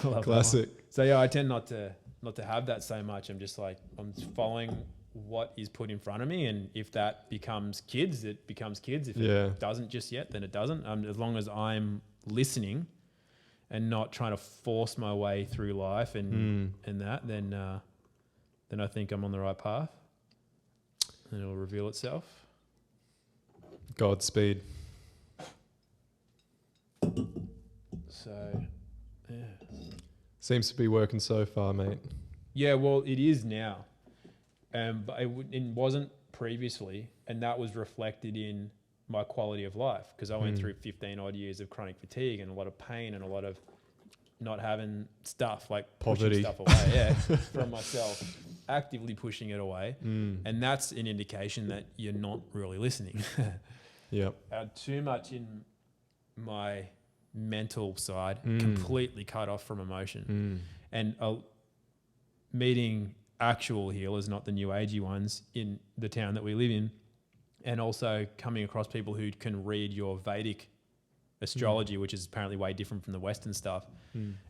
Speaker 1: Classic. So I tend not to have that so much. I'm just like, I'm following what is put in front of me, and if that becomes kids, it becomes kids. If it doesn't just yet, then it doesn't. As long as I'm listening and not trying to force my way through life and that, then I think I'm on the right path, and it'll reveal itself. Godspeed.
Speaker 4: So,
Speaker 1: seems to be working so far, mate.
Speaker 4: Yeah, well, it is now, but it wasn't previously, and that was reflected in my quality of life because I went through 15 odd years of chronic fatigue and a lot of pain and a lot of not having stuff, like
Speaker 1: poverty,
Speaker 4: pushing stuff away, from myself, actively pushing it away, and that's an indication that you're not really listening. Too much in my mental side, completely cut off from emotion, and meeting actual healers, not the new agey ones, in the town that we live in, and also coming across people who can read your Vedic astrology, which is apparently way different from the Western stuff,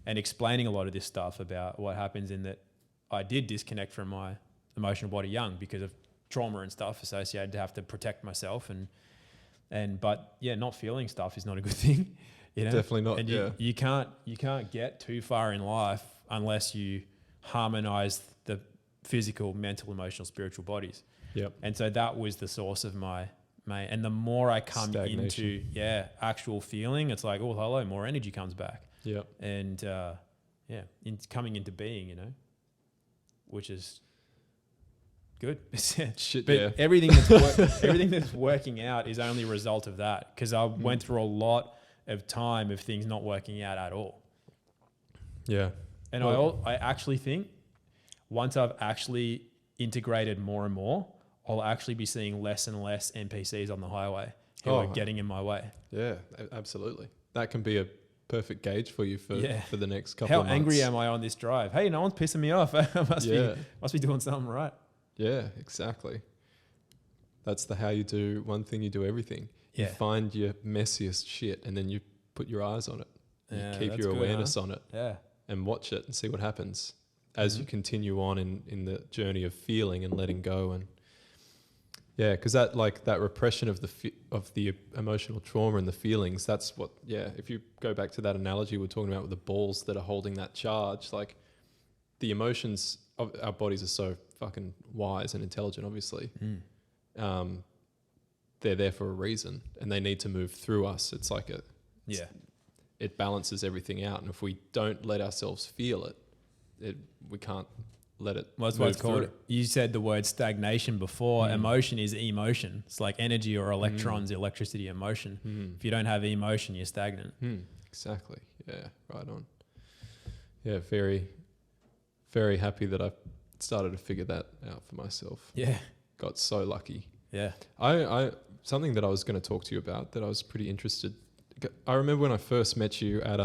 Speaker 4: and explaining a lot of this stuff about what happens in that I did disconnect from my emotional body young because of trauma and stuff associated to have to protect myself but yeah, not feeling stuff is not a good thing, you know.
Speaker 1: Definitely not.
Speaker 4: And you can't get too far in life unless you harmonize the physical, mental, emotional, spiritual bodies.
Speaker 1: Yep.
Speaker 4: And so that was the source of my and the more I come into actual feeling, it's like, oh hello, more energy comes back.
Speaker 1: Yep.
Speaker 4: And it's coming into being, you know, which is good.
Speaker 1: Shit,
Speaker 4: but
Speaker 1: yeah.
Speaker 4: everything that's working out is only a result of that, because I went through a lot of time of things not working out at all.
Speaker 1: Yeah.
Speaker 4: And I actually think once I've actually integrated more and more, I'll actually be seeing less and less NPCs on the highway who are getting in my way.
Speaker 1: Yeah, absolutely. That can be a perfect gauge for you for the next couple
Speaker 4: How
Speaker 1: of months.
Speaker 4: How angry am I on this drive? Hey, no one's pissing me off. I must be doing something right.
Speaker 1: Yeah, exactly. That's how you do one thing, you do everything.
Speaker 4: Yeah.
Speaker 1: You find your messiest shit and then you put your eyes on it. You keep your awareness on it.
Speaker 4: Yeah.
Speaker 1: And watch it and see what happens as you continue on in the journey of feeling and letting go. And yeah, because that repression of the emotional trauma and the feelings, that's what, if you go back to that analogy we're talking about with the balls that are holding that charge, like the emotions of our bodies are so fucking wise and intelligent, obviously. They're there for a reason and they need to move through us. It's like it balances everything out. And if we don't let ourselves feel it, we can't let it.
Speaker 4: Well, that's what it's called. You said the word stagnation before. Emotion is emotion. It's like energy or electrons, electricity, emotion. If you don't have emotion, you're stagnant.
Speaker 1: Exactly. Yeah, right on. Yeah, very, very happy that I started to figure that out for myself.
Speaker 4: Yeah.
Speaker 1: Got so lucky.
Speaker 4: Yeah.
Speaker 1: I something that I was going to talk to you about that I was pretty interested. I remember when I first met you at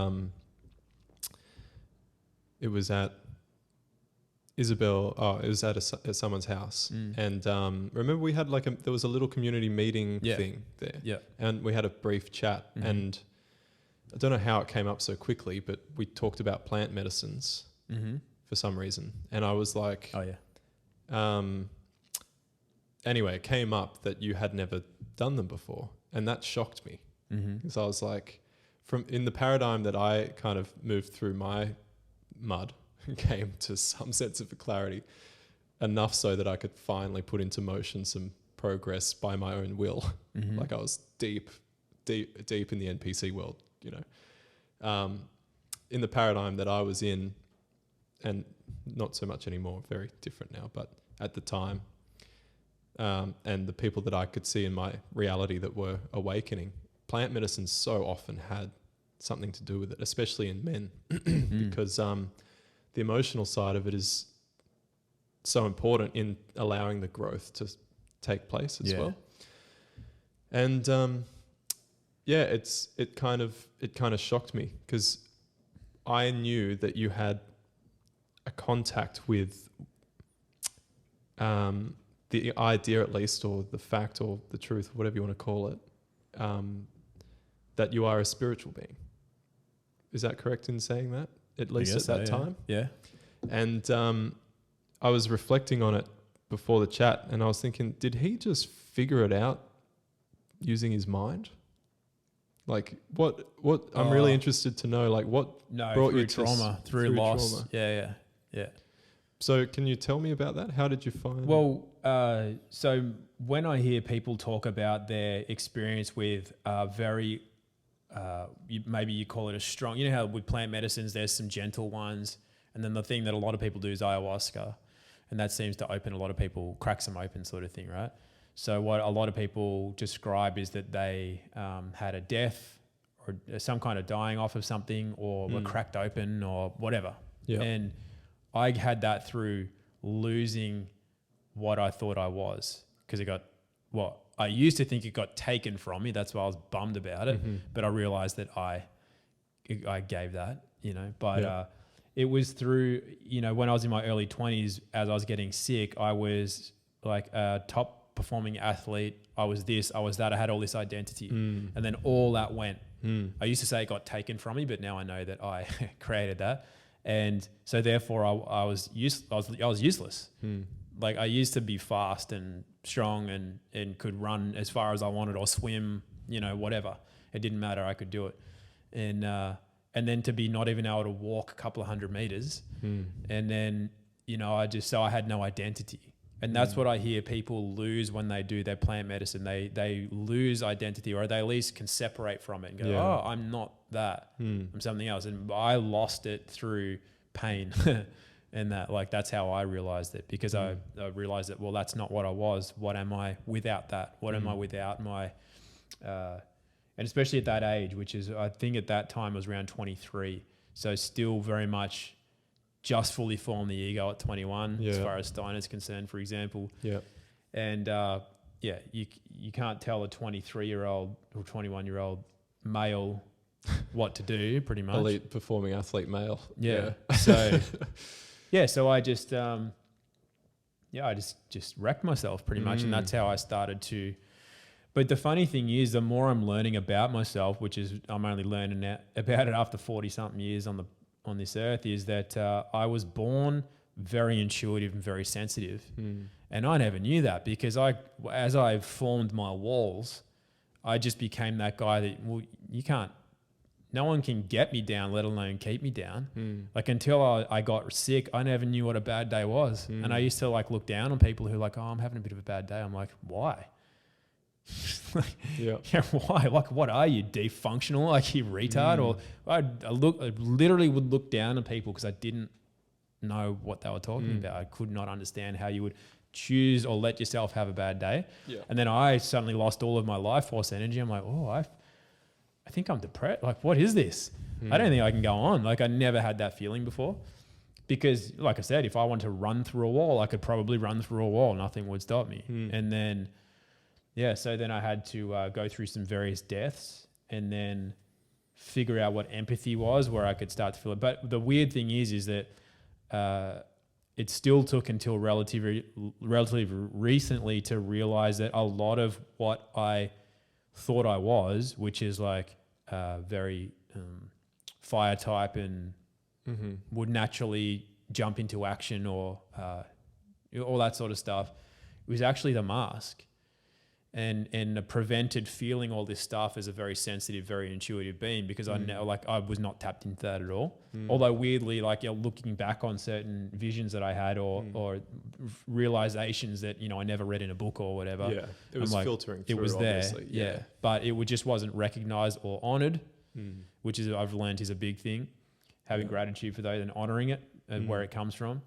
Speaker 1: it was at Isabel. It was at someone's house, and remember we had there was a little community meeting thing there, and we had a brief chat, and I don't know how it came up so quickly, but we talked about plant medicines for some reason, and I was like,
Speaker 4: oh yeah.
Speaker 1: Anyway, it came up that you had never done them before, and that shocked me. Because I was like, in the paradigm that I kind of moved through my mud, came to some sense of clarity, enough so that I could finally put into motion some progress by my own will. Like I was deep in the NPC world, you know. In the paradigm that I was in, and not so much anymore, very different now, but at the time, and the people that I could see in my reality that were awakening, plant medicine so often had something to do with it, especially in men, because the emotional side of it is so important in allowing the growth to take place as well. And it kind of shocked me because I knew that you had a contact with the idea, at least, or the fact, or the truth, whatever you want to call it, that you are a spiritual being. Is that correct in saying that? At least at that time?
Speaker 4: Yeah.
Speaker 1: And I was reflecting on it before the chat, and I was thinking, did he just figure it out using his mind? Like, what? I'm really interested to know, like, what brought you to
Speaker 4: trauma, through loss. Trauma. Yeah.
Speaker 1: So can you tell me about that? How did you find?
Speaker 4: Well, so when I hear people talk about their experience with very, maybe you call it a strong, you know how with plant medicines, there's some gentle ones. And then the thing that a lot of people do is ayahuasca. And that seems to open a lot of people, cracks them open sort of thing, right? So what a lot of people describe is that they had a death or some kind of dying off of something, or were cracked open or whatever. Yeah. And I had that through losing what I thought I was, because I used to think it got taken from me. That's why I was bummed about it. But I realized that I gave that, you know, but it was through, you know, when I was in my early 20s, as I was getting sick, I was like a top top performing athlete. I was this, I was that. I had all this identity. And then all that went. I used to say it got taken from me, but now I know that I created that. And so therefore I was useless. Like I used to be fast and strong and could run as far as I wanted or swim, you know, whatever. It didn't matter. I could do it. And then to be not even able to walk a couple of 100 meters. And then, you know, I had no identity. And that's what I hear people lose when they do their plant medicine. They lose identity, or they at least can separate from it and go, oh, I'm not that. I'm something else. And I lost it through pain. And that's how I realized it, because I realized that, well, that's not what I was. What am I without that? What am I without my, and especially at that age, which is, I think at that time I was around 23. So still very much just fully formed the ego at 21, as far as Steiner's concerned, for example. Yeah. And you can't tell a 23-year-old or 21-year-old male what to do, pretty much.
Speaker 1: Elite performing athlete male.
Speaker 4: Yeah. So, so I just, I just wrecked myself pretty much. And that's how I started to. But the funny thing is, the more I'm learning about myself, which is I'm only learning about it after 40-something years on this earth, is that I was born very intuitive and very sensitive. And I never knew that, because as I formed my walls, I just became that guy that, well, no one can get me down, let alone keep me down. Like until I got sick, I never knew what a bad day was. And I used to like look down on people who are like, oh, I'm having a bit of a bad day. I'm like, why? Why? Like, what are you, defunctional? Like you retard? Or I literally would look down on people because I didn't know what they were talking about. I could not understand how you would choose or let yourself have a bad day. And then I suddenly lost all of my life force energy. I'm like, oh, I think I'm depressed. Like, what is this? I don't think I can go on. Like, I never had that feeling before, because like I said, if I wanted to run through a wall, I could probably run through a wall. Nothing would stop me. And then, so then I had to go through some various deaths and then figure out what empathy was, where I could start to feel it. But the weird thing is that it still took until relatively recently to realize that a lot of what I thought I was, which is like very fire type and would naturally jump into action or all that sort of stuff, it was actually the mask. And prevented feeling all this stuff as a very sensitive, very intuitive being, because I know, like, I was not tapped into that at all. Although weirdly, like, looking back on certain visions that I had or realizations that, you know, I never read in a book or whatever. Yeah,
Speaker 1: it was like, filtering through,
Speaker 4: it was there,
Speaker 1: obviously.
Speaker 4: But it just wasn't recognized or honored, which is, I've learned, is a big thing. Having gratitude for those and honoring it and where it comes from.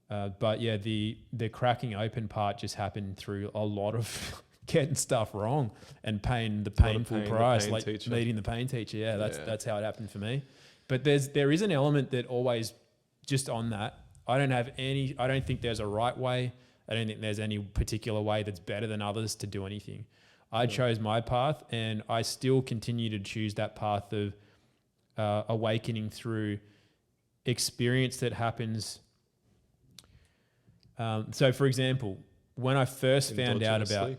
Speaker 4: But yeah, the cracking open part just happened through a lot of getting stuff wrong and paying the painful price, like meeting the pain teacher. That's how it happened for me. But there is an element that always, just on that, I don't think there's a right way. I don't think there's any particular way that's better than others to do anything. I chose my path, and I still continue to choose that path of awakening through experience that happens. So for example, when I first found out about,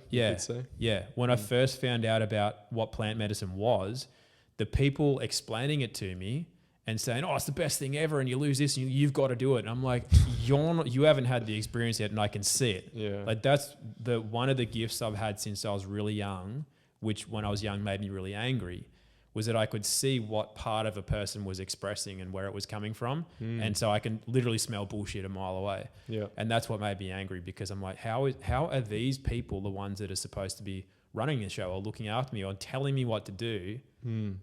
Speaker 4: when I first found out about what plant medicine was, the people explaining it to me and saying, oh, it's the best thing ever, and you lose this, and you've got to do it. And I'm like, you haven't had the experience yet, and I can see it. Yeah. Like, that's one of the gifts I've had since I was really young, which when I was young made me really angry, was that I could see what part of a person was expressing and where it was coming from. And so I can literally smell bullshit a mile away. Yeah. And that's what made me angry, because I'm like, how are these people the ones that are supposed to be running the show or looking after me or telling me what to do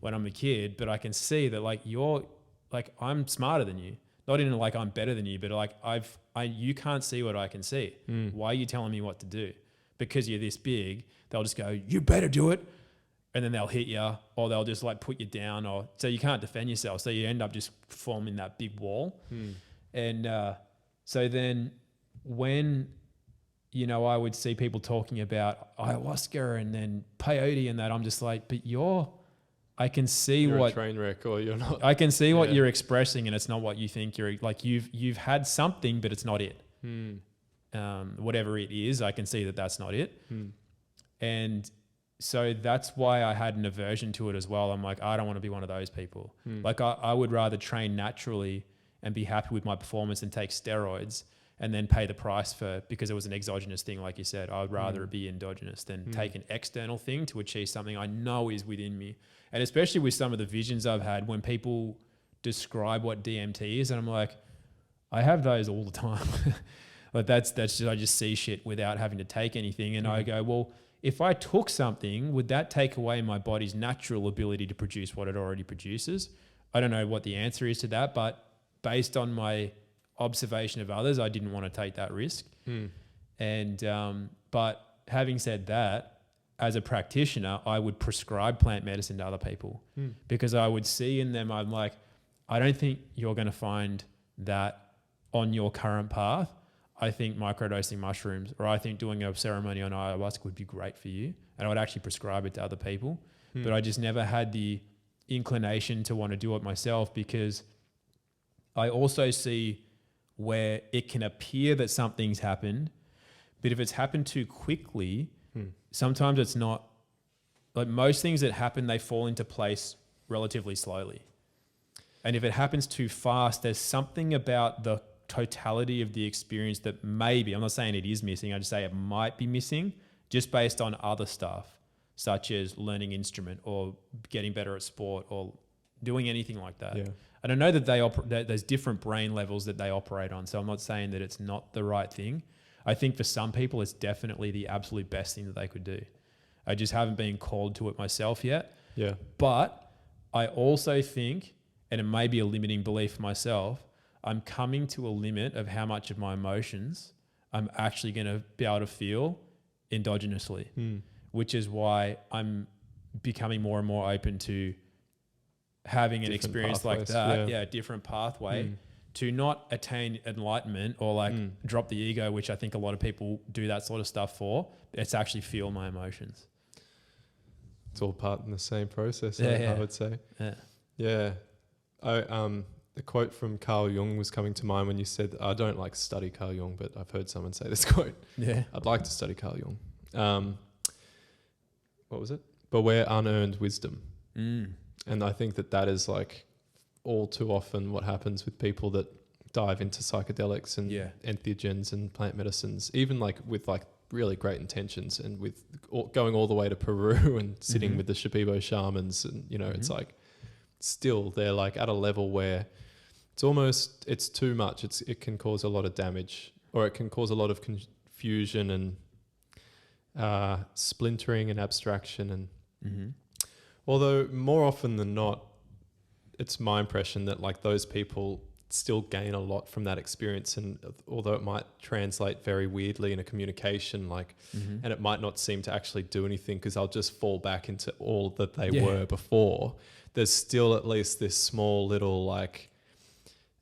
Speaker 4: when I'm a kid? But I can see that, like, I'm smarter than you. Not in like I'm better than you, but like you can't see what I can see. Why are you telling me what to do? Because you're this big, they'll just go, you better do it. And then they'll hit you, or they'll just like put you down, or so you can't defend yourself. So you end up just forming that big wall. And so then when, you know, I would see people talking about ayahuasca and then peyote and that, I'm just like, but I can see
Speaker 1: you're
Speaker 4: what
Speaker 1: a train wreck, or you're not.
Speaker 4: I can see what you're expressing, and it's not what you think you're like. You've had something, but it's not it. whatever it is, I can see that that's not it.
Speaker 1: Hmm.
Speaker 4: And so that's why I had an aversion to it as well. I'm like, I don't want to be one of those people. Like I would rather train naturally and be happy with my performance and take steroids and then pay the price because it was an exogenous thing. Like you said, I would rather it be endogenous than take an external thing to achieve something I know is within me. And especially with some of the visions I've had when people describe what DMT is, and I'm like, I have those all the time. Like that's just, I just see shit without having to take anything. And I go, well, if I took something, would that take away my body's natural ability to produce what it already produces? I don't know what the answer is to that, but based on my observation of others, I didn't want to take that risk. And but having said that, as a practitioner, I would prescribe plant medicine to other people because I would see in them, I'm like, I don't think you're going to find that on your current path. I think microdosing mushrooms, or I think doing a ceremony on ayahuasca would be great for you. And I would actually prescribe it to other people. But I just never had the inclination to want to do it myself because I also see where it can appear that something's happened, but if it's happened too quickly, sometimes it's not. Like most things that happen, they fall into place relatively slowly. And if it happens too fast, there's something about the totality of the experience that maybe, I'm not saying it is missing, I just say it might be missing just based on other stuff, such as learning instrument or getting better at sport or doing anything like that.
Speaker 1: Yeah.
Speaker 4: And I know that that there's different brain levels that they operate on. So I'm not saying that it's not the right thing. I think for some people, it's definitely the absolute best thing that they could do. I just haven't been called to it myself yet.
Speaker 1: Yeah.
Speaker 4: But I also think, and it may be a limiting belief for myself, I'm coming to a limit of how much of my emotions I'm actually going to be able to feel endogenously, which is why I'm becoming more and more open to having an experience like that. Yeah, a different pathway to not attain enlightenment or like drop the ego, which I think a lot of people do that sort of stuff for. It's actually feel my emotions.
Speaker 1: It's all part in the same process,
Speaker 4: I
Speaker 1: would say.
Speaker 4: Yeah.
Speaker 1: Yeah. The quote from Carl Jung was coming to mind when you said, I don't like study Carl Jung, but I've heard someone say this quote.
Speaker 4: Yeah.
Speaker 1: I'd like to study Carl Jung. What was it? Beware unearned wisdom. And I think that is like all too often what happens with people that dive into psychedelics and entheogens and plant medicines, even like with like really great intentions and with going all the way to Peru and sitting with the Shipibo shamans. And, you know, it's like still they're like at a level where it's too much. It can cause a lot of damage, or it can cause a lot of confusion and splintering and abstraction. And although more often than not, it's my impression that like those people still gain a lot from that experience. And although it might translate very weirdly in a communication, like, and it might not seem to actually do anything because I'll just fall back into all that they were before, there's still at least this small little like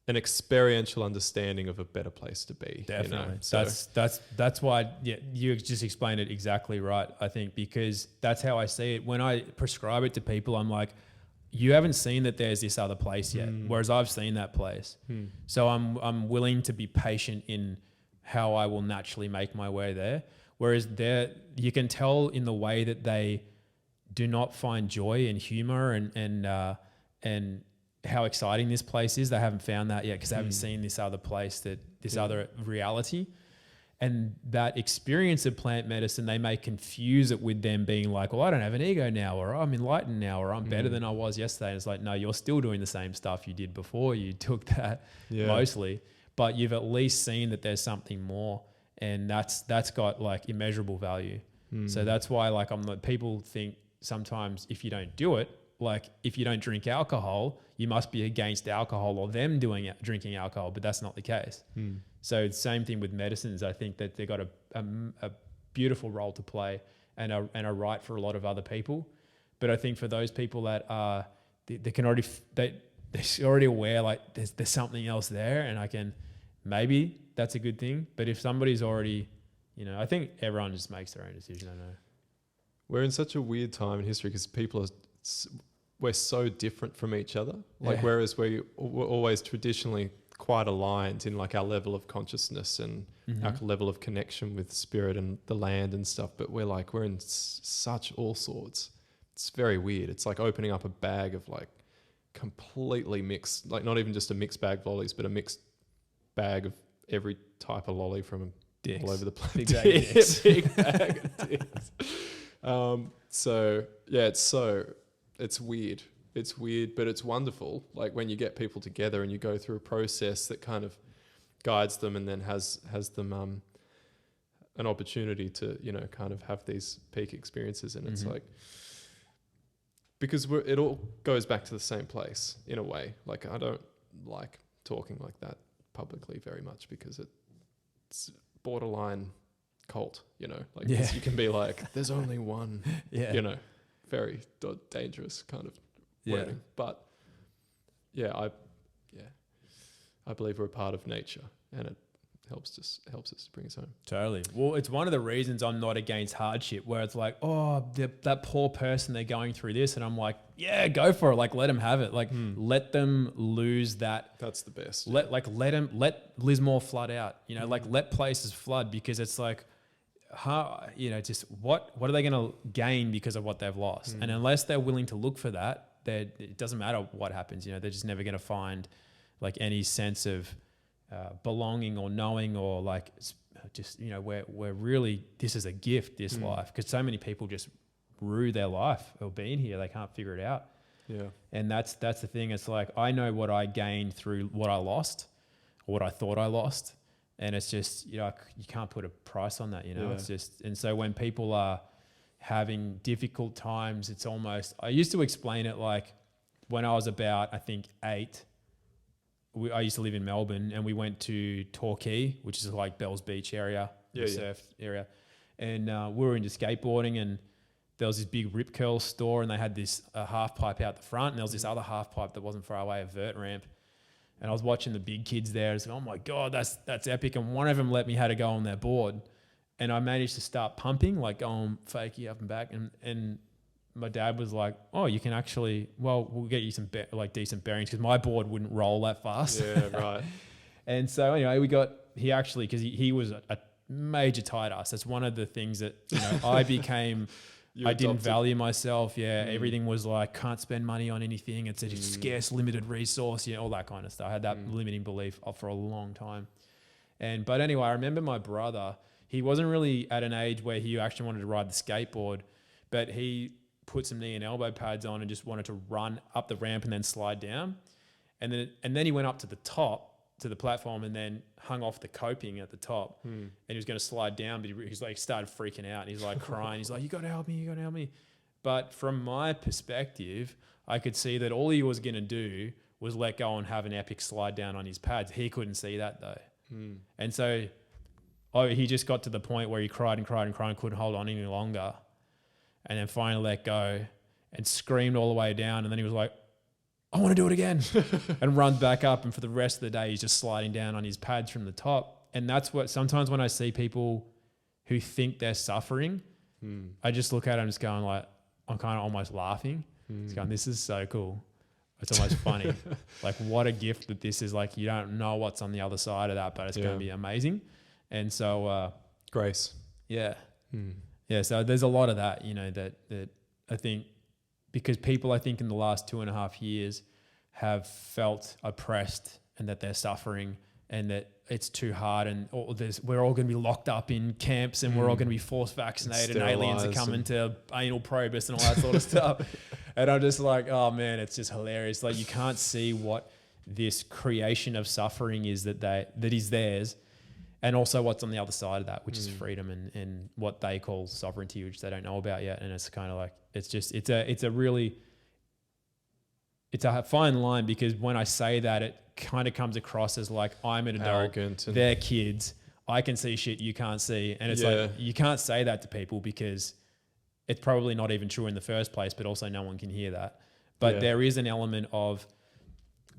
Speaker 1: an experiential understanding of a better place to be.
Speaker 4: Definitely.
Speaker 1: You know? So
Speaker 4: that's why you just explained it exactly right, I think, because that's how I see it. When I prescribe it to people, I'm like, you haven't seen that there's this other place yet, whereas I've seen that place. So I'm willing to be patient in how I will naturally make my way there. Whereas you can tell in the way that they do not find joy and humor and how exciting this place is. They haven't found that yet because they haven't seen this other place, this other reality. And that experience of plant medicine, they may confuse it with them being like, well, I don't have an ego now, or I'm enlightened now, or I'm better than I was yesterday. And it's like, no, you're still doing the same stuff you did before. You took that mostly, but you've at least seen that there's something more, and that's got like immeasurable value. So that's why like people think sometimes if you don't do it, like if you don't drink alcohol, you must be against alcohol or them drinking alcohol, but that's not the case. So the same thing with medicines. I think that they've got a beautiful role to play and a right for a lot of other people. But I think for those people that are, they can already, they're already aware like there's something else there, and maybe that's a good thing. But if somebody's already, I think everyone just makes their own decision. I know.
Speaker 1: We're in such a weird time in history because we're so different from each other. Like whereas we're always traditionally quite aligned in like our level of consciousness and our level of connection with spirit and the land and stuff. But we're in such all sorts. It's very weird. It's like opening up a bag of like completely mixed, like not even just a mixed bag of lollies, but a mixed bag of every type of lolly from
Speaker 4: Dicks.
Speaker 1: all over the place.
Speaker 4: Big bag of dicks.
Speaker 1: Big bag of dicks. So yeah, it's weird. It's weird, but it's wonderful. Like when you get people together and you go through a process that kind of guides them and then has them an opportunity to, you know, kind of have these peak experiences. And it's like, because it all goes back to the same place in a way. Like I don't like talking like that publicly very much because it's borderline cult, you know, like you can be like, there's only one, you know, very dangerous kind of wording. But I believe we're a part of nature, and it helps us to bring us home.
Speaker 4: Totally. Well, it's one of the reasons I'm not against hardship, where it's like, oh, that poor person, they're going through this, and I'm like, yeah, go for it. Like, let them have it. Like, let them lose that. That's the best. Let Lismore flood out. You know, like let places flood, because it's like, you know, just what are they going to gain because of what they've lost? And unless they're willing to look for that, it doesn't matter what happens. You know, they're just never going to find like any sense of belonging or knowing, or like just, you know, we're really, this is a gift, this life, because so many people just rue their life or being here. They can't figure it out. Yeah. And that's the thing. It's like, I know what I gained through what I lost, or what I thought I lost. And it's just, you know, you can't put a price on that, you know. It's just, and so when people are having difficult times, it's almost, I used to explain it like when I was about, I think 8, I used to live in Melbourne, and we went to Torquay, which is like Bells Beach area, surf area. And we were into skateboarding, and there was this big Rip Curl store, and they had this half pipe out the front, and there was this other half pipe that wasn't far away, a vert ramp. And I was watching the big kids there, and I was like, oh my God, that's epic. And one of them let me have to go on their board, and I managed to start pumping, like going fakie up and back. And my dad was like, oh, you can actually, well, we'll get you some decent bearings, because my board wouldn't roll that fast.
Speaker 1: Yeah, right.
Speaker 4: And so anyway, he actually, because he was a major tight ass. That's one of the things that, you know, I became... I didn't value myself. Everything was like, can't spend money on anything. It's a scarce, limited resource, you know, all that kind of stuff. I had that limiting belief for a long time. But anyway, I remember my brother, he wasn't really at an age where he actually wanted to ride the skateboard, but he put some knee and elbow pads on and just wanted to run up the ramp and then slide down. And then he went up to the top, to the platform, and then hung off the coping at the top, and he was going to slide down, but he's like started freaking out, and he's like crying. He's like, you got to help me. But from my perspective, I could see that all he was going to do was let go and have an epic slide down on his pads. He couldn't see that though. And so he just got to the point where he cried and couldn't hold on any longer, and then finally let go and screamed all the way down. And then he was like, I want to do it again, and run back up. And for the rest of the day, he's just sliding down on his pads from the top. And that's what, sometimes when I see people who think they're suffering, I just look at them just going like, I'm kind of almost laughing. It's going, this is so cool. It's almost funny. Like, what a gift that this is. Like, you don't know what's on the other side of that, but it's going to be amazing. And so,
Speaker 1: grace.
Speaker 4: Yeah. Yeah. So there's a lot of that, you know, that I think, because people, I think in the last 2.5 years have felt oppressed, and that they're suffering, and that it's too hard, and we're all going to be locked up in camps, and we're all going to be forced vaccinated, and aliens are coming to anal probe us and all that sort of stuff. And I'm just like, oh man, it's just hilarious. Like, you can't see what this creation of suffering is that is theirs, and also what's on the other side of that, which is freedom and what they call sovereignty, which they don't know about yet. And it's kind of like, it's a fine line, because when I say that, it kind of comes across as like, I'm an adult, arrogant, they're kids, I can see shit you can't see. And it's like, you can't say that to people, because it's probably not even true in the first place, but also no one can hear that. But there is an element of,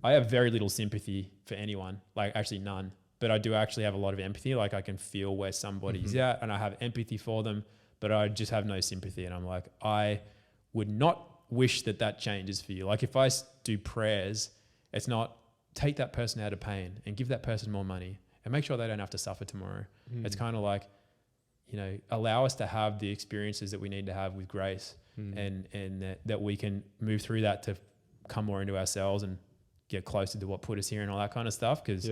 Speaker 4: I have very little sympathy for anyone, like actually none. But I do actually have a lot of empathy. Like, I can feel where somebody's at, and I have empathy for them, but I just have no sympathy. And I'm like, I would not wish that changes for you. Like, if I do prayers, it's not take that person out of pain and give that person more money and make sure they don't have to suffer tomorrow. It's kind of like, allow us to have the experiences that we need to have with grace, and that we can move through that to come more into ourselves and get closer to what put us here and all that kind of stuff. Because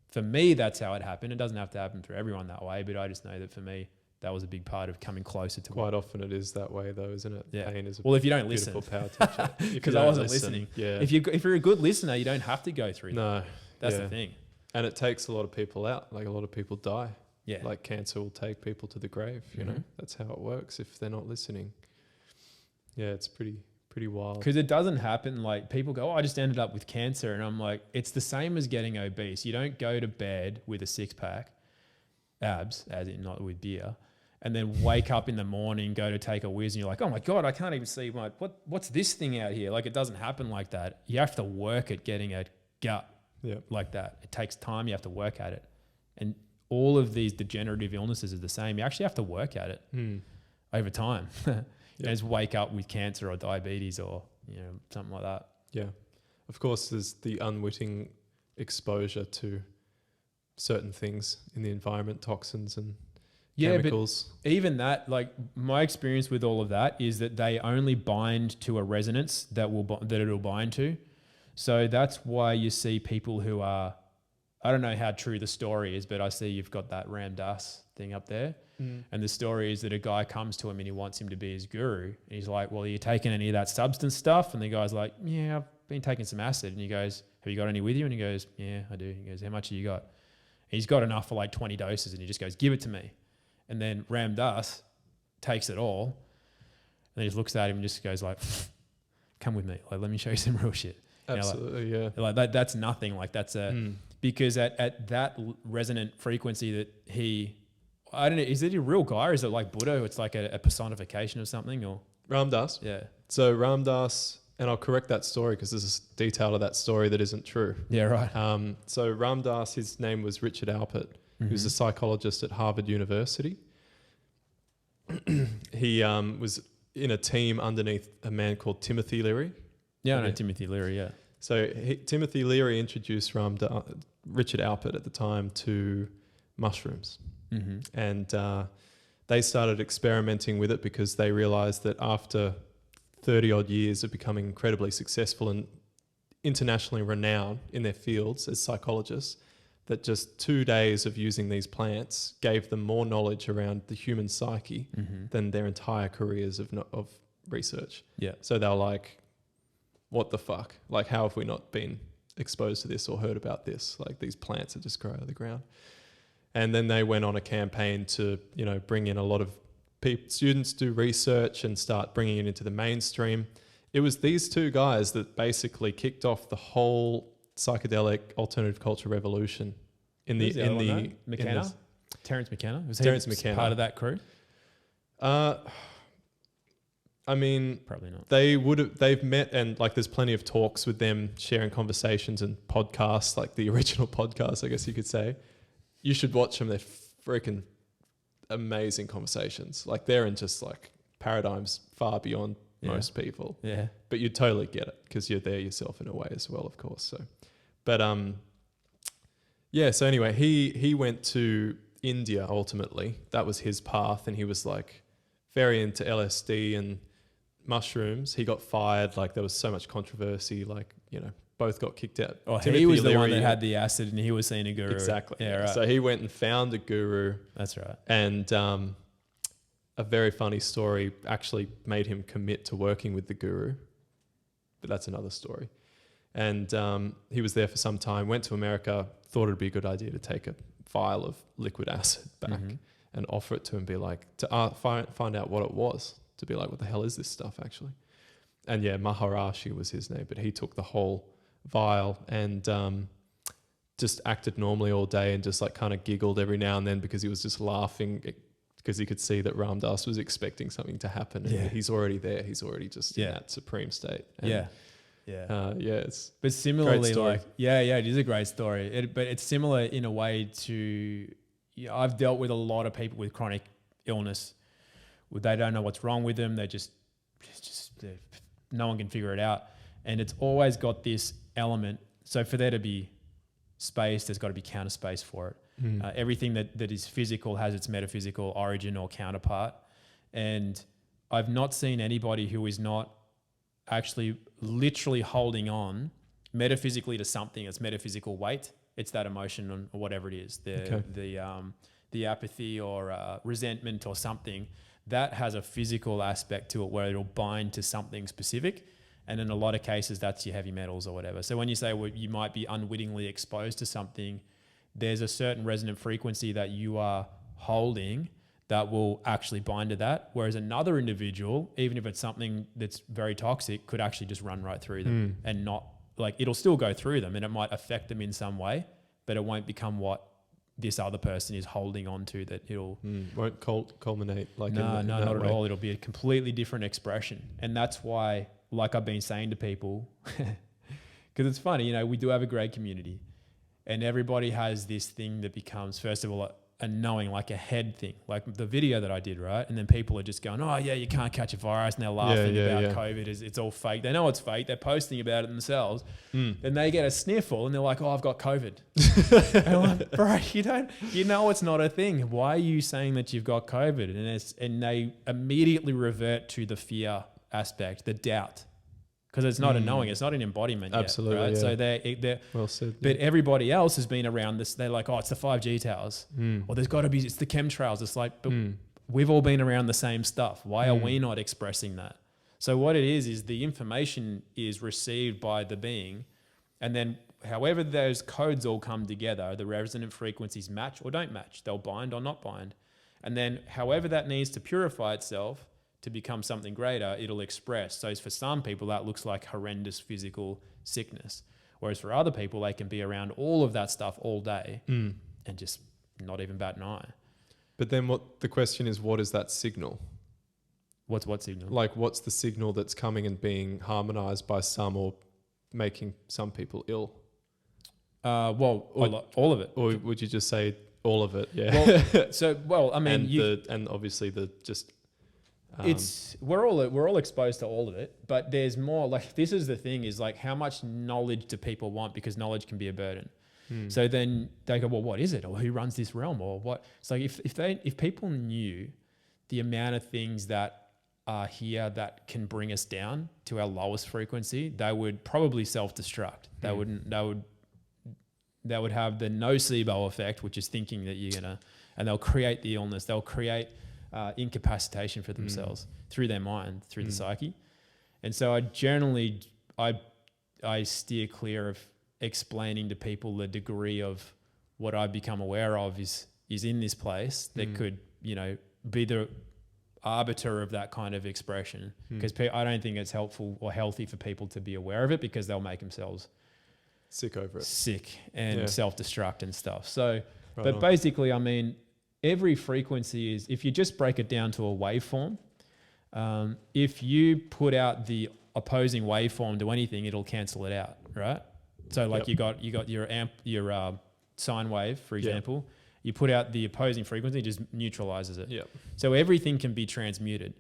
Speaker 4: for me, that's how it happened. It doesn't have to happen for everyone that way, but I just know that for me, that was a big part of coming closer to
Speaker 1: Quite often it is that way though, isn't it?
Speaker 4: Yeah.
Speaker 1: Pain is
Speaker 4: Well, if you don't listen,
Speaker 1: power teacher.
Speaker 4: because I wasn't listening.
Speaker 1: Yeah.
Speaker 4: If you're a good listener, you don't have to go through that.
Speaker 1: No.
Speaker 4: That's the thing.
Speaker 1: And it takes a lot of people out. Like a lot of people die.
Speaker 4: Yeah.
Speaker 1: Like cancer will take people to the grave, you know? That's how it works if they're not listening. Yeah, it's pretty wild.
Speaker 4: Because it doesn't happen like people go, I just ended up with cancer. And I'm like, it's the same as getting obese. You don't go to bed with a 6-pack, abs, as in not with beer, and then wake up in the morning, go to take a whiz, and you're like, oh my God, I can't even see what's this thing out here? Like, it doesn't happen like that. You have to work at getting a gut like that. It takes time. You have to work at it. And all of these degenerative illnesses are the same. You actually have to work at it over time. You just wake up with cancer or diabetes or something like that.
Speaker 1: Yeah. Of course, there's the unwitting exposure to certain things in the environment, toxins and chemicals.
Speaker 4: But even that, like my experience with all of that is that they only bind to a resonance that it'll bind to. So that's why you see people who are, I don't know how true the story is, but I see you've got that Ram Dass thing up there. And the story is that a guy comes to him and he wants him to be his guru. And he's like, well, are you taking any of that substance stuff? And the guy's like, yeah, I've been taking some acid. And he goes, have you got any with you? And he goes, yeah, I do. He goes, how much have you got? And he's got enough for like 20 doses. And he just goes, give it to me. And then Ram Dass takes it all. And he just looks at him and just goes like, come with me. Like, let me show you some real shit.
Speaker 1: Absolutely,
Speaker 4: Like that's nothing. Like that's because at that resonant frequency that I don't know, is it a real guy or is it like Buddha? It's like a personification of something or?
Speaker 1: Ram Dass.
Speaker 4: Yeah.
Speaker 1: So Ram Dass, and I'll correct that story because there's a detail of that story that isn't true.
Speaker 4: Yeah, right.
Speaker 1: So Ram Dass, his name was Richard Alpert, who's a psychologist at Harvard University. He was in a team underneath a man called Timothy Leary.
Speaker 4: Yeah, I know Timothy Leary, yeah.
Speaker 1: So Timothy Leary introduced Richard Alpert at the time to mushrooms. And they started experimenting with it because they realized that after 30 odd years of becoming incredibly successful and internationally renowned in their fields as psychologists, that just 2 days of using these plants gave them more knowledge around the human psyche than their entire careers of research.
Speaker 4: Yeah.
Speaker 1: So they were like, what the fuck? Like, how have we not been exposed to this or heard about this? Like, these plants that just grow out of the ground. And then they went on a campaign to, bring in a lot of students, do research and start bringing it into the mainstream. It was these two guys that basically kicked off the whole psychedelic alternative culture revolution
Speaker 4: McKenna? Terence McKenna? Was
Speaker 1: Terence
Speaker 4: he
Speaker 1: McKenna.
Speaker 4: part of that crew?
Speaker 1: I mean,
Speaker 4: probably not.
Speaker 1: They've met and like there's plenty of talks with them, sharing conversations and podcasts, like the original podcast, I guess you could say. You should watch them. They're freaking amazing conversations. Like they're in just like paradigms far beyond most people.
Speaker 4: Yeah.
Speaker 1: But you totally get it because you're there yourself in a way as well, of course. So, but so anyway, he went to India ultimately. That was his path, and he was like very into LSD and mushrooms. He got fired. Like there was so much controversy. Like both got kicked out.
Speaker 4: Oh, he was the one that had the acid, and he was seeing a guru.
Speaker 1: Exactly.
Speaker 4: Yeah, right.
Speaker 1: So he went and found a guru.
Speaker 4: That's right.
Speaker 1: And a very funny story actually made him commit to working with the guru, but that's another story. And he was there for some time, went to America, thought it'd be a good idea to take a vial of liquid acid back and offer it to him, be like, to find out what it was, to be like, what the hell is this stuff actually? And yeah, Maharashi was his name, but he took the whole vial and just acted normally all day and just like kind of giggled every now and then because he was just laughing because he could see that Ram Dass was expecting something to happen and he's already there. He's already just in that supreme state. And it's
Speaker 4: but similarly, like, it is a great story. But it's similar in a way to, I've dealt with a lot of people with chronic illness. They don't know what's wrong with them. They no one can figure it out. And it's always got this element So for there to be space, there's got to be counter space for it. Everything that is physical has its metaphysical origin or counterpart. And I've not seen anybody who is not actually literally holding on metaphysically to something that's metaphysical weight. It's that emotion or whatever it is, the apathy or resentment or something that has a physical aspect to it where it'll bind to something specific. And in a lot of cases, that's your heavy metals or whatever. So when you say you might be unwittingly exposed to something, there's a certain resonant frequency that you are holding that will actually bind to that. Whereas another individual, even if it's something that's very toxic, could actually just run right through them and not, like, it'll still go through them and it might affect them in some way, but it won't become what this other person is holding on to, that it'll...
Speaker 1: Won't culminate like
Speaker 4: No,
Speaker 1: in
Speaker 4: not
Speaker 1: that
Speaker 4: at
Speaker 1: way.
Speaker 4: all. It'll be a completely different expression. And that's why, like I've been saying to people, because it's funny, you know, we do have a great community and everybody has this thing that becomes, first of all, a knowing, like a head thing, like the video that I did, right? And then people are just going, oh yeah, you can't catch a virus. And they're laughing about COVID. It's all fake. They know it's fake. They're posting about it themselves. Then they get a sniffle and they're like, oh, I've got COVID. And I'm like, bro, you know it's not a thing. Why are you saying that you've got COVID? And they immediately revert to the fear aspect, the doubt. Because it's not a knowing, it's not an embodiment
Speaker 1: Absolutely,
Speaker 4: yet, right?
Speaker 1: yeah.
Speaker 4: So they're
Speaker 1: Well said.
Speaker 4: but everybody else has been around this. They're like, oh, it's the 5G towers. Or there's got to be, it's the chemtrails. It's like, but we've all been around the same stuff. Why are we not expressing that? So what it is the information is received by the being. And then however those codes all come together, the resonant frequencies match or don't match. They'll bind or not bind. And then however that needs to purify itself to become something greater, it'll express. So for some people, that looks like horrendous physical sickness. Whereas for other people, they can be around all of that stuff all day and just not even bat an eye.
Speaker 1: But then what the question is, what is that signal?
Speaker 4: What's what signal?
Speaker 1: Like, what's the signal that's coming and being harmonized by some or making some people ill?
Speaker 4: Well, all of it.
Speaker 1: Or would you just say all of it? Yeah.
Speaker 4: Well, I mean,
Speaker 1: and obviously the just...
Speaker 4: we're all exposed to all of it, but there's more. Like, this is the thing, is like, how much knowledge do people want? Because knowledge can be a burden. So then they go, well, what is it? Or who runs this realm? Or what? It's like, if people knew the amount of things that are here that can bring us down to our lowest frequency, they would probably self-destruct. They would have the nocebo effect, which is thinking that you're gonna, and they'll create the illness. They'll create incapacitation for themselves through their mind, through the psyche. And so I steer clear of explaining to people the degree of what I've become aware of is in this place that could, you know, be the arbiter of that kind of expression. Because I don't think it's helpful or healthy for people to be aware of it, because they'll make themselves
Speaker 1: sick over it.
Speaker 4: Sick and self-destruct and stuff. So,
Speaker 1: Right on.
Speaker 4: Basically, I mean, every frequency is, if you just break it down to a waveform, if you put out the opposing waveform to anything, it'll cancel it out, right? So like you got your sine wave, for example, you put out the opposing frequency, it just neutralizes it.
Speaker 1: Yep.
Speaker 4: So everything can be transmuted.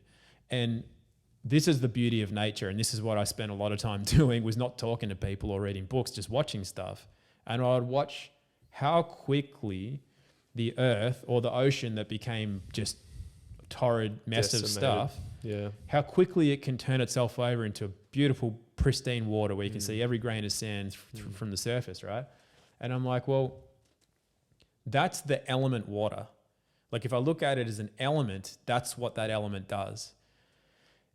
Speaker 4: And this is the beauty of nature. And this is what I spent a lot of time doing, was not talking to people or reading books, just watching stuff. And I would watch how quickly the earth or the ocean that became just a torrid mess of stuff, how quickly it can turn itself over into a beautiful, pristine water where you can see every grain of sand from the surface, right? And I'm like, well, that's the element water. Like, if I look at it as an element, that's what that element does.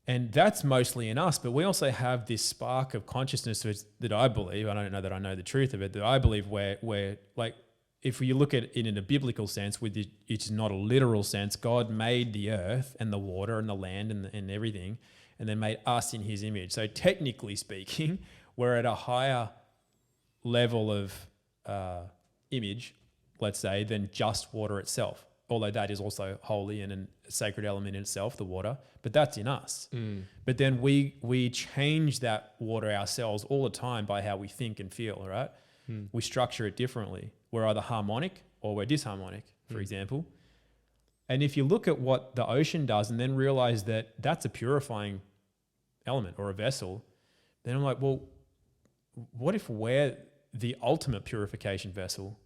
Speaker 4: And that's mostly in us, but we also have this spark of consciousness that I believe, I don't know that I know the truth of it, that I believe where like, if you look at it in a biblical sense, it's not a literal sense, God made the earth and the water and the land and everything, and then made us in his image. So technically speaking, we're at a higher level of image, let's say, than just water itself. Although that is also holy and a sacred element in itself, the water, but that's in us. But then we change that water ourselves all the time by how we think and feel, right? We structure it differently. We're either harmonic or we're disharmonic, for example. And if you look at what the ocean does and then realize that that's a purifying element or a vessel, then I'm like, well, what if we're the ultimate purification vessel.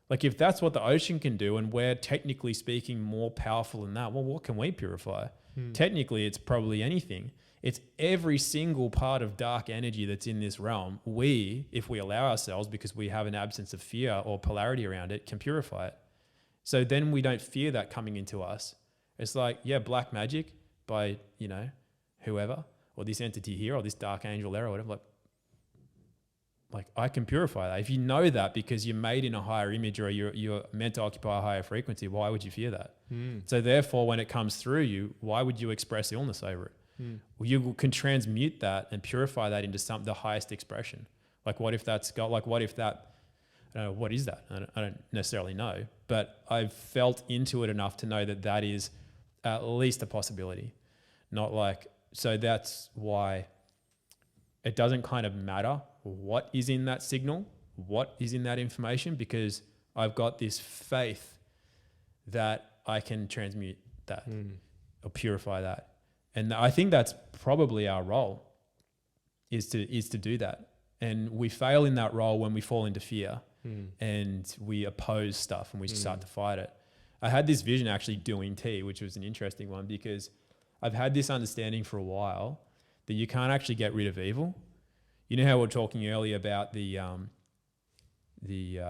Speaker 4: Like if that's what the ocean can do and we're technically speaking more powerful than that, well, what can we purify? Technically, it's probably anything. It's every single part of dark energy that's in this realm. We, if we allow ourselves, because we have an absence of fear or polarity around it, can purify it. So then we don't fear that coming into us. It's like, yeah, black magic by, you know, whoever, or this entity here, or this dark angel there, or whatever. Like I can purify that. If you know that because you're made in a higher image or you're meant to occupy a higher frequency, why would you fear that? So therefore, when it comes through you, why would you express illness over it? Well, you can transmute that and purify that into the highest expression. Like what if that's got, like what if that, I don't know, what is that? I don't necessarily know, but I've felt into it enough to know that that is at least a possibility. Not like, so that's why it doesn't kind of matter what is in that signal, what is in that information, because I've got this faith that I can transmute that or purify that. And I think that's probably our role is to do that. And we fail in that role when we fall into fear and we oppose stuff and we start to fight it. I had this vision actually doing tea, which was an interesting one because I've had this understanding for a while that you can't actually get rid of evil. You know how we were talking earlier about the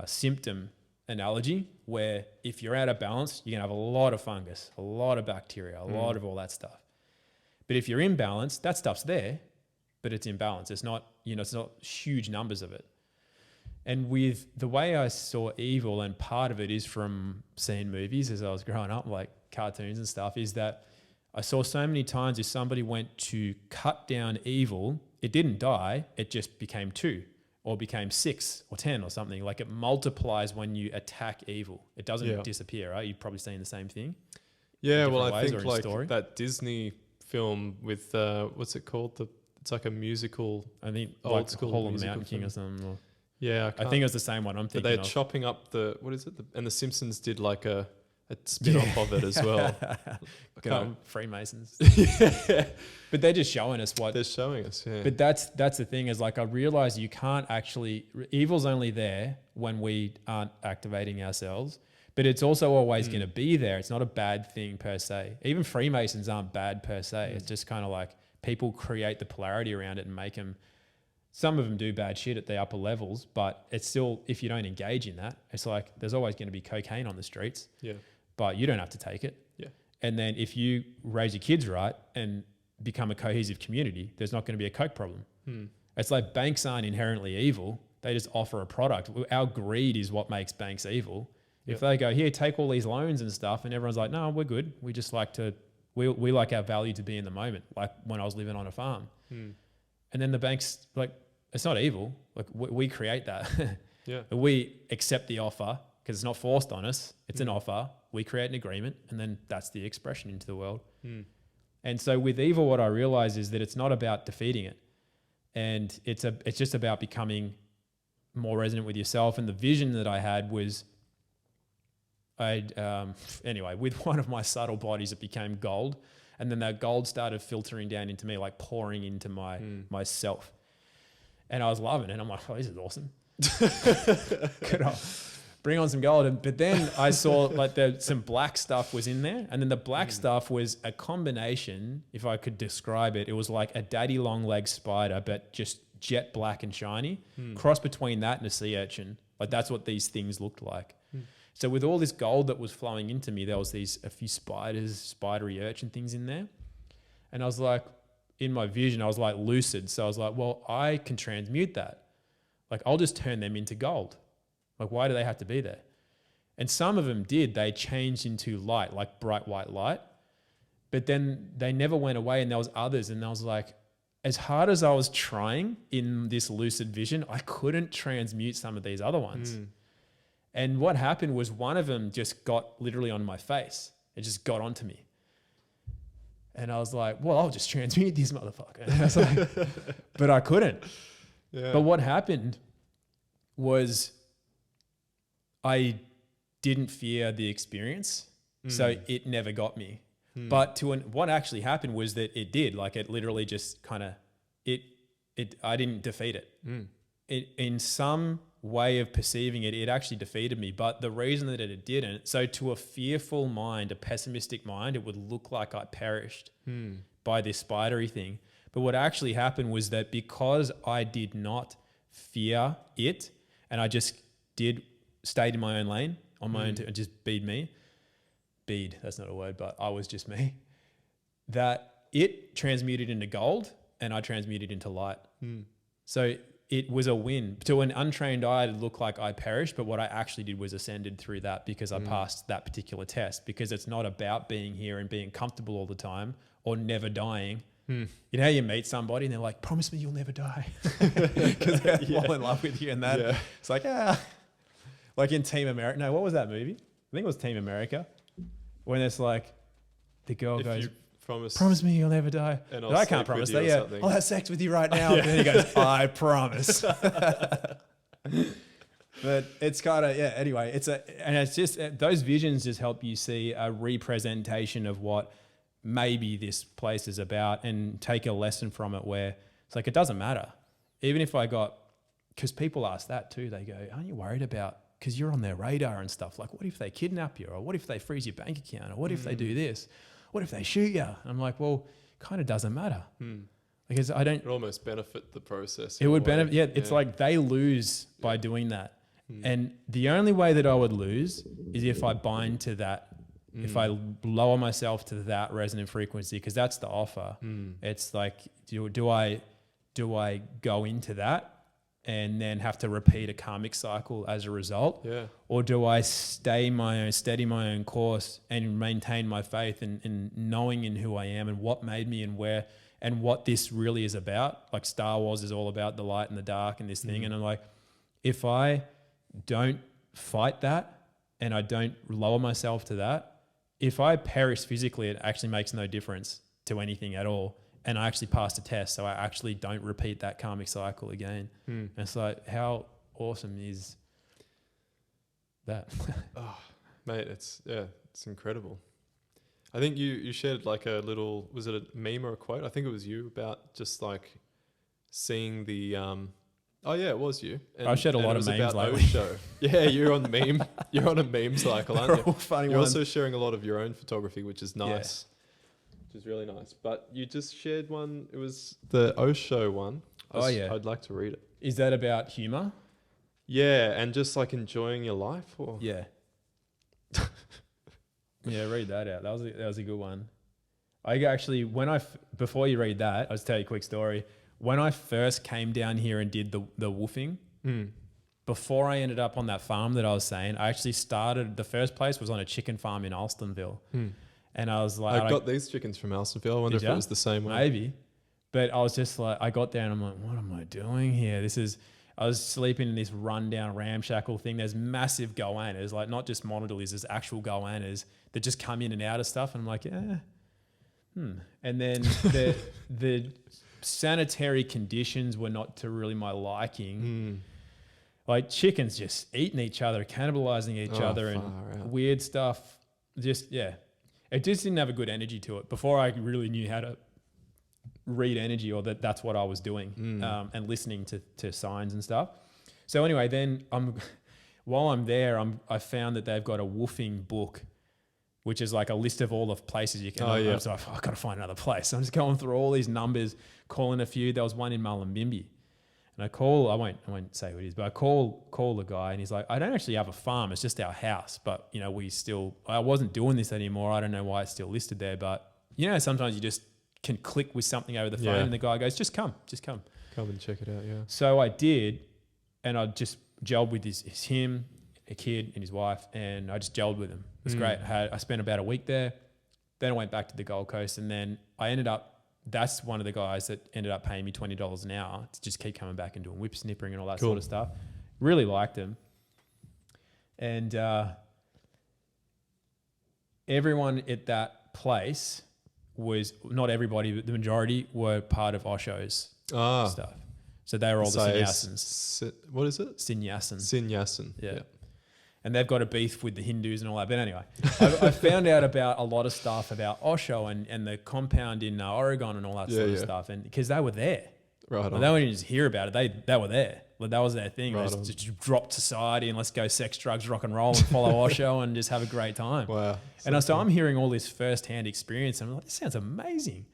Speaker 4: symptom analogy, where if you're out of balance, you're gonna have a lot of fungus, a lot of bacteria, a lot of all that stuff. But if you're in balance, that stuff's there, but it's in balance. It's not, you know, it's not huge numbers of it. And with the way I saw evil, and part of it is from seeing movies as I was growing up, like cartoons and stuff, is that I saw so many times if somebody went to cut down evil, it didn't die, it just became 2 or became 6 or 10 or something. Like it multiplies when you attack evil. It doesn't disappear, right? You've probably seen the same thing.
Speaker 1: Yeah, well, I think like that Disney film with, what's it called? It's like a musical,
Speaker 4: I think
Speaker 1: old
Speaker 4: like
Speaker 1: school
Speaker 4: Hall of the
Speaker 1: musical
Speaker 4: Mountain King
Speaker 1: film.
Speaker 4: or something. Or
Speaker 1: Yeah,
Speaker 4: I think it was the same one I'm thinking
Speaker 1: they're
Speaker 4: of.
Speaker 1: chopping up what is it? And the Simpsons did like a spin-off of it as well.
Speaker 4: Good old Freemasons.
Speaker 1: Yeah.
Speaker 4: But they're just showing us what
Speaker 1: They're showing us, yeah.
Speaker 4: But that's the thing is like I realize you can't actually, evil's only there when we aren't activating ourselves, but it's also always going to be there. It's not a bad thing per se. Even Freemasons aren't bad per se. It's just kind of like people create the polarity around it and make them, some of them do bad shit at the upper levels, but it's still, if you don't engage in that, it's like there's always going to be cocaine on the streets, but you don't have to take it.
Speaker 1: Yeah.
Speaker 4: And then if you raise your kids right and become a cohesive community, there's not going to be a coke problem. It's like banks aren't inherently evil. They just offer a product. Our greed is what makes banks evil. If they go, here, take all these loans and stuff, and everyone's like, no, we're good. We just like to, we like our value to be in the moment, like when I was living on a farm. And then the bank's like, it's not evil. Like we create that. We accept the offer because it's not forced on us. It's an offer. We create an agreement, and then that's the expression into the world. And so with evil, what I realize is that it's not about defeating it. And it's just about becoming more resonant with yourself. And the vision that I had was, anyway, with one of my subtle bodies, it became gold. And then that gold started filtering down into me, like pouring into myself. And I was loving it. I'm like, oh, this is awesome. Good on. Bring on some gold. But then I saw like some black stuff was in there. And then the black stuff was a combination, if I could describe it, it was like a daddy long leg spider, but just jet black and shiny. Cross between that and a sea urchin. Like that's what these things looked like. So with all this gold that was flowing into me, there was a few spiders, spidery urchin things in there. And I was like, in my vision, I was like lucid. So I was like, well, I can transmute that. Like I'll just turn them into gold. Like why do they have to be there? And some of them did. They changed into light, like bright white light. But then they never went away, and there was others. And I was like, as hard as I was trying in this lucid vision, I couldn't transmute some of these other ones. And what happened was one of them just got literally on my face. It just got onto me. And I was like, well, I'll just transmute this motherfucker. And I was like, but I couldn't. Yeah. But what happened was I didn't fear the experience. So it never got me. But what actually happened was that it did. Like it literally just kind of, I didn't defeat it. in some way of perceiving it, it actually defeated me. But the reason that it didn't, so to a fearful mind, a pessimistic mind, it would look like I perished by this spidery thing. But what actually happened was that because I did not fear it, and I just stayed in my own lane, on my own, and just bead me. Bead, that's not a word, but I was just me. That it transmuted into gold, and I transmuted into light. So it was a win. To an untrained eye, it looked like I perished, but what I actually did was ascended through that because I passed that particular test, because it's not about being here and being comfortable all the time or never dying. You know how you meet somebody and they're like, promise me you'll never die, because they fall in love with you, and that it's like, like in Team America. No, what was that movie? I think it was Team America, when it's like the girl goes, promise me you'll never die. And I can't promise that. Yeah, I'll have sex with you right now. And then he goes, I promise. But it's kind of, anyway, it's just, those visions just help you see a representation of what maybe this place is about, and take a lesson from it, where it's like, it doesn't matter. Even if because people ask that too, they go, aren't you worried about, because you're on their radar and stuff, like what if they kidnap you, or what if they freeze your bank account, or what if they do this? What if they shoot you? I'm like, well, kind of doesn't matter. Because I don't...
Speaker 1: It almost benefit the process.
Speaker 4: It would benefit, it's like they lose by doing that. And the only way that I would lose is if I bind to that, if I lower myself to that resonant frequency, because that's the offer. It's like, do I go into that and then have to repeat a karmic cycle as a result? Or do I steady my own course and maintain my faith and knowing in who I am and what made me and where, and what this really is about? Like Star Wars is all about the light and the dark and this thing. And I'm like, if I don't fight that and I don't lower myself to that, if I perish physically, it actually makes no difference to anything at all. And I actually passed a test, so I actually don't repeat that karmic cycle again. And it's like, how awesome is that?
Speaker 1: Oh, mate, it's incredible. I think you shared like a little, was it a meme or a quote? I think it was you, about just like seeing the, oh yeah, it was you. And,
Speaker 4: I shared a lot of memes lately.
Speaker 1: Show. Yeah, you're on the meme. You're on a meme cycle, aren't you?
Speaker 4: All funny
Speaker 1: you're
Speaker 4: ones.
Speaker 1: Also sharing a lot of your own photography, which is nice. Which is really nice. But you just shared one. It was the Osho one. I'd like to read it.
Speaker 4: Is that about humor?
Speaker 1: Yeah, and just like enjoying your life, or
Speaker 4: yeah, read that out. That was a good one. I actually, before you read that, I'll just tell you a quick story. When I first came down here and did the woofing, before I ended up on that farm that I was saying, I actually started, the first place was on a chicken farm in Alstonville. And I was like,
Speaker 1: I got these chickens from Alstonville. I wonder if it was the same one.
Speaker 4: Maybe. But I was just like, I got there and I'm like, what am I doing here? I was sleeping in this rundown ramshackle thing. There's massive goannas, like not just monodillies, there's actual goannas that just come in and out of stuff. And I'm like, And then the sanitary conditions were not to really my liking. Like chickens just eating each other, cannibalizing each other, and weird stuff. It just didn't have a good energy to it. Before I really knew how to read energy, or that's what I was doing, and listening to signs and stuff. So anyway, then while I'm there, I found that they've got a woofing book, which is like a list of all the places you can. So I've got to find another place. So I'm just going through all these numbers, calling a few. There was one in Mullumbimby. And I won't say who it is, but I call the guy, and he's like, I don't actually have a farm. It's just our house. But, I wasn't doing this anymore. I don't know why it's still listed there. But, sometimes you just can click with something over the phone, and the guy goes, just come. Come
Speaker 1: and check it out, yeah.
Speaker 4: So I did, and I just gelled with him, a kid, and his wife, and I just gelled with him. It was great. I spent about a week there. Then I went back to the Gold Coast, and then I ended up, that's one of the guys that ended up paying me $20 an hour to just keep coming back and doing whip snippering and all that sort of stuff. Really liked him. And everyone at that place was, not everybody, but the majority were part of Osho's stuff. So they were all the sannyasins.
Speaker 1: What is it?
Speaker 4: Sannyasin.
Speaker 1: Yeah.
Speaker 4: And they've got a beef with the Hindus and all that. But anyway, I found out about a lot of stuff about Osho and the compound in Oregon and all that sort of stuff. And because they were there.
Speaker 1: Right.
Speaker 4: They wouldn't just hear about it. They were there. Like that was their thing.
Speaker 1: Right
Speaker 4: Let's
Speaker 1: on.
Speaker 4: just drop society and let's go sex, drugs, rock and roll and follow Osho and just have a great time.
Speaker 1: Wow.
Speaker 4: And so I'm hearing all this firsthand experience and I'm like, this sounds amazing.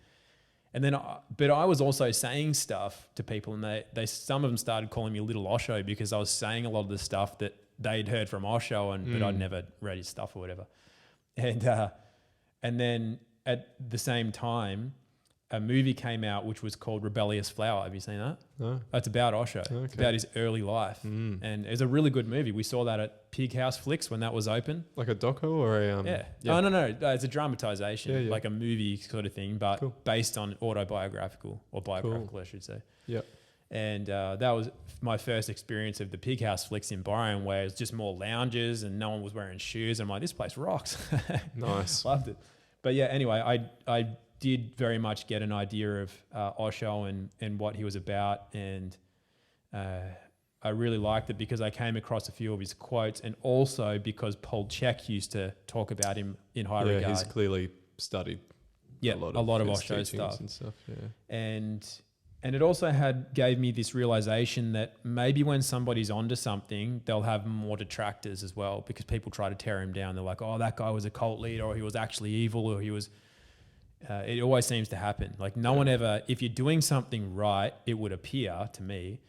Speaker 4: And then, but I was also saying stuff to people and some of them started calling me Little Osho because I was saying a lot of the stuff that they'd heard from Osho but I'd never read his stuff or whatever. And then at the same time, a movie came out which was called Rebellious Flower. Have you seen that?
Speaker 1: No.
Speaker 4: It's about Osho.
Speaker 1: Okay.
Speaker 4: It's about his early life. And it was a really good movie. We saw that at Pig House Flicks when that was open.
Speaker 1: Like a doco or a...
Speaker 4: Yeah.
Speaker 1: yeah.
Speaker 4: Oh, no. It's a dramatization,
Speaker 1: Yeah.
Speaker 4: like a movie sort of thing, but
Speaker 1: Cool.
Speaker 4: based on autobiographical or biographical, I should say.
Speaker 1: Yeah.
Speaker 4: And that was my first experience of the Pig House Flicks in Byron, where it was just more lounges and no one was wearing shoes. I'm like, this place rocks.
Speaker 1: Nice.
Speaker 4: Loved it. But yeah, anyway, I did very much get an idea of Osho and what he was about. And I really liked it because I came across a few of his quotes and also because Paul Chek used to talk about him in high regard.
Speaker 1: Yeah, he's clearly studied
Speaker 4: a lot of
Speaker 1: his
Speaker 4: Osho
Speaker 1: teachings
Speaker 4: stuff.
Speaker 1: and stuff. Yeah.
Speaker 4: And it also gave me this realization that maybe when somebody's onto something, they'll have more detractors as well because people try to tear him down. They're like, oh, that guy was a cult leader or he was actually evil or he was... it always seems to happen. Like no one ever... If you're doing something right, it would appear to me,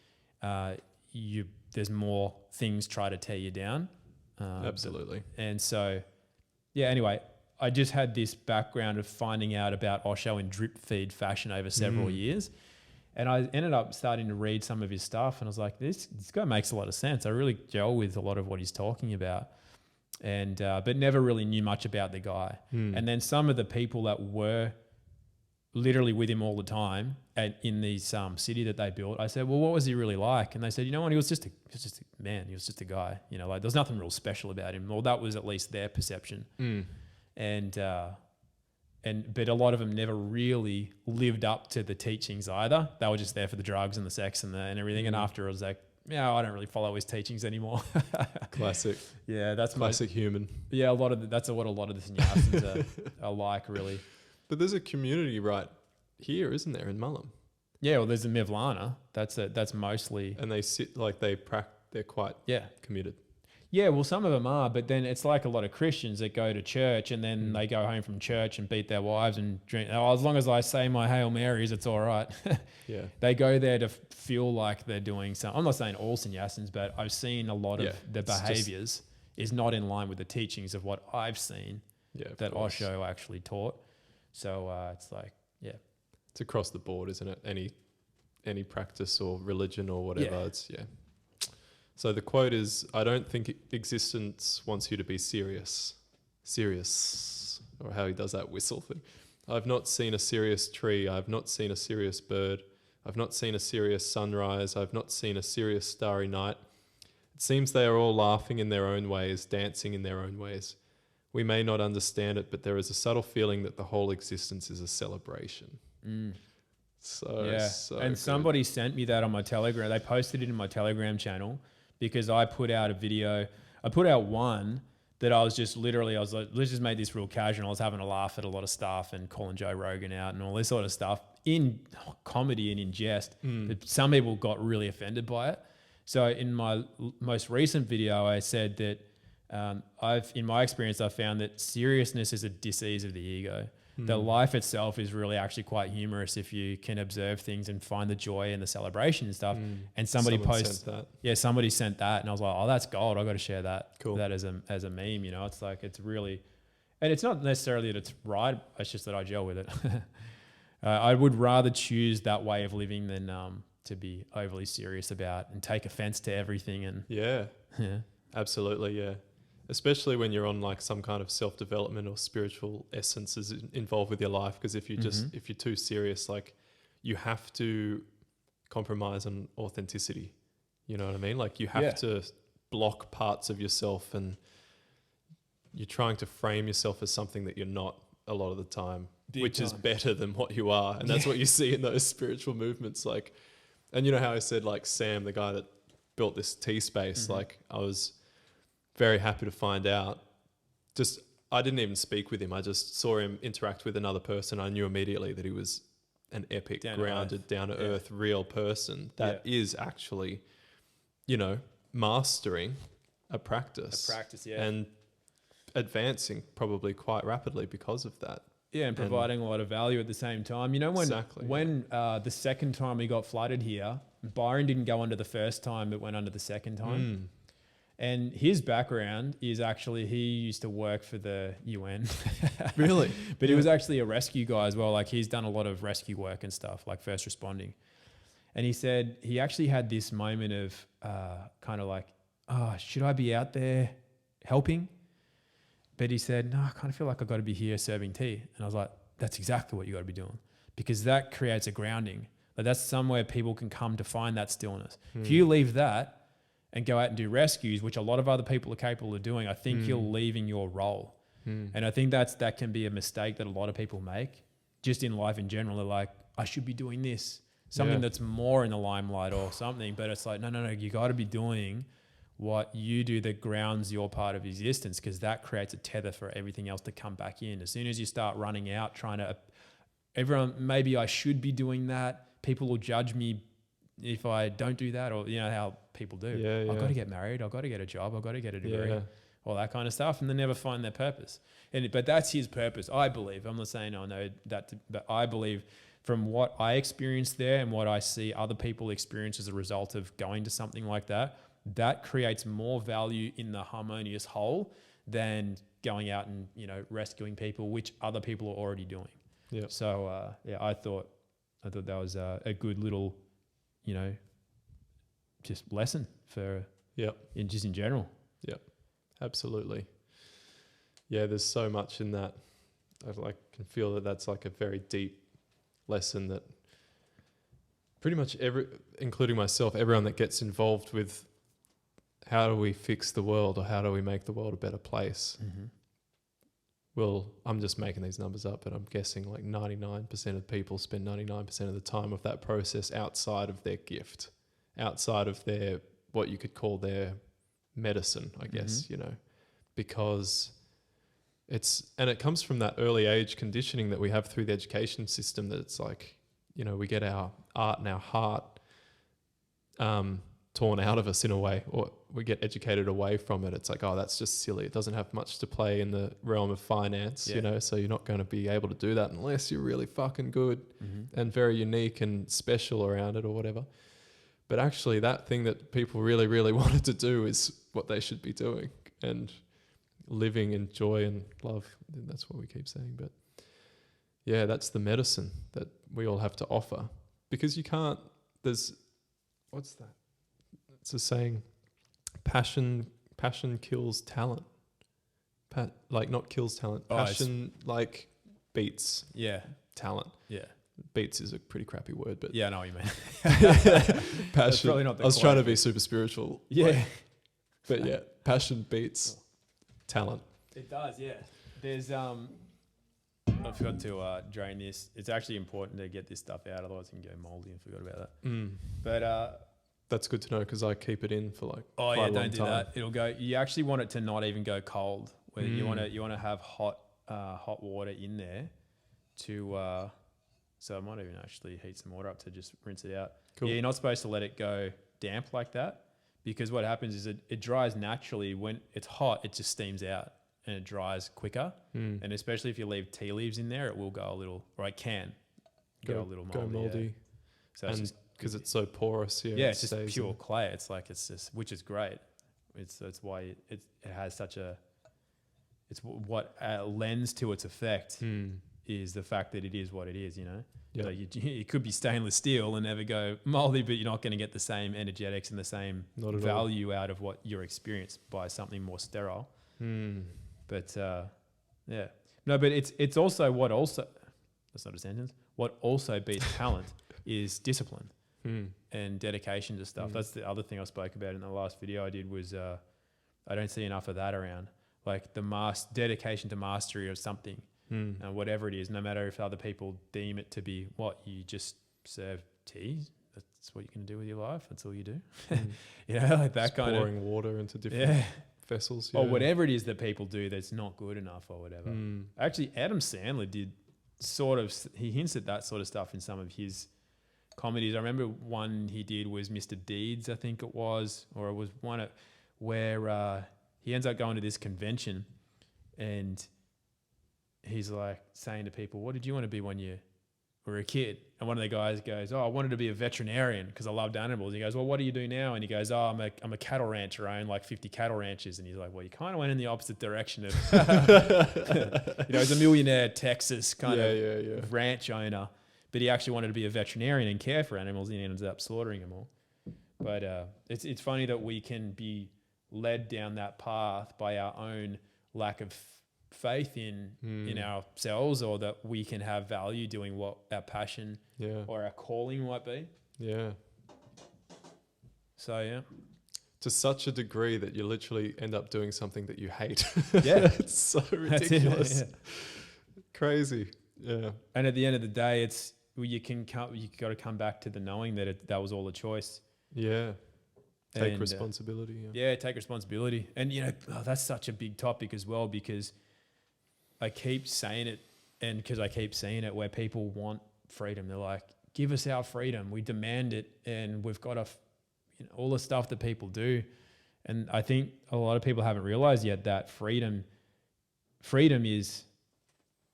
Speaker 4: there's more things try to tear you down.
Speaker 1: Absolutely.
Speaker 4: And so, yeah, anyway... I just had this background of finding out about Osho in drip feed fashion over several years. And I ended up starting to read some of his stuff and I was like, this guy makes a lot of sense. I really gel with a lot of what he's talking about. And but never really knew much about the guy. And then some of the people that were literally with him all the time in this city that they built, I said, well, what was he really like? And they said, you know what, he was just a man. He was just a guy. You know, like there's nothing real special about him. Well, that was at least their perception. But a lot of them never really lived up to the teachings either. They were just there for the drugs and the sex and everything. And after I was like, yeah, I don't really follow his teachings anymore.
Speaker 1: Classic.
Speaker 4: Yeah, that's
Speaker 1: Classic human.
Speaker 4: Yeah, that's what a lot of the sannyasins are like, really.
Speaker 1: But there's a community right here, isn't there, in Mullum?
Speaker 4: Yeah, well, there's a Mivlana. That's mostly...
Speaker 1: And they sit like they're quite committed.
Speaker 4: Yeah, well, some of them are, but then it's like a lot of Christians that go to church and then they go home from church and beat their wives and drink. Oh, as long as I say my Hail Marys, it's all right.
Speaker 1: Yeah.
Speaker 4: They go there to feel like they're doing something. I'm not saying all sannyasins, but I've seen a lot of the behaviors is not in line with the teachings of what I've seen that Osho actually taught. So it's like,
Speaker 1: It's across the board, isn't it? Any practice or religion or whatever.
Speaker 4: Yeah.
Speaker 1: So the quote is, I don't think existence wants you to be serious. Or how he does that whistle thing. I've not seen a serious tree. I've not seen a serious bird. I've not seen a serious sunrise. I've not seen a serious starry night. It seems they are all laughing in their own ways, dancing in their own ways. We may not understand it, but there is a subtle feeling that the whole existence is a celebration. So
Speaker 4: and
Speaker 1: good.
Speaker 4: somebody sent me that on my Telegram. They posted it in my Telegram channel because I put out a video. I put out one that I was like, let's just make this real casual. I was having a laugh at a lot of stuff and calling Joe Rogan out and all this sort of stuff in comedy and in jest. But some people got really offended by it. So in my most recent video, I said that in my experience, I've found that seriousness is a disease of the ego. That life itself is really actually quite humorous if you can observe things and find the joy and the celebration and stuff. And somebody sent that, and I was like, oh, that's gold. I got to share that.
Speaker 1: Cool.
Speaker 4: That as a meme. You know, it's like it's really, and it's not necessarily that it's right. It's just that I gel with it. I would rather choose that way of living than to be overly serious about and take offense to everything. And
Speaker 1: Absolutely, yeah. Especially when you're on like some kind of self-development or spiritual essences involved with your life. Because if you're too serious, like you have to compromise on authenticity. You know what I mean? Like you have to block parts of yourself and you're trying to frame yourself as something that you're not a lot of the time, which is better than what you are. And that's what you see in those spiritual movements. Like, and you know how I said like Sam, the guy that built this tea space, like I was very happy to find out. I didn't even speak with him. I just saw him interact with another person. I knew immediately that he was an epic, grounded, down to earth, real person that is actually mastering a practice.
Speaker 4: Yeah.
Speaker 1: And advancing probably quite rapidly because of that.
Speaker 4: Yeah, and providing a lot of value at the same time. You know, when the second time we got flooded here, Byron didn't go under the first time, but went under the second time. And his background is actually, he used to work for the UN.
Speaker 1: Really?
Speaker 4: But he was actually a rescue guy as well. Like, he's done a lot of rescue work and stuff, like first responding. And he said he actually had this moment of kind of like, should I be out there helping? But he said, no, I kind of feel like I've got to be here serving tea. And I was like, that's exactly what you got to be doing, because that creates a grounding. Like, that's somewhere people can come to find that stillness. If you leave that and go out and do rescues, which a lot of other people are capable of doing, I think you're leaving your role. And I think that can be a mistake that a lot of people make just in life in general. They're like, I should be doing this, something that's more in the limelight or something. But it's like, no, you got to be doing what you do that grounds your part of existence, because that creates a tether for everything else to come back in. As soon as you start running out, everyone, maybe I should be doing that. People will judge me if I don't do that, or you know how people do. I've got to get married. I've got to get a job. I've got to get a degree, all that kind of stuff. And they never find their purpose. But that's his purpose, I believe. I'm not saying I know that, but I believe from what I experienced there and what I see other people experience as a result of going to something like that, that creates more value in the harmonious whole than going out and, rescuing people, which other people are already doing.
Speaker 1: Yeah.
Speaker 4: So, I thought that was a good little, just lesson for, in general.
Speaker 1: Yeah, absolutely. Yeah, there's so much in that. I can feel that that's like a very deep lesson that pretty much including myself, everyone that gets involved with how do we fix the world or how do we make the world a better place? Well, I'm just making these numbers up, but I'm guessing like 99% of people spend 99% of the time of that process outside of their gift, outside of their, what you could call their medicine, I guess, because it comes from that early age conditioning that we have through the education system, that it's like, we get our art and our heart torn out of us in a way, or we get educated away from it. It's like, oh, that's just silly. It doesn't have much to play in the realm of finance, so you're not going to be able to do that unless you're really fucking good and very unique and special around it or whatever. But actually that thing that people really, really wanted to do is what they should be doing, and living in joy and love. That's what we keep saying. But yeah, that's the medicine that we all have to offer, because you can't, what's that? It's a saying, passion kills talent. Not kills talent. Passion beats talent. Yeah. Beats is a pretty crappy word, but
Speaker 4: I know what you mean.
Speaker 1: Passion.
Speaker 4: Probably not the
Speaker 1: I was trying to be super spiritual.
Speaker 4: Yeah.
Speaker 1: Passion beats talent.
Speaker 4: It does, yeah. There's I forgot to drain this. It's actually important to get this stuff out, otherwise it can go moldy, and forgot about that. But
Speaker 1: that's good to know, because I keep it in for
Speaker 4: quite a long time. Don't do that. It'll go. You actually want it to not even go cold. Whether you want to have hot water in there to. So I might even actually heat some water up to just rinse it out. Cool. Yeah, you're not supposed to let it go damp like that, because what happens is it dries naturally. When it's hot, it just steams out and it dries quicker. And especially if you leave tea leaves in there, it will go a little, or it can go a little moldy.
Speaker 1: Go moldy.
Speaker 4: Yeah. So it's just,
Speaker 1: because it's so porous.
Speaker 4: It's just pure clay. It's like, which is great. It's why it has such it's what lends to its effect is the fact that it is what it is, So it could be stainless steel and never go moldy, but you're not going to get the same energetics and the same value out of what you're experienced by something more sterile. But but it's also that's not a sentence. What also beats talent is discipline. And dedication to stuff. That's the other thing I spoke about in the last video I did was I don't see enough of that around. Like the dedication to mastery of something, and whatever it is, no matter if other people deem it to be what you just serve tea. That's what you can do with your life. That's all you do. Like that just kind of
Speaker 1: pouring water into different vessels,
Speaker 4: or whatever it is that people do that's not good enough or whatever. Actually, Adam Sandler did he hints at that sort of stuff in some of his comedies. I remember one he did was Mr. Deeds, I think it was, or it was where he ends up going to this convention and he's like saying to people, what did you want to be when you were a kid? And one of the guys goes, oh, I wanted to be a veterinarian because I loved animals. He goes, well, what do you do now? And he goes, oh, I'm a cattle rancher. I own like 50 cattle ranches. And he's like, well, you kind of went in the opposite direction of, he's a millionaire Texas kind of ranch owner, but he actually wanted to be a veterinarian and care for animals, and he ended up slaughtering them all. But it's funny that we can be led down that path by our own lack of faith in ourselves, or that we can have value doing what our passion or our calling might be.
Speaker 1: Yeah.
Speaker 4: So, yeah.
Speaker 1: To such a degree that you literally end up doing something that you hate.
Speaker 4: Yeah.
Speaker 1: It's so ridiculous. Crazy. Yeah.
Speaker 4: And at the end of the day, it's you got to come back to the knowing that that was all a choice.
Speaker 1: Yeah. Take responsibility.
Speaker 4: Yeah, take responsibility. And, that's such a big topic as well, because I keep saying it, and because I keep seeing it where people want freedom. They're like, give us our freedom. We demand it, and we've got all the stuff that people do. And I think a lot of people haven't realized yet that freedom is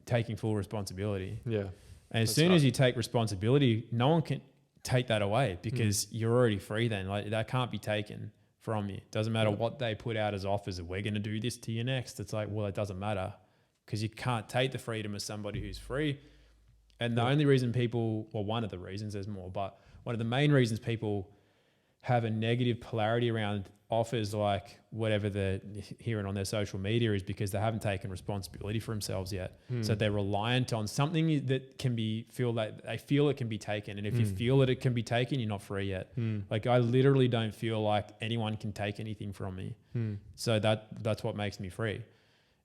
Speaker 4: taking full responsibility.
Speaker 1: Yeah.
Speaker 4: And as soon as you take responsibility, no one can take that away, because you're already free then. Like, that can't be taken from you. Doesn't matter what they put out as offers. We're going to do this to you next. It's like, well, it doesn't matter, because you can't take the freedom of somebody who's free. And the only reason one of the reasons, there's more, but one of the main reasons people have a negative polarity around offers like whatever they're hearing on their social media is because they haven't taken responsibility for themselves yet. So they're reliant on something that they feel it can be taken. And if you feel that it can be taken, you're not free yet. Like, I literally don't feel like anyone can take anything from me. So that's what makes me free.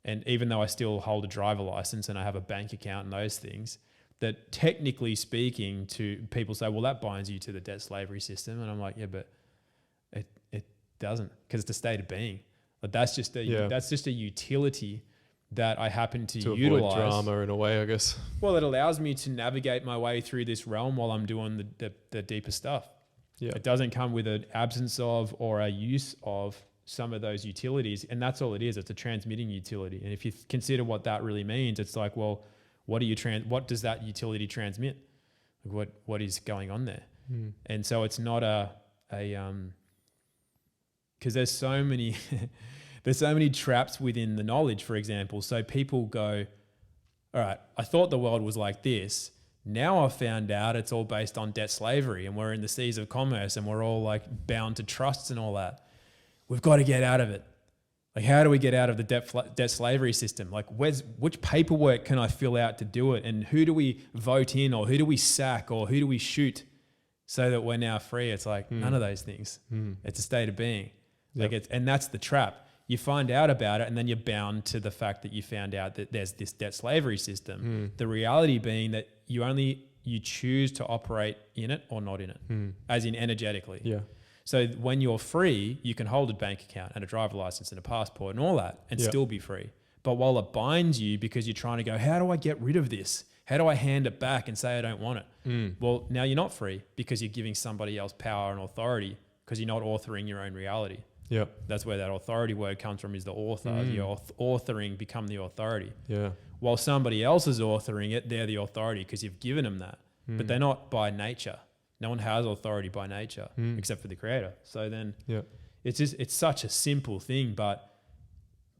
Speaker 4: And even though I still hold a driver license and I have a bank account and those things, that technically speaking, to people say, well, that binds you to the debt slavery system. And I'm like, yeah, but it doesn't, because it's a state of being. But that's just a utility that I happen to utilize.
Speaker 1: Avoid drama in a way, I guess.
Speaker 4: Well, it allows me to navigate my way through this realm while I'm doing the deeper stuff. Yeah. It doesn't come with an absence of or a use of some of those utilities. And that's all it is. It's a transmitting utility. And if you consider what that really means, it's like, well, what does that utility transmit? Like, what is going on there? And so it's not because there's so many traps within the knowledge, for example. So people go, all right, I thought the world was like this. Now I've found out it's all based on debt slavery, and we're in the seas of commerce, and we're all like bound to trusts and all that. We've got to get out of it. Like, how do we get out of the debt slavery system? Like, which paperwork can I fill out to do it? And who do we vote in, or who do we sack, or who do we shoot so that we're now free? It's like none of those things. It's a state of being. Like, and that's the trap. You find out about it, and then you're bound to the fact that you found out that there's this debt slavery system. The reality being that you choose to operate in it or not in it, as in energetically. Yeah. So when you're free, you can hold a bank account and a driver license and a passport and all that and still be free. But while it binds you because you're trying to go, how do I get rid of this? How do I hand it back and say I don't want it? Well, now you're not free because you're giving somebody else power and authority, because you're not authoring your own reality. Yeah, that's where that authority word comes from, is the author. You're authoring, become the authority. Yeah. While somebody else is authoring it, they're the authority because you've given them that. But they're not by nature. No one has authority by nature except for the creator. So then it's such a simple thing, but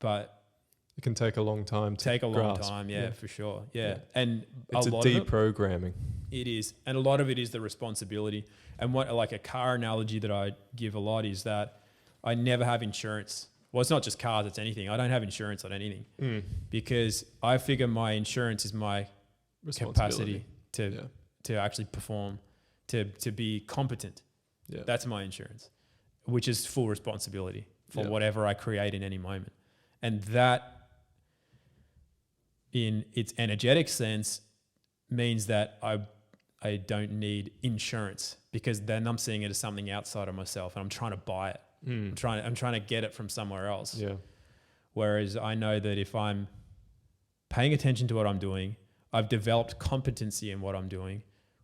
Speaker 1: it can take a long time to grasp.
Speaker 4: For sure. Yeah. And
Speaker 1: it's a deprogramming.
Speaker 4: It is. And a lot of it is the responsibility. And what, like, a car analogy that I give a lot is that I never have insurance. Well, it's not just cars, it's anything. I don't have insurance on anything because I figure my insurance is my capacity to actually perform, to be competent. Yeah. That's my insurance, which is full responsibility for whatever I create in any moment. And that, in its energetic sense, means that I don't need insurance, because then I'm seeing it as something outside of myself and I'm trying to buy it. I'm trying to get it from somewhere else. Yeah. Whereas I know that if I'm paying attention to what I'm doing, I've developed competency in what I'm doing,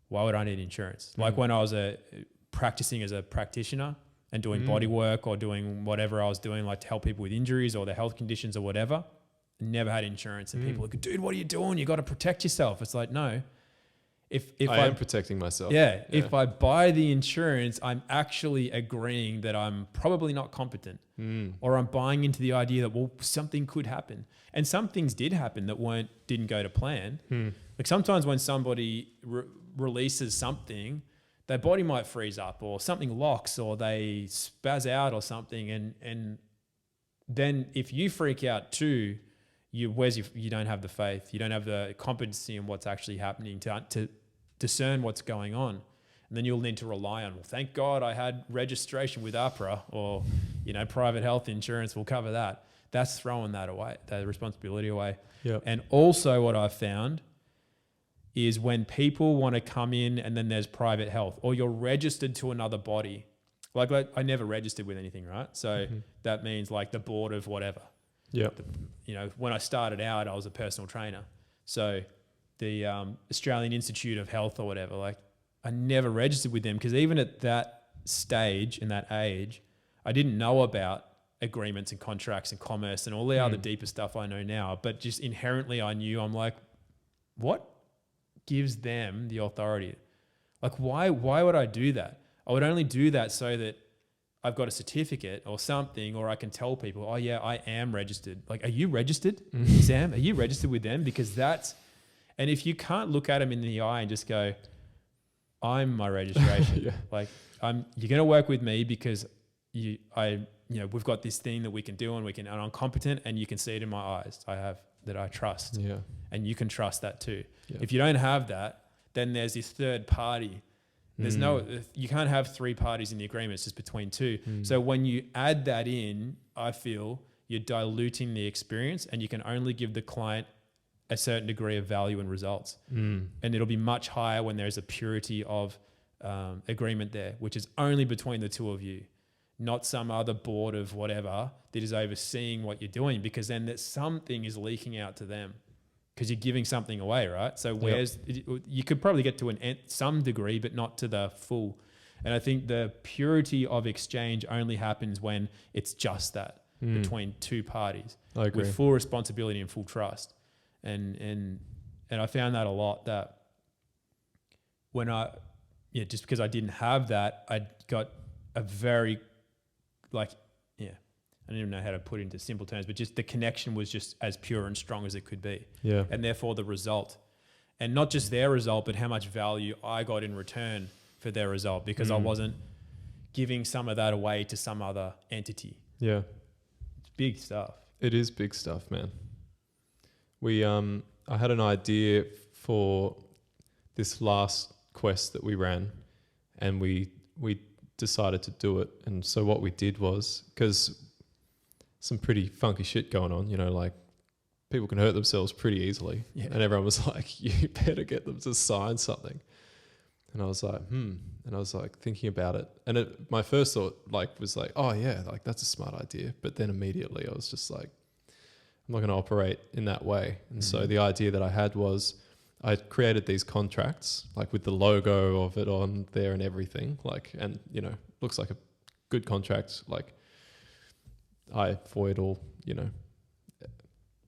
Speaker 4: why would I need insurance? Like when I was practicing as a practitioner and doing body work or doing whatever I was doing, like to help people with injuries or their health conditions or whatever, never had insurance. And people are like, dude, what are you doing? You got to protect yourself. It's like, no. If
Speaker 1: I am protecting myself.
Speaker 4: Yeah. If I buy the insurance, I'm actually agreeing that I'm probably not competent, or I'm buying into the idea that, well, something could happen. And some things did happen that didn't go to plan. Like sometimes when somebody releases something, their body might freeze up or something locks or they spaz out or something. And then if you freak out too, you don't have the faith, you don't have the competency in what's actually happening to discern what's going on. And then you'll need to rely on, well, thank God I had registration with APRA, or, private health insurance will cover that. That's throwing that away, that responsibility away.
Speaker 1: Yep.
Speaker 4: And also what I've found is when people want to come in and then there's private health, or you're registered to another body. Like I never registered with anything, right? So that means like the board of whatever.
Speaker 1: Yeah.
Speaker 4: When I started out, I was a personal trainer. So the Australian Institute of Health or whatever, like I never registered with them because even at that stage, in that age, I didn't know about agreements and contracts and commerce and all the other deeper stuff I know now. But just inherently I knew, I'm like, what gives them the authority? Like why would I do that? I would only do that so that I've got a certificate or something, or I can tell people, oh yeah, I am registered. Like, are you registered, Sam? Are you registered with them? Because and if you can't look at them in the eye and just go, I'm my registration. Like you're going to work with me because we've got this thing that we can do and I'm competent and you can see it in my eyes. That I trust. Yeah. And you can trust that too. Yeah. If you don't have that, then there's this third party. You can't have three parties in the agreement. It's just between two. So when you add that in, I feel you're diluting the experience and you can only give the client a certain degree of value and results. And it'll be much higher when there's a purity of agreement there, which is only between the two of you, not some other board of whatever that is overseeing what you're doing, because then something is leaking out to them. Because you're giving something away, right? So you could probably get to some degree, but not to the full. And I think the purity of exchange only happens when it's just that between two parties with full responsibility and full trust. And I found that a lot, that when just because I didn't have that, I got a very I don't even know how to put it into simple terms, but just the connection was just as pure and strong as it could be. Yeah. And therefore the result, and not just their result, but how much value I got in return for their result, because I wasn't giving some of that away to some other entity. Yeah. It's big stuff.
Speaker 1: It is big stuff, man. I had an idea for this last quest that we ran, and we decided to do it. And so what we did was, because some pretty funky shit going on, like people can hurt themselves pretty easily. Yeah. And everyone was like, you better get them to sign something. And I was like, And I was like thinking about it. And my first thought was like, oh yeah, like that's a smart idea. But then immediately I was just like, I'm not going to operate in that way. And so the idea that I had was I created these contracts, like with the logo of it on there and everything, and looks like a good contract, I void all, a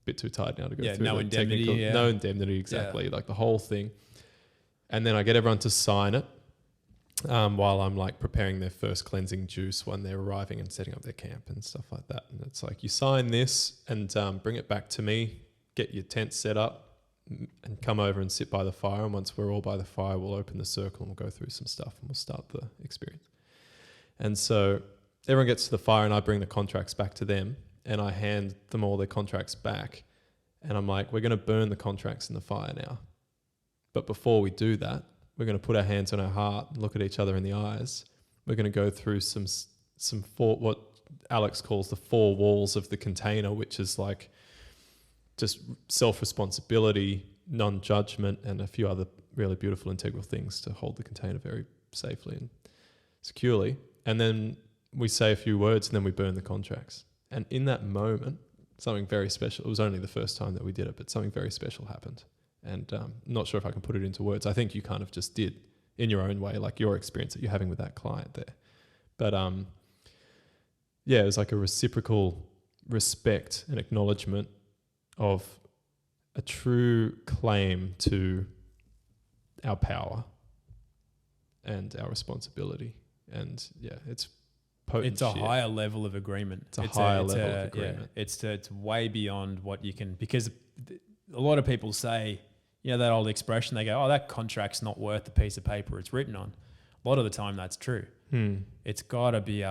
Speaker 1: bit too tired now to go through
Speaker 4: no indemnity,
Speaker 1: no indemnity, exactly, like the whole thing. And then I get everyone to sign it while I'm preparing their first cleansing juice when they're arriving and setting up their camp and stuff like that. And it's like, you sign this and bring it back to me, get your tent set up and come over and sit by the fire. And once we're all by the fire, we'll open the circle and we'll go through some stuff and we'll start the experience. And so everyone gets to the fire and I bring the contracts back to them and I hand them all their contracts back. And I'm like, we're going to burn the contracts in the fire now. But before we do that, we're going to put our hands on our heart and look at each other in the eyes. We're going to go through some what Alex calls the 4 walls of the container, which is just self-responsibility, non-judgment, and a few other really beautiful integral things to hold the container very safely and securely. And then we say a few words and then we burn the contracts. And in that moment, something very special, it was only the first time that we did it, but something very special happened. And not sure if I can put it into words. I think you kind of just did in your own way, like your experience that you're having with that client there. But yeah, it was like a reciprocal respect and acknowledgement of a true claim to our power and our responsibility. And yeah, it's potent.
Speaker 4: It's a higher level of agreement.
Speaker 1: It's a higher level of agreement.
Speaker 4: Yeah, it's way beyond what you can, because a lot of people say, you know, that old expression, they go, oh, that contract's not worth the piece of paper it's written on. A lot of the time that's true. It's got to be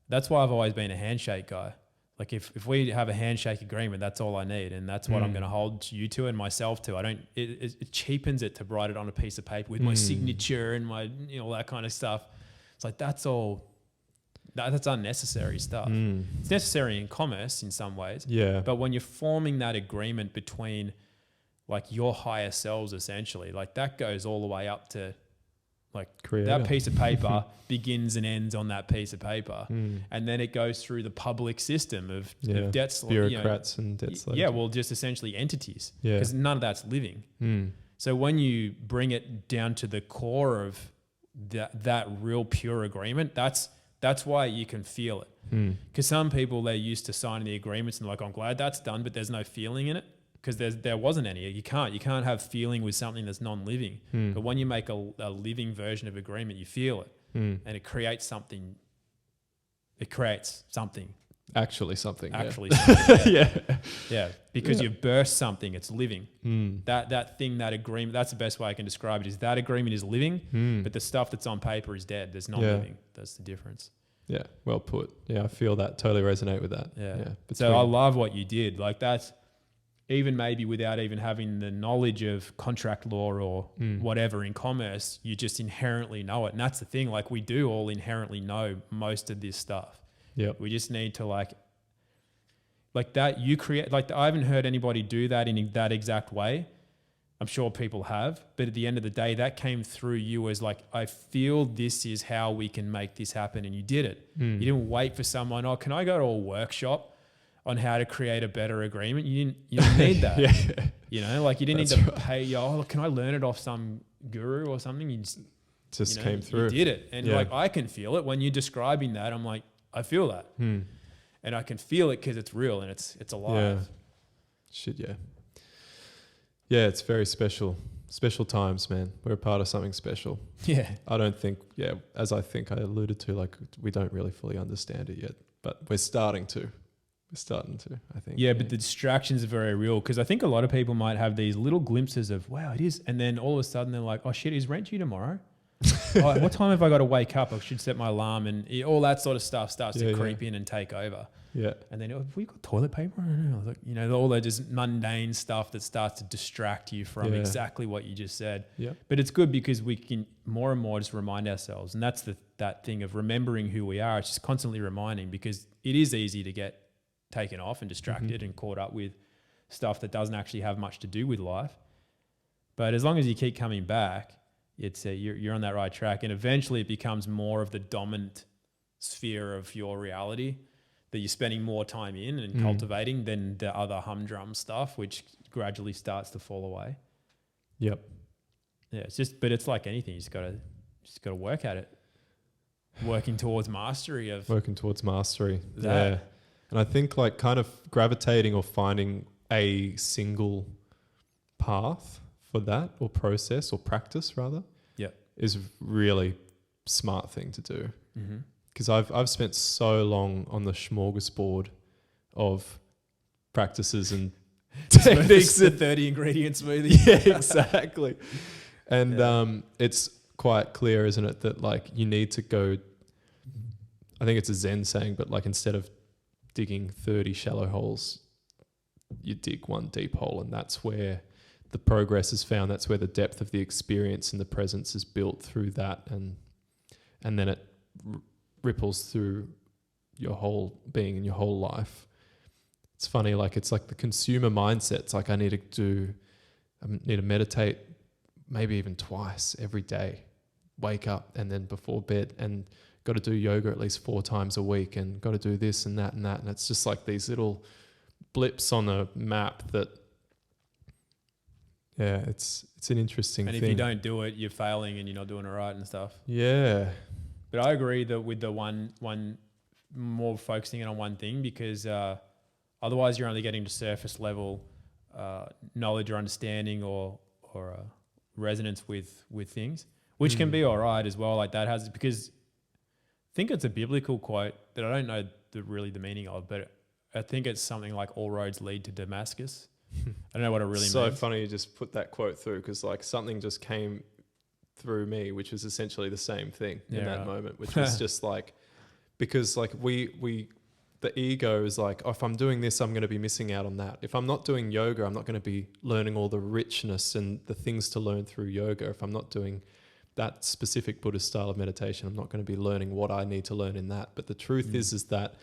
Speaker 4: that's why I've always been a handshake guy. Like if we have a handshake agreement, that's all I need. And that's what I'm going to hold you to and myself to. It cheapens it to write it on a piece of paper with my signature and my, you know, all that kind of stuff. It's like, that's unnecessary stuff. It's necessary in commerce in some ways.
Speaker 1: Yeah.
Speaker 4: But when you're forming that agreement between like your higher selves, essentially, like that goes all the way up to like
Speaker 1: Creator.
Speaker 4: That piece of paper begins and ends on that piece of paper. And then it goes through the public system of debt
Speaker 1: bureaucrats and debt slaves.
Speaker 4: Yeah, well, just essentially entities,
Speaker 1: Yeah.
Speaker 4: because none of that's living. So when you bring it down to the core of that real pure agreement, that's why you can feel it. Because some people, they're used to signing the agreements and they're like, I'm glad that's done, but there's no feeling in it. Because there wasn't any. You can't have feeling with something that's non-living. But when you make a living version of agreement, you feel it, and it creates something. It creates something.
Speaker 1: Actually something.
Speaker 4: Yeah. Yeah. Because you've birthed something. It's living. That thing, that agreement. That's the best way I can describe it. Is that agreement is living, but the stuff that's on paper is dead. There's non-living. That's the difference.
Speaker 1: Yeah. Well put. Yeah, I feel that. Totally resonate with that.
Speaker 4: Yeah. So I love what you did. Like that's. Even maybe without even having the knowledge of contract law or whatever in commerce, you just inherently know it. And that's the thing, like we do all inherently know most of this stuff.
Speaker 1: Yep.
Speaker 4: We just need to like that you create, like I haven't heard anybody do that in that exact way. I'm sure people have, but at the end of the day, that came through you as like, I feel this is how we can make this happen. And you did it. You didn't wait for someone, oh, can I go to a workshop on how to create a better agreement? You didn't need that. You know, like you didn't need to pay, oh, can I learn it off some guru or something? You just
Speaker 1: came through.
Speaker 4: You did it. And like, I can feel it when you're describing that. I'm like, I feel that. And I can feel it because it's real and it's alive.
Speaker 1: Yeah. Shit, yeah. Yeah, it's very special. Special times, man. We're a part of something special.
Speaker 4: Yeah.
Speaker 1: I don't think, as I think I alluded to, like we don't really fully understand it yet, but we're starting to. I think.
Speaker 4: Yeah, but the distractions are very real, because I think a lot of people might have these little glimpses of, wow, it is. And then all of a sudden they're like, oh shit, is rent due tomorrow? Oh, what time have I got to wake up? I should set my alarm, and all that sort of stuff starts to creep in and take over.
Speaker 1: Yeah.
Speaker 4: And then, have we got toilet paper? I don't know. Like, you know, all that just mundane stuff that starts to distract you from exactly what you just said.
Speaker 1: Yeah.
Speaker 4: But it's good because we can more and more just remind ourselves. And that's that thing of remembering who we are. It's just constantly reminding, because it is easy to get taken off and distracted and caught up with stuff that doesn't actually have much to do with life. But as long as you keep coming back, it's you're on that right track, and eventually it becomes more of the dominant sphere of your reality that you're spending more time in and cultivating than the other humdrum stuff, which gradually starts to fall away.
Speaker 1: Yep.
Speaker 4: Yeah, but it's like anything. You just gotta work at it. Working towards mastery.
Speaker 1: Yeah. And I think like kind of gravitating or finding a single path for that, or process or practice rather, is really smart thing to do. Because I've spent so long on the smorgasbord of practices and techniques.
Speaker 4: The 30 ingredient smoothie.
Speaker 1: Yeah, exactly. And it's quite clear, isn't it, that like you need to go, I think it's a Zen saying, but like instead of digging 30 shallow holes, you dig one deep hole, and that's where the progress is found. That's where the depth of the experience and the presence is built through that, and then it ripples through your whole being and your whole life. It's funny, like it's like the consumer mindset. It's like I need to meditate maybe even twice every day, wake up and then before bed, and got to do yoga at least 4 times a week, and got to do this and that and that. And it's just like these little blips on a map that, Yeah, it's an interesting
Speaker 4: And
Speaker 1: thing.
Speaker 4: if you don't do it, you're failing and you're not doing it right and stuff.
Speaker 1: Yeah.
Speaker 4: But I agree that with the one more focusing in on one thing, because otherwise you're only getting to surface level knowledge or understanding or resonance with things, which can be all right as well. Like that has, because I think it's a biblical quote that I don't know the meaning of, but I think it's something like all roads lead to Damascus. I don't know what it really means.
Speaker 1: So funny you just put that quote through, because like something just came through me, which was essentially the same thing in that moment, which was just like, because like we the ego is like, oh, if I'm doing this, I'm going to be missing out on that. If I'm not doing yoga, I'm not going to be learning all the richness and the things to learn through yoga. If I'm not doing that specific Buddhist style of meditation, I'm not going to be learning what I need to learn in that. But the truth is that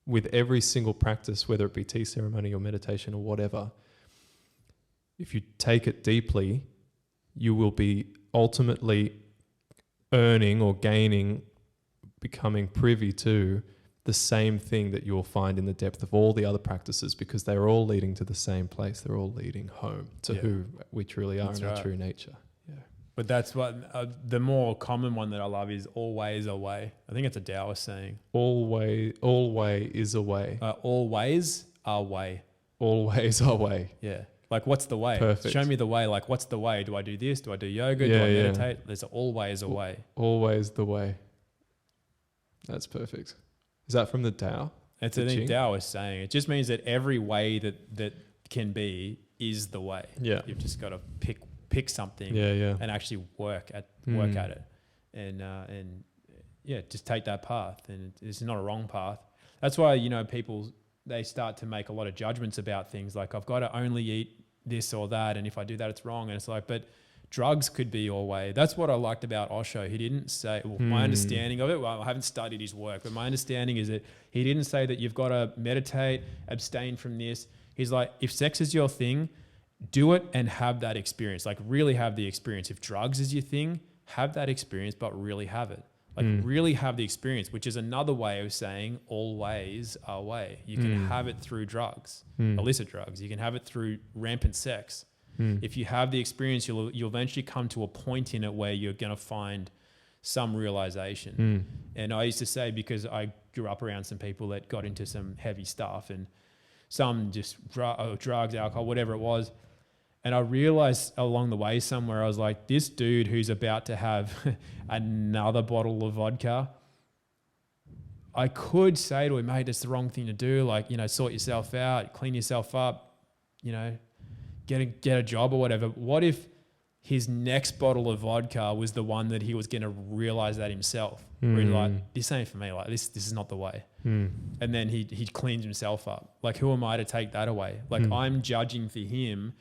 Speaker 1: with every single practice, whether it be tea ceremony or meditation or whatever, if you take it deeply, you will be ultimately earning or gaining, becoming privy to the same thing that you'll find in the depth of all the other practices, because they're all leading to the same place. They're all leading home to who we truly are in our true nature. Yeah.
Speaker 4: But that's what the more common one that I love is always away. I think it's a Taoist saying.
Speaker 1: All way is a way.
Speaker 4: Always our way.
Speaker 1: Always our way.
Speaker 4: Yeah. Like, what's the way?
Speaker 1: Perfect.
Speaker 4: Show me the way. Like, what's the way? Do I do this? Do I do yoga? Do I meditate? There's always a way.
Speaker 1: Always the way. That's perfect. Is that from the Tao?
Speaker 4: It's a Taoist saying. It just means that every way that can be is the way.
Speaker 1: Yeah.
Speaker 4: You've just got to pick something and actually work at it. And just take that path. And it's not a wrong path. That's why, people, they start to make a lot of judgments about things like, I've got to only eat this or that, and if I do that, it's wrong. And it's like, but drugs could be your way. That's what I liked about Osho. He didn't say, my understanding of it, well, I haven't studied his work, but my understanding is that he didn't say that you've got to meditate, abstain from this. He's like, if sex is your thing, do it and have that experience. Like, really have the experience. If drugs is your thing, have that experience, but really have it. Like, really have the experience, which is another way of saying always our way. You can have it through drugs, illicit drugs. You can have it through rampant sex. If you have the experience, you'll eventually come to a point in it where you're going to find some realization. And I used to say, because I grew up around some people that got into some heavy stuff, and some just drugs, alcohol, whatever it was. And I realized along the way somewhere, I was like, this dude who's about to have another bottle of vodka, I could say to him, mate, that's the wrong thing to do. Like, sort yourself out, clean yourself up, get a job or whatever. What if his next bottle of vodka was the one that he was going to realize that himself? Where he's like, this ain't for me. Like, this is not the way. And then he cleans himself up. Like, who am I to take that away? Like, I'm judging for him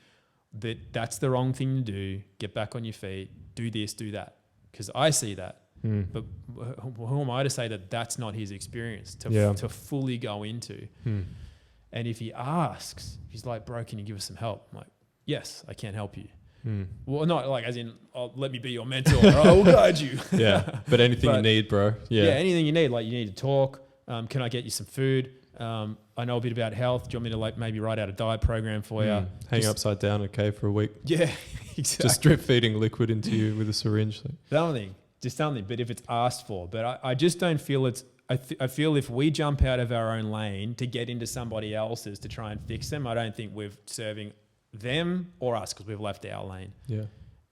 Speaker 4: that's the wrong thing to do. Get back on your feet. Do this, do that. Because I see that. But who am I to say that that's not his experience to fully go into? And if he asks, he's like, bro, can you give us some help? I'm like, yes, I can help you. Well, not like as in, let me be your mentor. I will guide you.
Speaker 1: But anything you need, bro. Yeah,
Speaker 4: anything you need. Like, you need to talk. Can I get you some food? I know a bit about health. Do you want me to like maybe write out a diet program for you?
Speaker 1: Hang upside down in a cave for a week.
Speaker 4: Yeah, exactly.
Speaker 1: Just drip feeding liquid into you with a syringe.
Speaker 4: Something. But if it's asked for, but I just don't feel it's. I feel if we jump out of our own lane to get into somebody else's to try and fix them, I don't think we're serving them or us, because we've left our lane.
Speaker 1: Yeah.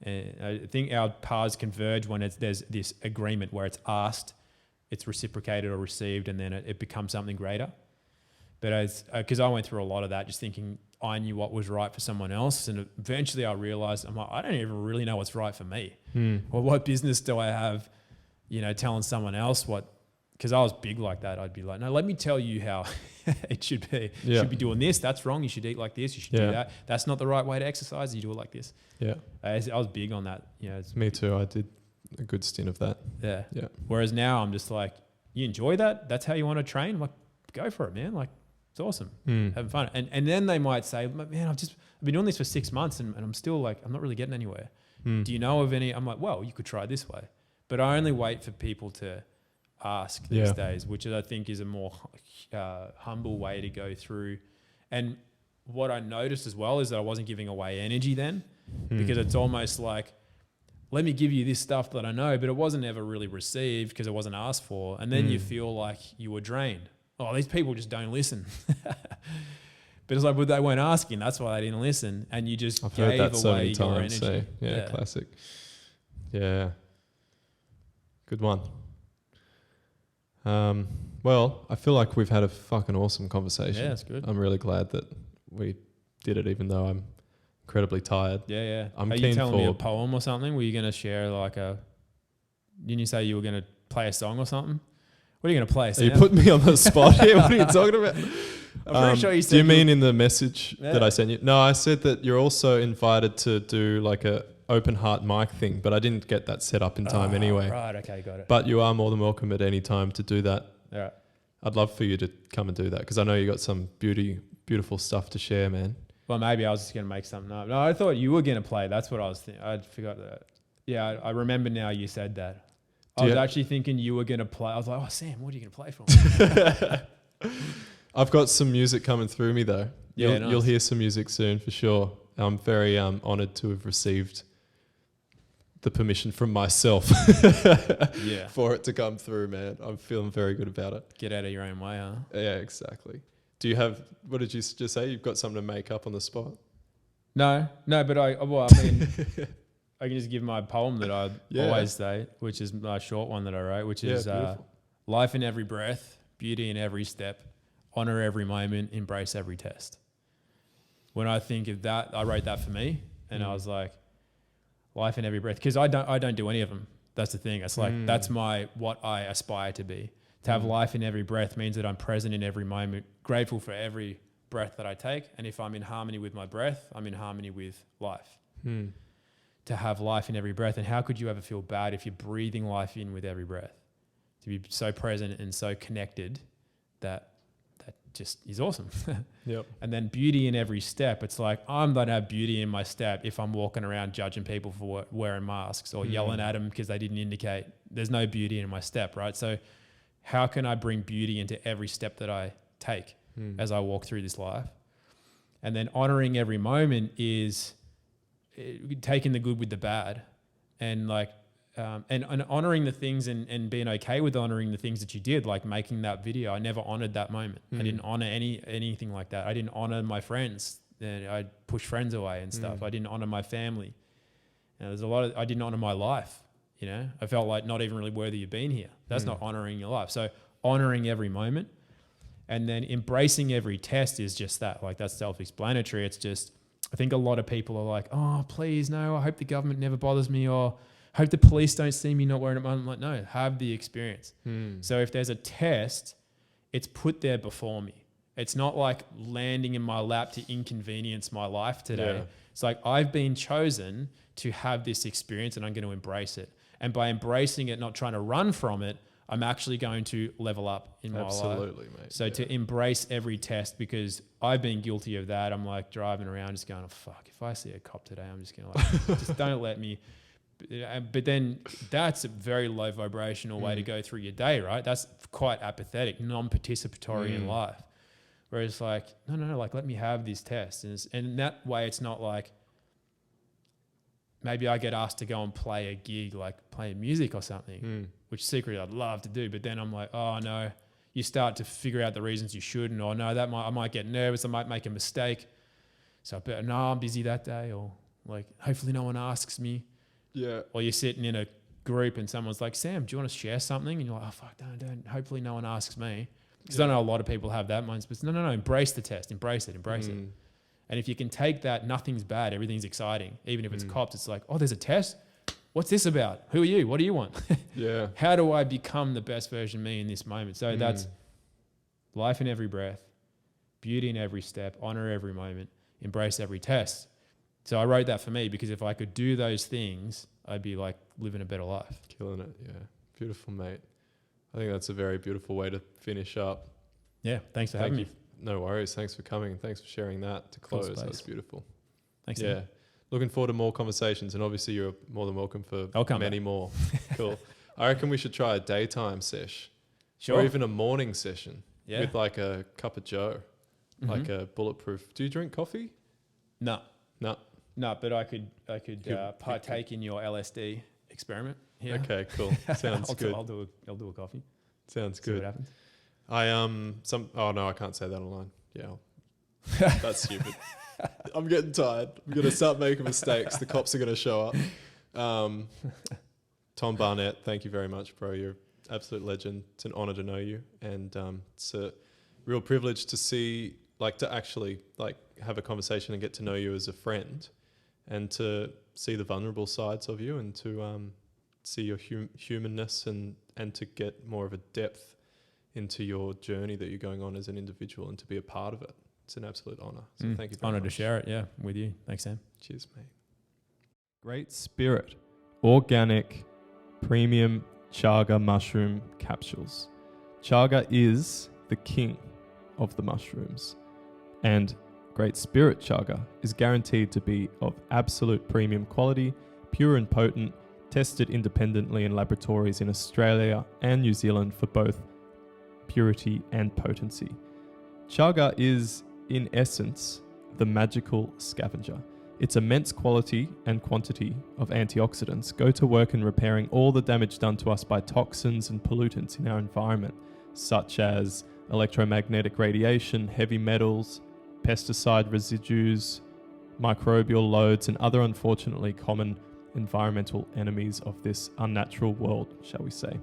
Speaker 4: And I think our paths converge when there's this agreement where it's asked, it's reciprocated or received, and then it becomes something greater. But because I went through a lot of that, just thinking I knew what was right for someone else, and eventually I realized I'm like, I don't even really know what's right for me. Or what business do I have, telling someone else what? Because I was big like that. I'd be like, no, let me tell you how it should be. You should be doing this. That's wrong. You should eat like this. You should do that. That's not the right way to exercise. You do it like this. Yeah. I was big on that.
Speaker 1: Me too. I did a good stint of that.
Speaker 4: Yeah. Whereas now I'm just like, you enjoy that? That's how you want to train? I'm like, go for it, man. Like, it's awesome. Having fun. And then they might say, man, I've been doing this for 6 months and I'm still like, I'm not really getting anywhere. Do you know of any? I'm like, well, you could try this way. But I only wait for people to ask these days, which I think is a more humble way to go through. And what I noticed as well is that I wasn't giving away energy then, because it's almost like, let me give you this stuff that I know, but it wasn't ever really received because it wasn't asked for. And then you feel like you were drained. Oh, these people just don't listen. But it's like, but they weren't asking. That's why they didn't listen. And you just
Speaker 1: I've
Speaker 4: gave
Speaker 1: heard that
Speaker 4: away
Speaker 1: so many
Speaker 4: your
Speaker 1: times.
Speaker 4: energy.
Speaker 1: Yeah, classic. Yeah. Good one. Well, I feel like we've had a fucking awesome conversation.
Speaker 4: Yeah, it's good.
Speaker 1: I'm really glad that we did it, even though I'm incredibly tired.
Speaker 4: Yeah.
Speaker 1: I'm
Speaker 4: Are
Speaker 1: keen
Speaker 4: you telling me a
Speaker 1: for-
Speaker 4: poem or something? Were you going to share like didn't you say you were going to play a song or something? What are you going to play?
Speaker 1: Are you putting me on the spot here? What are you talking about?
Speaker 4: I'm pretty sure you said
Speaker 1: do you mean in the message
Speaker 4: Yeah.
Speaker 1: that I sent you? No, I said that you're also invited to do like a open heart mic thing, but I didn't get that set up in time anyway.
Speaker 4: Right, okay, got it.
Speaker 1: But you are more than welcome at any time to do that.
Speaker 4: All right.
Speaker 1: I'd love for you to come and do that because I know you got some beautiful stuff to share, man.
Speaker 4: Well, maybe I was just going to make something up. No, I thought you were going to play. That's what I was thinking. I forgot that. Yeah, I remember now you said that. I was actually thinking you were going to play. I was like, oh, Sam, what are you going to play for?
Speaker 1: I've got some music coming through me though.
Speaker 4: Yeah,
Speaker 1: You'll hear some music soon for sure. I'm very honoured to have received the permission from myself for it to come through, man. I'm feeling very good about it.
Speaker 4: Get out of your own way, huh?
Speaker 1: Yeah, exactly. Do you have, what did you just say? You've got something to make up on the spot?
Speaker 4: No, but I mean, I can just give my poem that I always say, which is my short one that I wrote, which is life in every breath, beauty in every step, honor every moment, embrace every test. When I think of that, I wrote that for me, and I was like, life in every breath, because I don't do any of them. That's the thing. It's like that's what I aspire to be. To have life in every breath means that I'm present in every moment, grateful for every breath that I take, and if I'm in harmony with my breath, I'm in harmony with life. To have life in every breath, and how could you ever feel bad if you're breathing life in with every breath? To be so present and so connected, that just is awesome.
Speaker 1: Yep.
Speaker 4: And then beauty in every step. It's like, I'm going to have beauty in my step if I'm walking around judging people for wearing masks or yelling at them because they didn't indicate. There's no beauty in my step, right? So how can I bring beauty into every step that I take as I walk through this life? And then honoring every moment is taking the good with the bad, and like, and honoring the things and being okay with honoring the things that you did, like making that video. I never honored that moment. I didn't honor anything like that. I didn't honor my friends. I pushed friends away and stuff. I didn't honor my family. There's a lot I didn't honor my life. I felt like not even really worthy of being here. That's not honoring your life. So honoring every moment, and then embracing every test is just that. Like, that's self-explanatory. It's just, I think a lot of people are like, oh, please, no, I hope the government never bothers me, or hope the police don't see me not wearing it. I'm like, no, have the experience. So if there's a test, it's put there before me. It's not like landing in my lap to inconvenience my life today. Yeah. It's like, I've been chosen to have this experience, and I'm going to embrace it. And by embracing it, not trying to run from it, I'm actually going to level up in my life.
Speaker 1: Absolutely, mate.
Speaker 4: So to embrace every test, because I've been guilty of that. I'm like driving around just going, oh, fuck, if I see a cop today, I'm just going to like, just don't let me. But then that's a very low vibrational way to go through your day, right? That's quite apathetic, non-participatory in life. Whereas like, no, like, let me have this test. And in that way, it's not like, maybe I get asked to go and play a gig, like play music or something, which secretly I'd love to do. But then I'm like, oh no, you start to figure out the reasons you shouldn't, or no, I might get nervous, I might make a mistake. So I better, no, I'm busy that day, or like, hopefully no one asks me.
Speaker 1: Yeah.
Speaker 4: Or you're sitting in a group and someone's like, Sam, do you want to share something? And you're like, oh fuck, don't. Hopefully no one asks me. Because I know a lot of people have that mindset. But no, embrace the test, embrace it. And if you can take that, nothing's bad, everything's exciting. Even if it's cops, it's like, oh, there's a test? What's this about? Who are you? What do you want?
Speaker 1: Yeah.
Speaker 4: How do I become the best version of me in this moment? So that's life in every breath, beauty in every step, honor every moment, embrace every test. So I wrote that for me, because if I could do those things, I'd be like living a better life.
Speaker 1: Killing it, yeah. Beautiful, mate. I think that's a very beautiful way to finish up.
Speaker 4: Yeah, thanks for having me.
Speaker 1: No worries. Thanks for coming, and thanks for sharing that to close. That's beautiful.
Speaker 4: Thanks.
Speaker 1: Yeah. Looking forward to more conversations, and obviously you're more than welcome for many more. Cool. I reckon we should try a daytime sesh.
Speaker 4: Sure.
Speaker 1: Or even a morning session with like a cup of joe. like a bulletproof. Do you drink coffee?
Speaker 4: No,
Speaker 1: No.
Speaker 4: but I could
Speaker 1: You-
Speaker 4: partake in your LSD experiment here.
Speaker 1: Okay, cool. Sounds good.
Speaker 4: I'll do a coffee.
Speaker 1: Sounds
Speaker 4: See what
Speaker 1: good.
Speaker 4: happens.
Speaker 1: Oh no, I can't say that online. Yeah. That's stupid. I'm getting tired. I'm going to start making mistakes. The cops are going to show up. Tom Barnett, thank you very much, bro. You're an absolute legend. It's an honor to know you. And it's a real privilege to see, to actually have a conversation and get to know you as a friend, and to see the vulnerable sides of you, and to see your humanness, and to get more of a depth into your journey that you're going on as an individual, and to be a part of it. It's an absolute honor. So thank you very
Speaker 4: Honor
Speaker 1: much.
Speaker 4: to share it, yeah, with you. Thanks, Sam.
Speaker 1: Cheers, mate.
Speaker 3: Great Spirit organic premium chaga mushroom capsules. Chaga is the king of the mushrooms, and Great Spirit chaga is guaranteed to be of absolute premium quality, pure and potent, tested independently in laboratories in Australia and New Zealand for both purity and potency. Chaga is, in essence, the magical scavenger. Its immense quality and quantity of antioxidants go to work in repairing all the damage done to us by toxins and pollutants in our environment, such as electromagnetic radiation, heavy metals, pesticide residues, microbial loads, and other unfortunately common environmental enemies of this unnatural world, shall we say.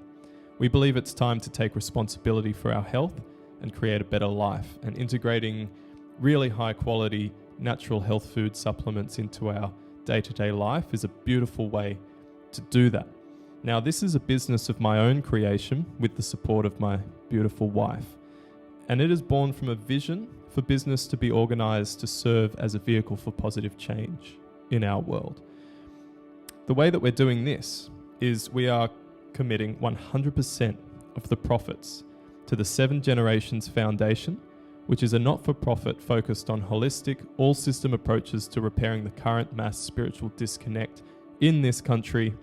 Speaker 3: We believe it's time to take responsibility for our health and create a better life, and integrating really high quality natural health food supplements into our day-to-day life is a beautiful way to do that. Now, this is a business of my own creation with the support of my beautiful wife, and it is born from a vision for business to be organized to serve as a vehicle for positive change in our world. The way that we're doing this is we are committing 100% of the profits to the 7 Generations Foundation, which is a not-for-profit focused on holistic, all-system approaches to repairing the current mass spiritual disconnect in this country,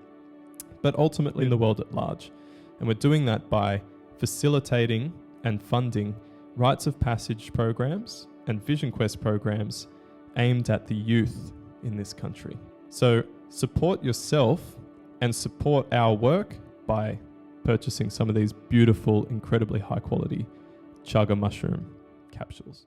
Speaker 3: but ultimately in the world at large. And we're doing that by facilitating and funding rites of passage programs and Vision Quest programs aimed at the youth in this country. So support yourself and support our work by purchasing some of these beautiful, incredibly high quality chaga mushroom capsules.